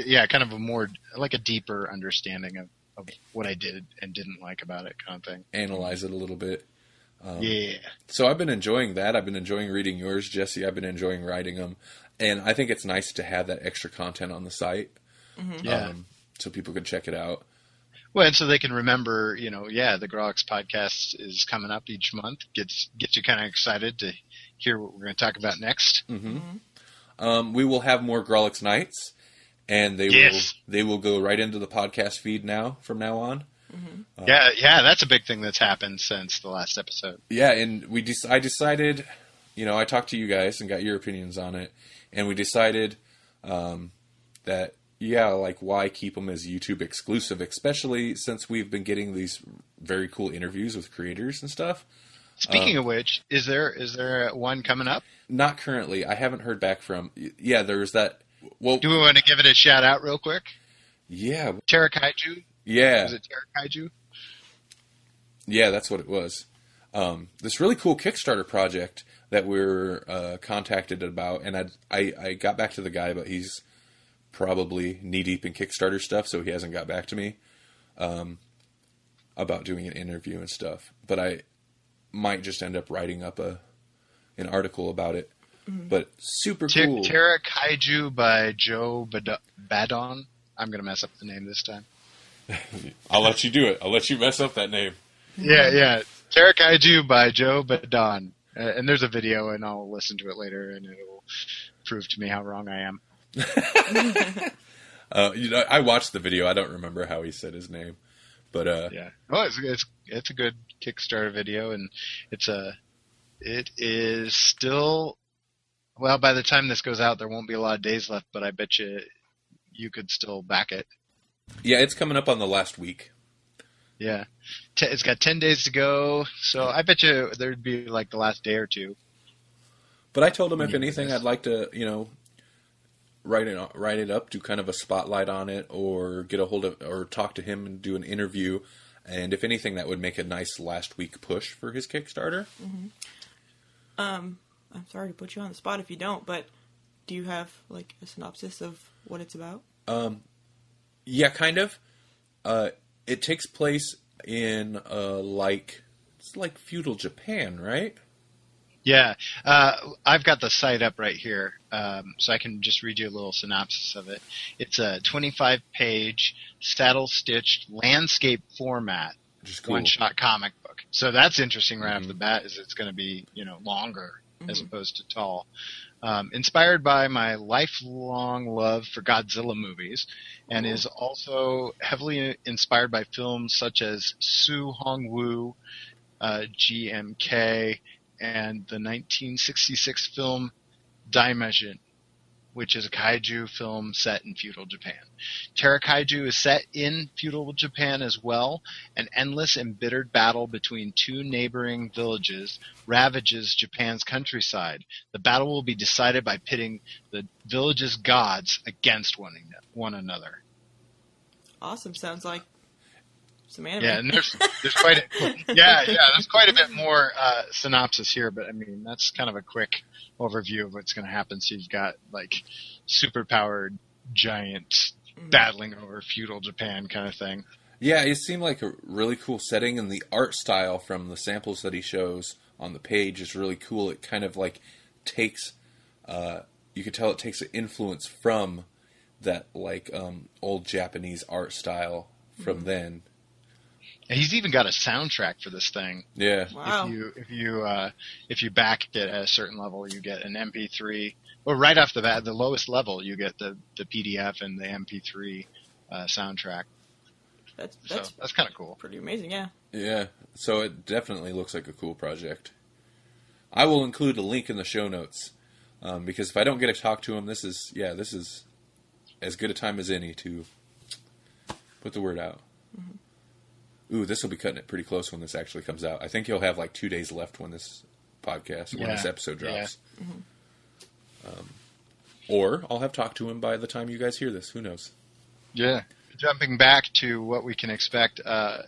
Kind of a more like a deeper understanding of what I did and didn't like about it, kind of thing. Analyze it a little bit. Yeah. So I've been enjoying that. I've been enjoying reading yours, Jesse. I've been enjoying writing them. And I think it's nice to have that extra content on the site. Mm-hmm. Yeah. So people can check it out. Well, and so they can remember, the Grawlix Podcast is coming up each month. Gets you kind of excited to hear what we're going to talk about next. Mm-hmm. We will have more Grawlix nights. and they will go right into the podcast feed from now on. Mm-hmm. Yeah, that's a big thing that's happened since the last episode. Yeah, and I decided, I talked to you guys and got your opinions on it, and we decided that, why keep them as YouTube exclusive, especially since we've been getting these very cool interviews with creators and stuff. Speaking of which, is there one coming up? Not currently. I haven't heard back from. Yeah, there's that. Well, do we want to give it a shout out real quick? Yeah. Terra Kaiju? Yeah. Was it Terra Kaiju? Yeah, that's what it was. This really cool Kickstarter project that we're contacted about, and I got back to the guy, but he's probably knee-deep in Kickstarter stuff, so he hasn't got back to me about doing an interview and stuff. But I might just end up writing up an article about it. Mm-hmm. But super cool. Terra Kaiju by Joe Badon. I'm going to mess up the name this time. I'll let you do it. I'll let you mess up that name. Yeah. Terra Kaiju by Joe Badon. And there's a video, and I'll listen to it later, and it will prove to me how wrong I am. I watched the video. I don't remember how he said his name, but yeah. Oh, it's a good Kickstarter video, and it is still. Well, by the time this goes out, there won't be a lot of days left, but I bet you could still back it. Yeah, it's coming up on the last week. Yeah. It's got 10 days to go, so I bet you there'd be like the last day or two. But I told him, if anything, I'd like to, write it up, do kind of a spotlight on it, or get a hold of, or talk to him and do an interview. And if anything, that would make a nice last week push for his Kickstarter. Mm-hmm. I'm sorry to put you on the spot if you don't, but do you have like a synopsis of what it's about? Yeah, kind of. It takes place in it's like feudal Japan, right? Yeah, I've got the site up right here, so I can just read you a little synopsis of it. It's a 25-page saddle-stitched landscape format, cool. One-shot comic book. So that's interesting right off the bat, is it's going to be longer as opposed to tall. Inspired by my lifelong love for Godzilla movies, and is also heavily inspired by films such as Su Hong-woo, GMK, and the 1966 film Daimajin, which is a kaiju film set in feudal Japan. Terra Kaiju is set in feudal Japan as well. An endless, embittered battle between two neighboring villages ravages Japan's countryside. The battle will be decided by pitting the village's gods against one another. Awesome. Sounds like some anime. Yeah, and there's quite there's quite a bit more synopsis here, but I mean that's kind of a quick overview of what's going to happen. So you've got like superpowered giants battling over feudal Japan kind of thing. Yeah, it seemed like a really cool setting, and the art style from the samples that he shows on the page is really cool. It kind of like takes, you could tell it takes an influence from that like old Japanese art style from then. And he's even got a soundtrack for this thing. Yeah. Wow. If you back it at a certain level, you get an MP3. Well, right off the bat, the lowest level, you get the PDF and the MP3 soundtrack. That's kind of cool. Pretty amazing, yeah. Yeah. So it definitely looks like a cool project. I will include a link in the show notes because if I don't get to talk to him, this is as good a time as any to put the word out. Mm-hmm. Ooh, this will be cutting it pretty close when this actually comes out. I think you'll have like 2 days left when this episode drops. Yeah. Mm-hmm. Or I'll have talked to him by the time you guys hear this. Who knows? Yeah. Jumping back to what we can expect, we've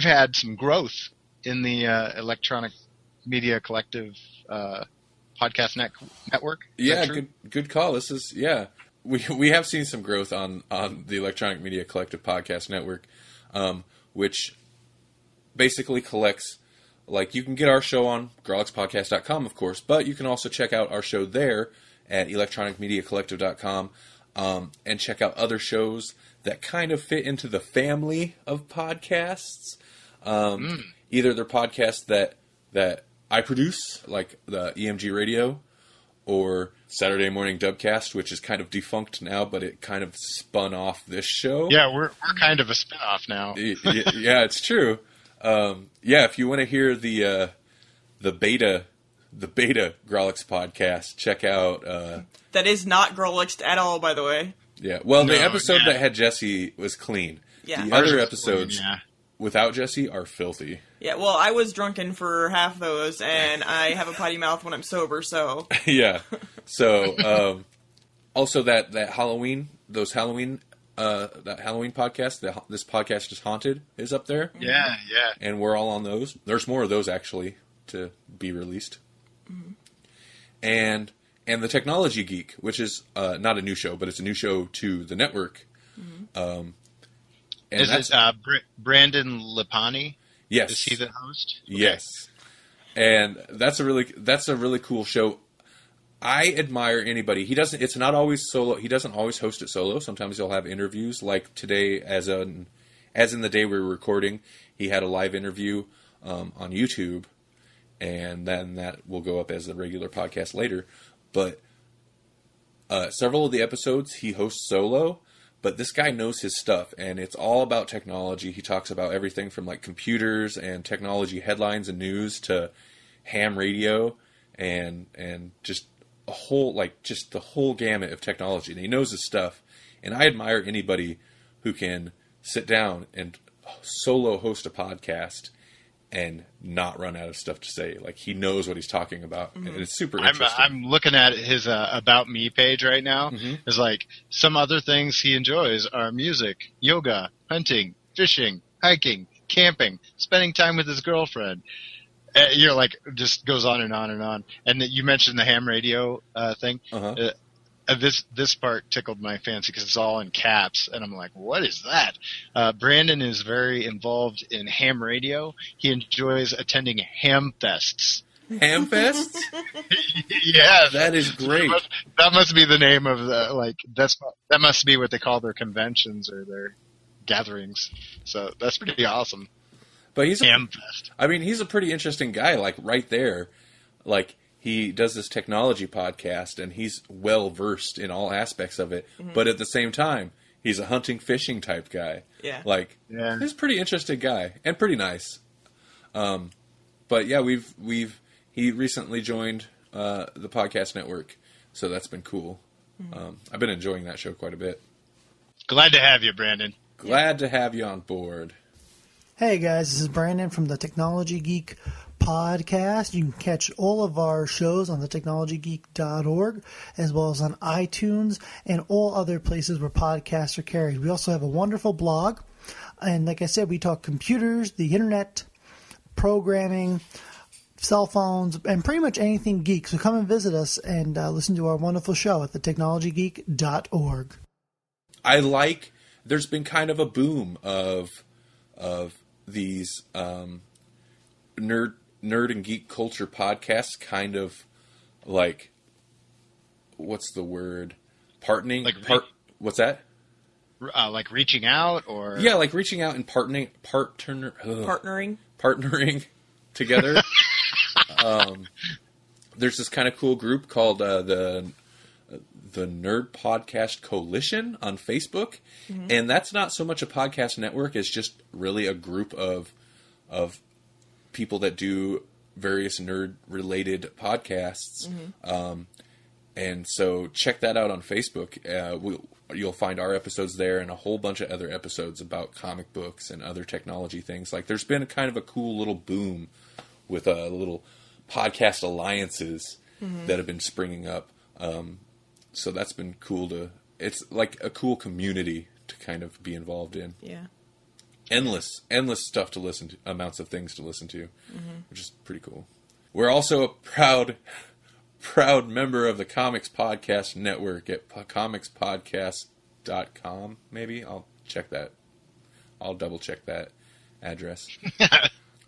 had some growth in the Electronic Media Collective podcast network. Yeah, good call. This is We have seen some growth on the Electronic Media Collective Podcast Network, which basically collects, like, you can get our show on grawlixpodcast.com, of course, but you can also check out our show there at electronicmediacollective.com and check out other shows that kind of fit into the family of podcasts. Either they're podcasts that I produce, like the EMG Radio, or Saturday Morning Dubcast, which is kind of defunct now, but it kind of spun off this show. Yeah, we're kind of a spinoff now. Yeah, it's true. If you want to hear the beta Grawlix podcast, check out. That is not Grawlix at all, by the way. Yeah, well, the episode that had Jesse was clean. Yeah. The other episodes without Jesse are filthy. Yeah, well, I was drunken for half those, and I have a potty mouth when I'm sober, so... Yeah. So, also that Halloween podcast, this podcast is Haunted, is up there. Yeah. And we're all on those. There's more of those, actually, to be released. Mm-hmm. And the Technology Geek, which is not a new show, but it's a new show to the network. Mm-hmm. Is it Brandon Lipani? Yes. Is he the host? Okay. Yes. And that's a really cool show. I admire anybody. It's not always solo. He doesn't always host it solo. Sometimes he'll have interviews. Like today, as in the day we were recording, he had a live interview on YouTube, and then that will go up as a regular podcast later. But several of the episodes he hosts solo. But this guy knows his stuff, and it's all about technology. He talks about everything from like computers and technology headlines and news to ham radio and just the whole gamut of technology. And he knows his stuff. And I admire anybody who can sit down and solo host a podcast and not run out of stuff to say. Like, he knows what he's talking about, and it's super interesting. I'm looking at his About Me page right now. Mm-hmm. It's like, some other things he enjoys are music, yoga, hunting, fishing, hiking, camping, spending time with his girlfriend. Just goes on and on and on. And you mentioned the ham radio thing. Uh-huh. This part tickled my fancy because it's all in caps, and I'm like, what is that? Brandon is very involved in ham radio. He enjoys attending ham fests. Ham fests? Yeah. That is great. That must be the name of that must be what they call their conventions or their gatherings. So that's pretty awesome. But he's ham fest. I mean, he's a pretty interesting guy, like right there. Like, he does this technology podcast, and he's well-versed in all aspects of it. Mm-hmm. But at the same time, he's a hunting, fishing type guy. Yeah. He's a pretty interesting guy, and pretty nice. But yeah, he recently joined the podcast network, so that's been cool. Mm-hmm. I've been enjoying that show quite a bit. Glad to have you, Brandon. Glad to have you on board. Hey guys, this is Brandon from the Technology Geek Podcast. You can catch all of our shows on the technologygeek.org, as well as on iTunes and all other places where podcasts are carried. We also have a wonderful blog, and like I said, we talk computers, the internet, programming, cell phones, and pretty much anything geek. So come and visit us and listen to our wonderful show at the technologygeek.org. There's been kind of a boom of these nerd and geek culture podcasts, kind of like, what's the word? Partnering? What's that? Like reaching out, or like reaching out and partnering together. There's this kind of cool group called the Nerd Podcast Coalition on Facebook, mm-hmm. and that's not so much a podcast network as just really a group of people that do various nerd-related podcasts. Mm-hmm. And so check that out on Facebook. You'll find our episodes there and a whole bunch of other episodes about comic books and other technology things. Like, there's been kind of a cool little boom with little podcast alliances mm-hmm. that have been springing up. So that's been cool it's like a cool community to kind of be involved in. Yeah. Endless stuff to listen to, amounts of things to listen to, mm-hmm. which is pretty cool. We're also a proud member of the Comics Podcast Network at comicspodcast.com. Maybe I'll check that. I'll double check that address.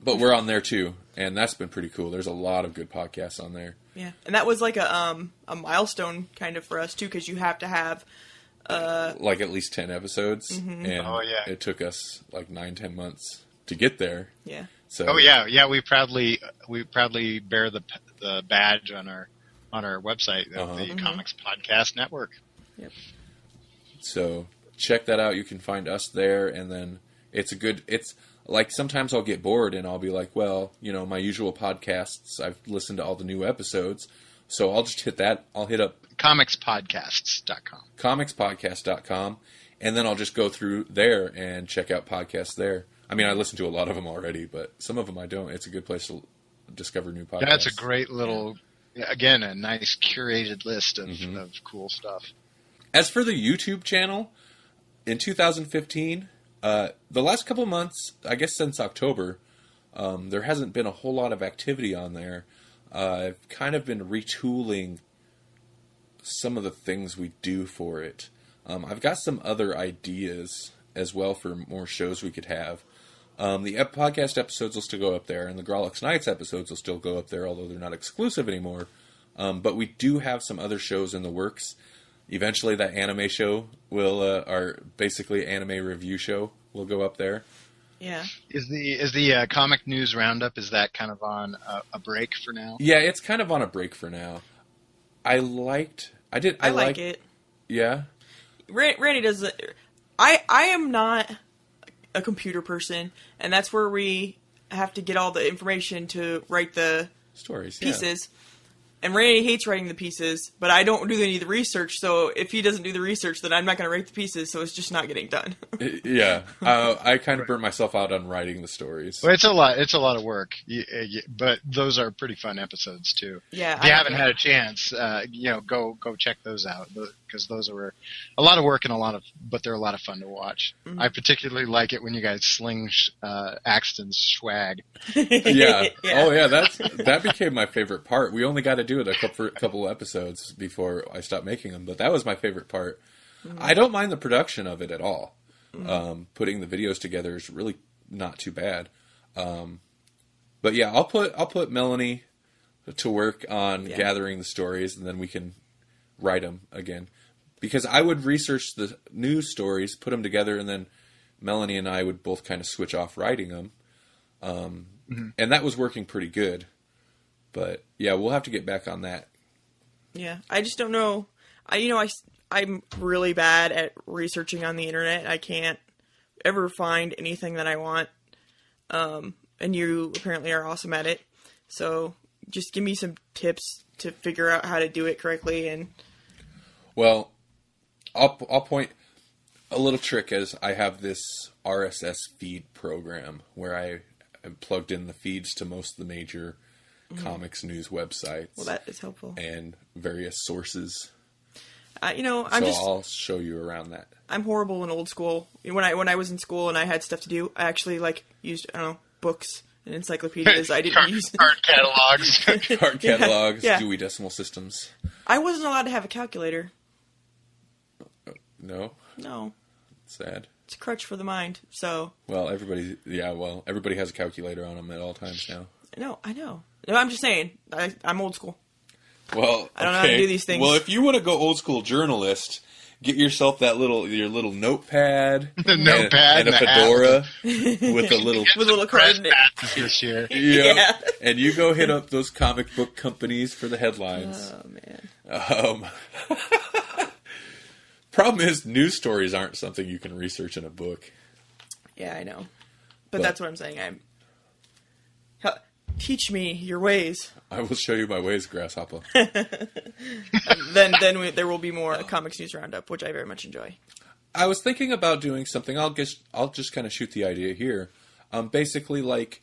But we're on there too, and that's been pretty cool. There's a lot of good podcasts on there. Yeah, and that was like a milestone kind of for us too, because you have to have like at least 10 episodes, mm-hmm. and it took us like 9-10 months to get there. Yeah. So we proudly bear the badge on our on our website, the Comics Podcast Network. Yep. So check that out. You can find us there, and then it's like sometimes I'll get bored and I'll be like, well, my usual podcasts, I've listened to all the new episodes, so I'll just hit that. I'll hit up comicspodcasts.com, and then I'll just go through there and check out podcasts there. I mean, I listen to a lot of them already, but some of them I don't. It's a good place to discover new podcasts. That's a great little, again, a nice curated list of cool stuff. As for the YouTube channel, in 2015, the last couple months, I guess since October, there hasn't been a whole lot of activity on there. I've kind of been retooling some of the things we do for it. I've got some other ideas as well for more shows we could have. The podcast episodes will still go up there, and the Grawlix Nights episodes will still go up there, although they're not exclusive anymore. But we do have some other shows in the works. Eventually, that anime show our basically anime review show will go up there. Yeah. Is the comic news roundup, is that kind of on a break for now? Yeah, it's kind of on a break for now. I like it. Yeah. Randy does it. I am not a computer person, and that's where we have to get all the information to write the stories pieces. And Randy hates writing the pieces, but I don't do any of the research, so if he doesn't do the research, then I'm not going to write the pieces, so it's just not getting done. Yeah. I kind of burnt myself out on writing the stories. Well, it's a lot of work, but those are pretty fun episodes, too. Yeah. If you haven't had a chance, go check those out, because those are a lot of work but they're a lot of fun to watch. Mm-hmm. I particularly like it when you guys sling Axton's swag. Yeah. Oh, yeah, that became my favorite part. We only got to do it a couple episodes before I stopped making them, but that was my favorite part. Mm-hmm. I don't mind the production of it at all. Mm-hmm. Putting the videos together is really not too bad. But yeah, I'll put Melanie to work on gathering the stories, and then we can write them again. Because I would research the news stories, put them together, and then Melanie and I would both kind of switch off writing them. And that was working pretty good. But yeah, we'll have to get back on that. Yeah, I just don't know. I'm really bad at researching on the internet. I can't ever find anything that I want. And you apparently are awesome at it. So just give me some tips to figure out how to do it correctly. And well, I'll point a little trick is I have this RSS feed program where I plugged in the feeds to most of the major comics news websites. Well, that is helpful. And various sources. I'll show you around that. I'm horrible in old school. When I was in school and I had stuff to do, I actually used books and encyclopedias. I didn't use card catalogs. Card catalogs, Dewey Decimal Systems. I wasn't allowed to have a calculator. No. Sad. It's a crutch for the mind. So. Well, everybody has a calculator on them at all times now. No, I know. No, I'm just saying. I'm old school. Well, I don't know how to do these things. Well, if you want to go old school journalist, get yourself your little notepad, and a fedora with a little card this year. Yeah. And you go hit up those comic book companies for the headlines. Oh man. Problem is, news stories aren't something you can research in a book. Yeah, I know, but that's what I'm saying. Teach me your ways. I will show you my ways, Grasshopper. Then there will be more comics news roundup, which I very much enjoy. I was thinking about doing something. I'll just kind of shoot the idea here. Basically, like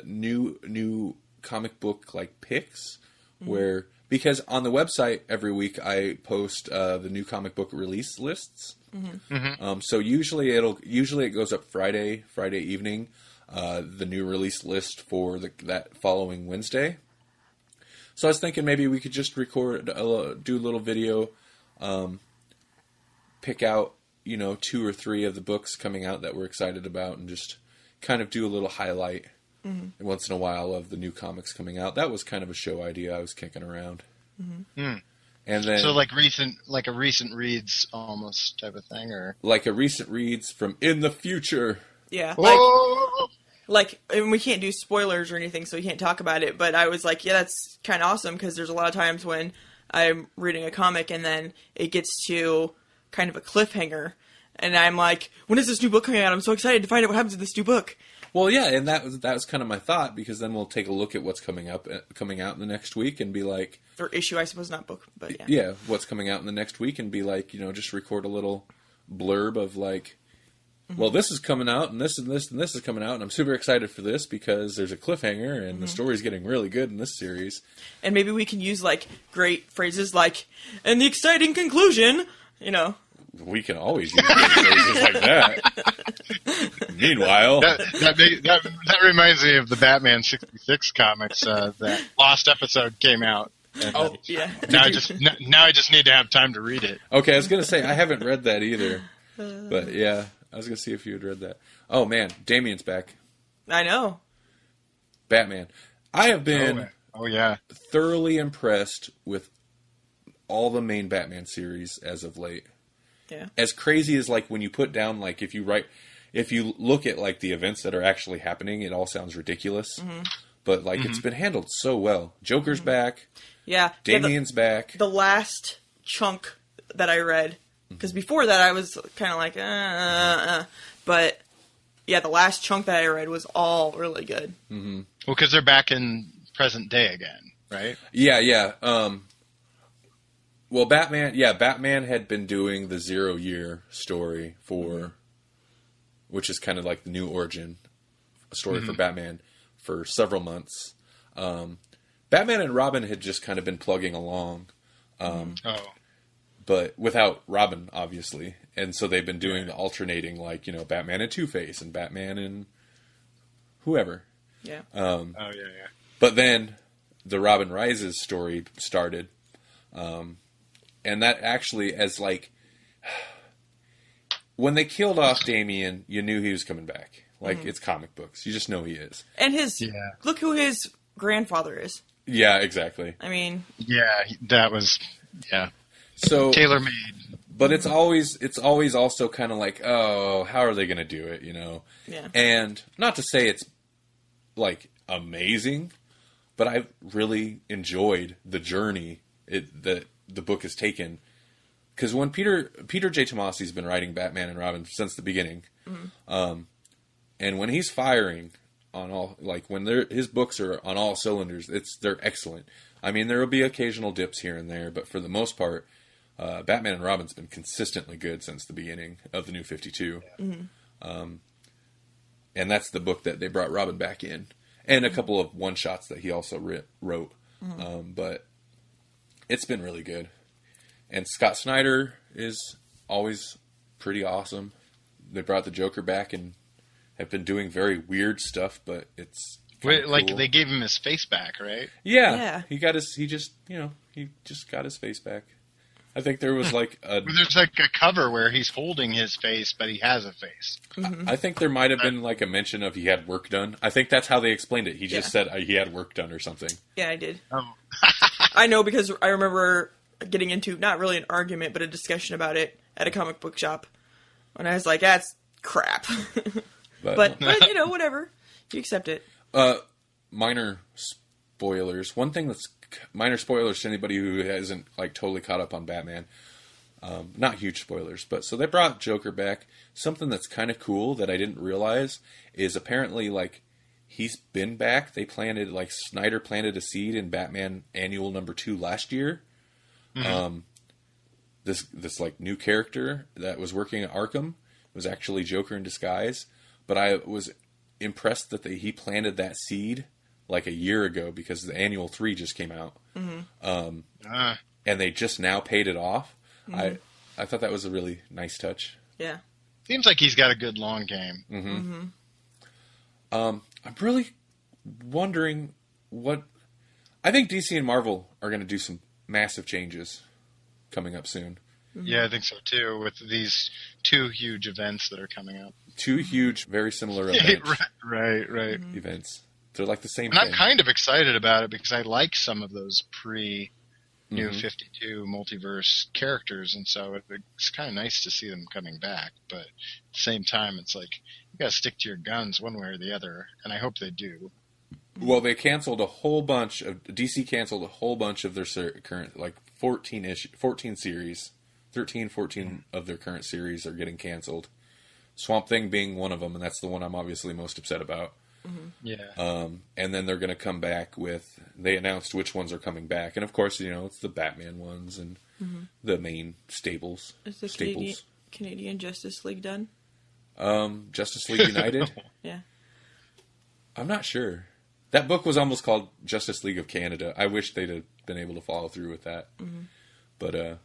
new comic book picks, where because on the website every week I post the new comic book release lists. So usually it goes up Friday evening. The new release list for that following Wednesday. So I was thinking maybe we could just do a little video, pick out 2 or 3 of the books coming out that we're excited about, and just kind of do a little highlight once in a while of the new comics coming out. That was kind of a show idea I was kicking around. And then so like a recent reads almost type of thing, or like a recent reads from in the future. Yeah. like, and we can't do spoilers or anything, so we can't talk about it, but I was like, yeah, that's kind of awesome, because there's a lot of times when I'm reading a comic and then it gets to kind of a cliffhanger, and I'm like, when is this new book coming out? I'm so excited to find out what happens in this new book. Well, yeah, and that was kind of my thought, because then we'll take a look at what's coming out in the next week and be like... Or issue, I suppose, not book, but yeah. Yeah, what's coming out in the next week, and be like, just record a little blurb of like, well, this is coming out, and this and this and this is coming out, and I'm super excited for this because there's a cliffhanger, and the story's getting really good in this series. And maybe we can use, like, great phrases like, and the exciting conclusion, We can always use phrases like that. Meanwhile... That reminds me of the Batman 66 comics, that Lost episode came out. And yeah. Now I just need to have time to read it. Okay, I was going to say, I haven't read that either. But, yeah... I was going to see if you had read that. Oh, man. Damien's back. I know. Batman. I have been thoroughly impressed with all the main Batman series as of late. Yeah. As crazy as, like, when you put down, like, if you look at, like, the events that are actually happening, it all sounds ridiculous. Mm-hmm. But, like, it's been handled so well. Joker's back. Yeah. Damien's back. The last chunk that I read... Because before that, I was kind of like, But, yeah, the last chunk that I read was all really good. Mm-hmm. Well, because they're back in present day again, right? Yeah. Well, Batman had been doing the 0 year story which is kind of like the new origin story for Batman for several months. Batman and Robin had just kind of been plugging along. But without Robin, obviously. And so they've been doing the alternating, like, Batman and Two-Face and Batman and whoever. Yeah. But then the Robin Rises story started. And that actually, as like... When they killed off Damien, you knew he was coming back. Like, it's comic books. You just know he is. And look who his grandfather is. Yeah, exactly. I mean... Yeah, that was... Yeah. So tailor-made. But it's always also kind of like, oh, how are they going to do it, Yeah. And not to say it's, like, amazing, but I've really enjoyed the journey that the book has taken. Because when Peter J. Tomasi's been writing Batman and Robin since the beginning, and when he's firing on all, like, when his books are on all cylinders, they're excellent. I mean, there will be occasional dips here and there, but for the most part, Batman and Robin's been consistently good since the beginning of the New 52. And that's the book that they brought Robin back in. And a couple of one-shots that he also wrote. But it's been really good. And Scott Snyder is always pretty awesome. They brought the Joker back and have been doing very weird stuff, but it's like cool. They gave him his face back, right? Yeah. He just got his face back. I think there was like there's like a cover where he's holding his face, but he has a face. I think there might have been like a mention of he had work done. I think that's how they explained it. He just said he had work done or something. Yeah, I did. Oh. I know, because I remember getting into not really an argument, but a discussion about it at a comic book shop. When I was like, that's crap. but whatever. You accept it. Minor spoilers. One thing that's minor spoilers to anybody who hasn't like totally caught up on Batman. Not huge spoilers, but so they brought Joker back. Something that's kind of cool that I didn't realize is apparently like he's been back. Snyder planted a seed in Batman Annual #2 last year. This like new character that was working at Arkham was actually Joker in disguise, but I was impressed that he planted that seed like a year ago because the Annual 3 just came out. And they just now paid it off. I thought that was a really nice touch. Yeah. Seems like he's got a good long game. I'm really wondering I think DC and Marvel are going to do some massive changes coming up soon. Yeah, I think so too, with these 2 huge events that are coming up. 2 huge, very similar events. Right. Events. They're like the same and thing. I'm kind of excited about it because I like some of those New 52 multiverse characters, and so it's kind of nice to see them coming back. But at the same time, it's like you got to stick to your guns one way or the other, and I hope they do. Well, they canceled a whole bunch of DC canceled a whole bunch of their current 14 series. 14 of their current series are getting canceled. Swamp Thing being one of them, and that's the one I'm obviously most upset about. Yeah. And then they're going to come back with. They announced which ones are coming back, and of course, it's the Batman ones and the main staples. Is the Canadian Justice League done? Justice League United. Yeah. I'm not sure. That book was almost called Justice League of Canada. I wish they'd have been able to follow through with that, but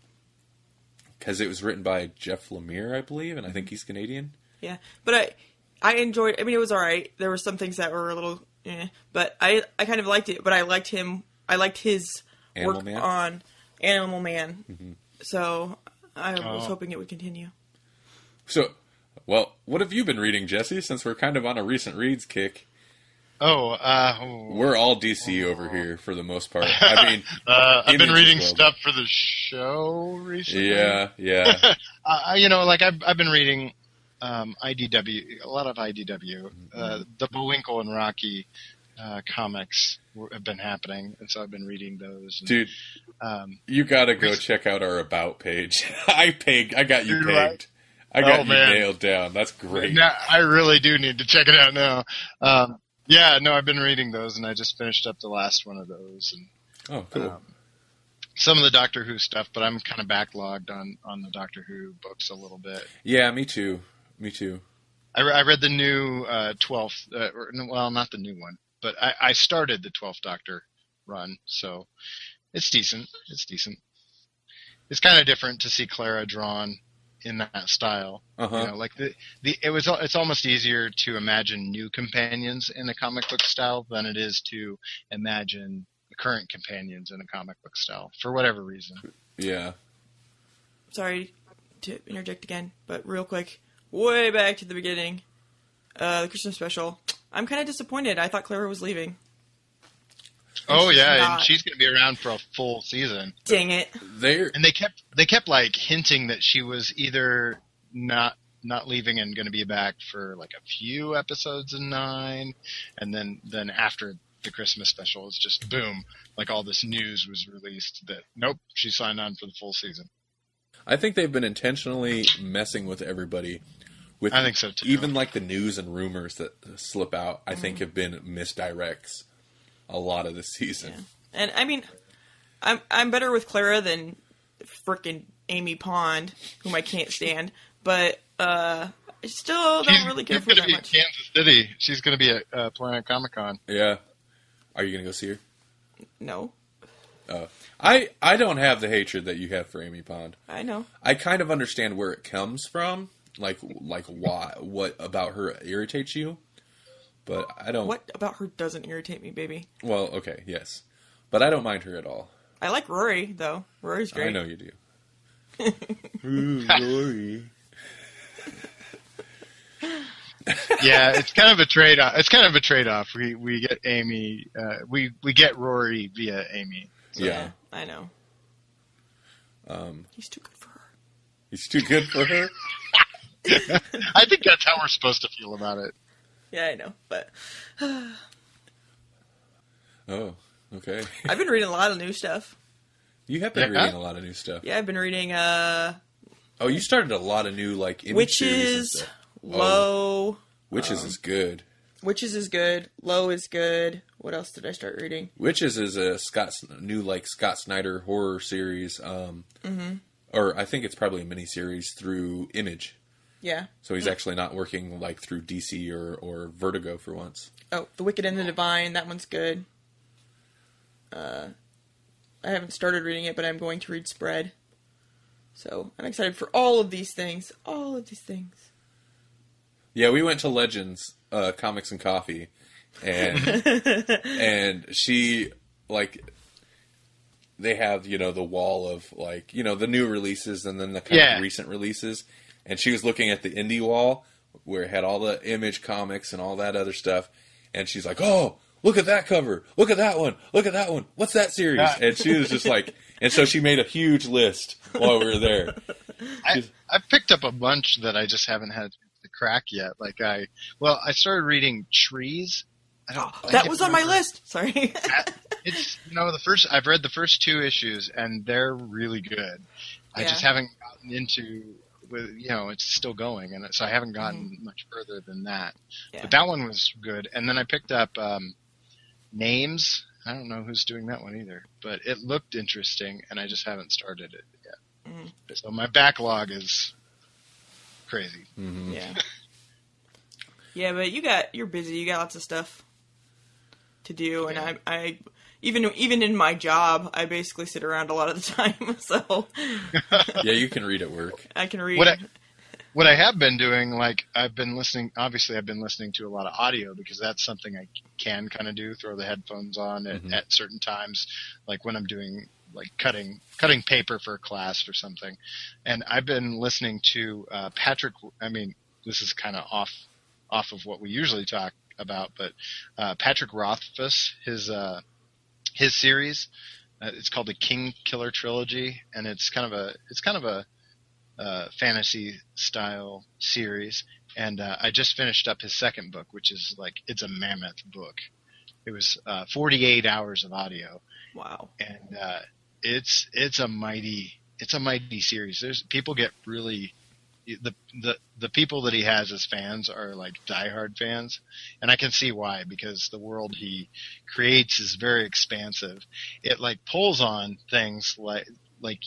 because it was written by Jeff Lemire, I believe, and I think he's Canadian. Yeah, but I enjoyed. I mean, it was all right. There were some things that were a little, but I kind of liked it. But I liked him. I liked his work on Animal Man. So I was hoping it would continue. So, well, what have you been reading, Jesse? Since we're kind of on a recent reads kick. We're all DC over here for the most part. I mean, I've been reading stuff for the show recently. Yeah. I've been reading IDW, a lot of IDW. The Bullwinkle and Rocky comics have been happening, and so I've been reading those. Dude, you gotta go check out our About page. I got you pegged. Right? I got you nailed down. That's great. Now, I really do need to check it out now. I've been reading those, and I just finished up the last one of those. And, oh, cool. Some of the Doctor Who stuff, but I'm kind of backlogged on the Doctor Who books a little bit. Yeah, me too. I read the new 12th, well, not the new one, but I started the 12th Doctor run, so it's decent. It's kind of different to see Clara drawn in that style. It's almost easier to imagine new companions in a comic book style than it is to imagine the current companions in a comic book style, for whatever reason. Yeah. Sorry to interject again, but real quick, way back to the beginning, the Christmas special. I'm kind of disappointed. I thought Clara was leaving. And she's going to be around for a full season. Dang it! And they kept like hinting that she was either not leaving and going to be back for like a few episodes in 9, and then after the Christmas special, it's just boom, like all this news was released that nope, she signed on for the full season. I think they've been intentionally messing with everybody. I think so too. Even like the news and rumors that slip out, I think have been misdirects a lot of this season. Yeah. And I mean, I'm better with Clara than frickin' Amy Pond, whom I can't stand. But I still don't really care for her that much. She's going to be in Kansas City. She's going to be at Planet Comic Con. Yeah. Are you going to go see her? No. I don't have the hatred that you have for Amy Pond. I know. I kind of understand where it comes from. Like why? What about her irritates you? But I don't. What about her doesn't irritate me, baby? Well, okay, yes, but I don't mind her at all. I like Rory though. Rory's great. I know you do. Ooh, Rory. Yeah, it's kind of a trade-off. We get Amy. We get Rory via Amy. So. Yeah, I know. He's too good for her. He's too good for her. I think that's how we're supposed to feel about it. Yeah, I know, but... Oh, okay. I've been reading a lot of new stuff. You have been reading a lot of new stuff. Yeah, I've been reading, Oh, you started a lot of new, like, image series and Whitches, stuff. Low... Whitches is good. Whitches is good. Low is good. What else did I start reading? Whitches is a new Scott Snyder horror series. Or I think it's probably a miniseries through Image. Yeah. So he's actually not working like through DC or Vertigo for once. Oh, The Wicked and the Divine. That one's good. I haven't started reading it, but I'm going to read Spread. So I'm excited for all of these things. All of these things. Yeah, we went to Legends, Comics and Coffee, and and she like they have the wall of like the new releases and then the kind of recent releases. And she was looking at the indie wall where it had all the Image comics and all that other stuff. And she's like, oh, look at that cover. Look at that one. Look at that one. What's that series? And she was just like And so she made a huge list while we were there. I've picked up a bunch that I just haven't had the crack yet. I started reading Trees. That was on my list. Sorry. It's I've read the first 2 issues and they're really good. I just haven't gotten into it's still going, and so I haven't gotten much further than that. Yeah. But that one was good. And then I picked up Names. I don't know who's doing that one either, but it looked interesting, and I just haven't started it yet. Mm-hmm. So my backlog is crazy. Mm-hmm. Yeah. Yeah, but you're busy. You got lots of stuff to do, and I even in my job, I basically sit around a lot of the time. So yeah, you can read at work. I can read. What I have been doing, I've been listening to a lot of audio because that's something I can kind of do. Throw the headphones on at certain times, like when I'm doing cutting paper for a class or something. And I've been listening to Patrick. I mean, this is kind of off of what we usually talk about, but Patrick Rothfuss, his series, it's called the King Killer Trilogy, and it's kind of a fantasy style series. And I just finished up his second book, which is it's a mammoth book. It was 48 hours of audio. Wow. And it's a mighty series. People get really the people that he has as fans are diehard fans, and I can see why, because the world he creates is very expansive. It pulls on things like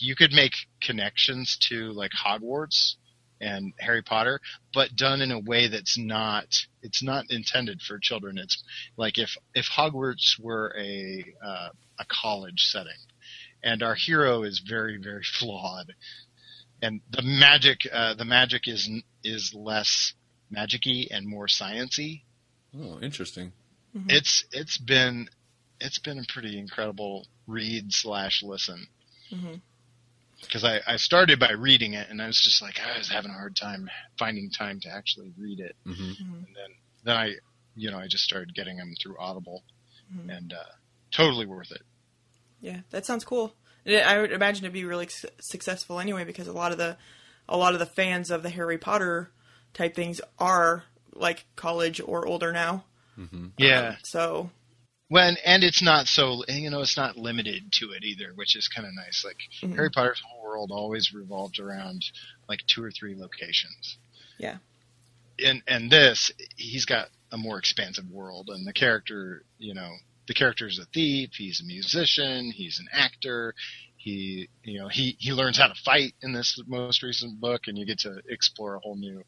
you could make connections to Hogwarts and Harry Potter, but done in a way it's not intended for children. It's if Hogwarts were a college setting, and our hero is very, very flawed. And the magic is less magic-y and more science-y. Oh, interesting. Mm-hmm. It's been a pretty incredible read/listen. Mm-hmm. Because I started by reading it, and I was just I was having a hard time finding time to actually read it. Mm-hmm. And then I just started getting them through Audible, and totally worth it. Yeah, that sounds cool. I would imagine it'd be really successful anyway, because a lot of the fans of the Harry Potter type things are college or older now. Mm-hmm. Yeah. So. And it's not it's not limited to it either, which is kind of nice. Harry Potter's whole world always revolved around 2 or 3 locations. Yeah. And this, he's got a more expansive world, and the character is a thief. He's a musician. He's an actor. He learns how to fight in this most recent book, and you get to explore a whole new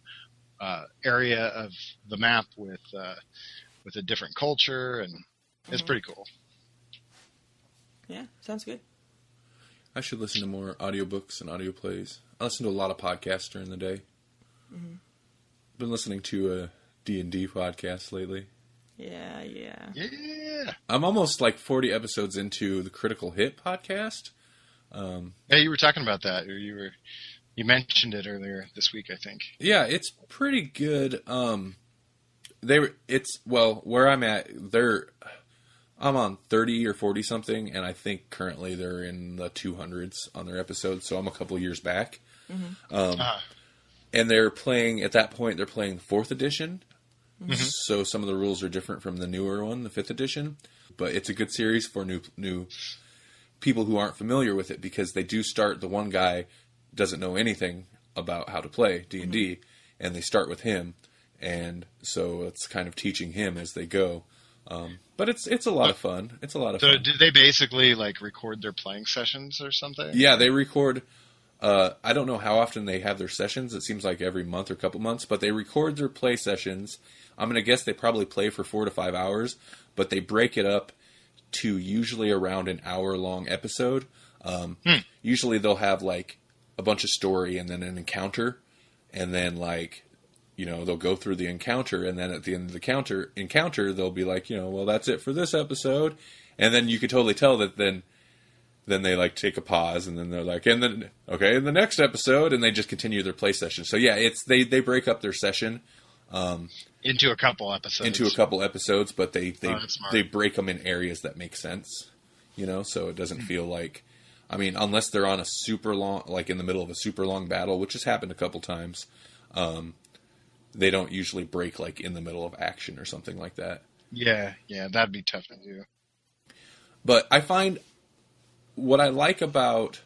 area of the map with a different culture, and it's pretty cool. Yeah, sounds good. I should listen to more audiobooks and audio plays. I listen to a lot of podcasts during the day. Mm-hmm. Been listening to a D&D podcast lately. Yeah. I'm almost 40 episodes into the Critical Hit podcast. Yeah, you were talking about that. You mentioned it earlier this week, I think. Yeah, it's pretty good. Where I'm at, I'm on 30 or 40 something, and I think currently they're in the 200s on their episodes, so I'm a couple years back. Mm-hmm. And they're playing 4th edition. Mm-hmm. So some of the rules are different from the newer one, the 5th edition. But it's a good series for new people who aren't familiar with it, because they do start, the one guy doesn't know anything about how to play D&D, and they start with him. And so it's kind of teaching him as they go. But it's a lot of fun. It's a lot of fun. So do they basically record their playing sessions or something? Yeah, they record. I don't know how often they have their sessions. It seems like every month or couple months, but they record their play sessions. I'm going to guess they probably play for 4 to 5 hours, but they break it up to usually around an hour-long episode. Usually they'll have a bunch of story and then an encounter, and then they'll go through the encounter, and then at the end of the encounter they'll be well, that's it for this episode, and then you could totally tell that then they take a pause, and then they're in the next episode, and they just continue their play session. So yeah, they break up their session into a couple episodes. But they break them in areas that make sense, so it doesn't feel like I mean, unless they're on a super long, like in the middle of a super long battle, which has happened a couple times, they don't usually break like in the middle of action or something like that. Yeah, that'd be tough to do. But I find what I like about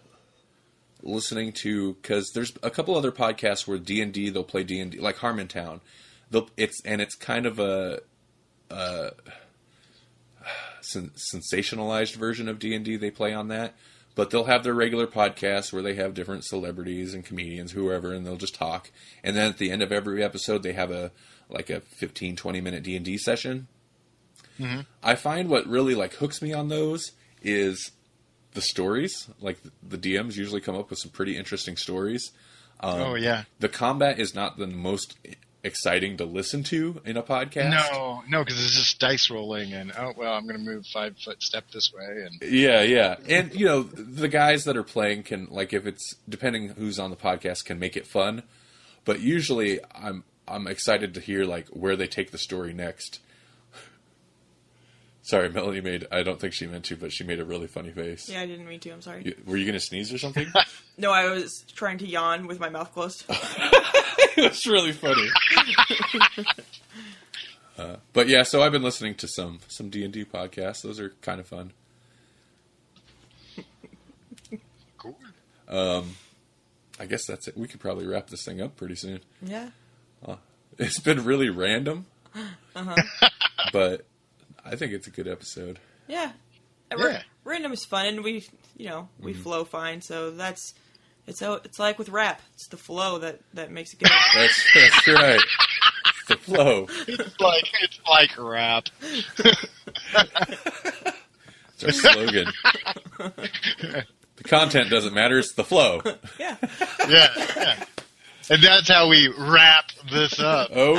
listening to, because there's a couple other podcasts where D&D, they'll play D&D, like Harmontown. It's kind of a sensationalized version of D&D they play on that. But they'll have their regular podcast where they have different celebrities and comedians, whoever, and they'll just talk. And then at the end of every episode, they have a 15, 20-minute D&D session. Mm-hmm. I find what really like hooks me on those is the stories. Like the DMs usually come up with some pretty interesting stories. The combat is not the most exciting to listen to in a podcast. No, because it's just dice rolling and I'm going to move 5-foot step this way. And yeah, and the guys that are playing can, like, if it's depending who's on the podcast, can make it fun. But usually, I'm excited to hear like where they take the story next. Sorry, Melanie I don't think she meant to, but she made a really funny face. Yeah, I didn't mean to. I'm sorry. Were you going to sneeze or something? No, I was trying to yawn with my mouth closed. That's really funny. But yeah, so I've been listening to some D&D podcasts. Those are kind of fun. Cool. I guess that's it. We could probably wrap this thing up pretty soon. Yeah. It's been really random. Uh-huh. But I think it's a good episode. Yeah. Random is fun, and we flow fine. So it's like with rap. It's the flow that makes it good. That's right. It's the flow. It's like rap. It's our slogan. The content doesn't matter. It's the flow. Yeah. Yeah. And that's how we wrap this up. Oh.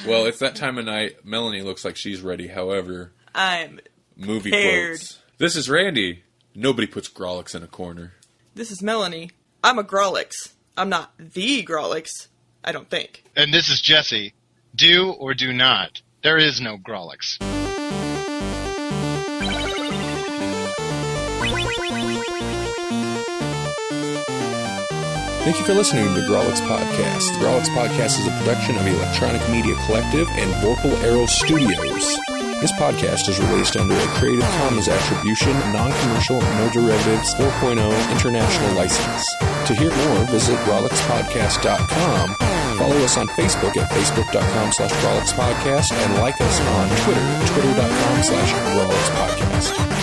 Well, it's that time of night. Melanie looks like she's ready. However, I'm movie prepared. quotes. This is Randy. Nobody puts Grawlix in a corner. This is Melanie. I'm a Grawlix. I'm not the Grawlix. I don't think. And this is Jesse. Do or do not. There is no Grawlix. Thank you for listening to the Grawlix Podcast. The Grawlix Podcast is a production of Electronic Media Collective and Vorpal Arrow Studios. This podcast is released under a Creative Commons Attribution, Non-Commercial, No Derivatives 4.0 International License. To hear more, visit GrawlixPodcast.com. Follow us on Facebook at Facebook.com/GrawlixPodcast and like us on Twitter, Twitter.com/GrawlixPodcast.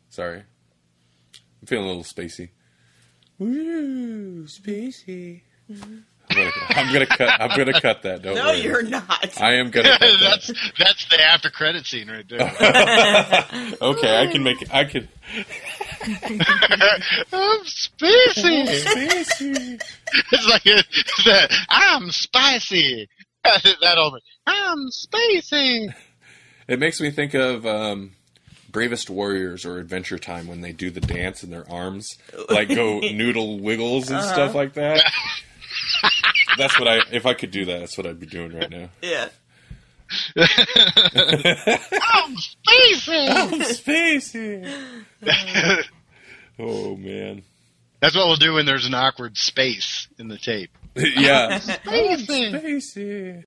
Sorry. I'm feeling a little spacey. Woo, spacey. Mm-hmm. I'm gonna cut that. Don't worry. You're not. I am gonna cut that. That's the after credit scene right there. Okay, I can make it. I can. I'm spacey. It's like I'm spicy. That old. I'm spacey. It makes me think of Bravest Warriors or Adventure Time when they do the dance and their arms like go noodle wiggles and stuff like that. That's what if I could do that, that's what I'd be doing right now. Yeah. I'm spacey. Oh man. That's what we'll do when there's an awkward space in the tape. Yeah. Spacey. Spacey.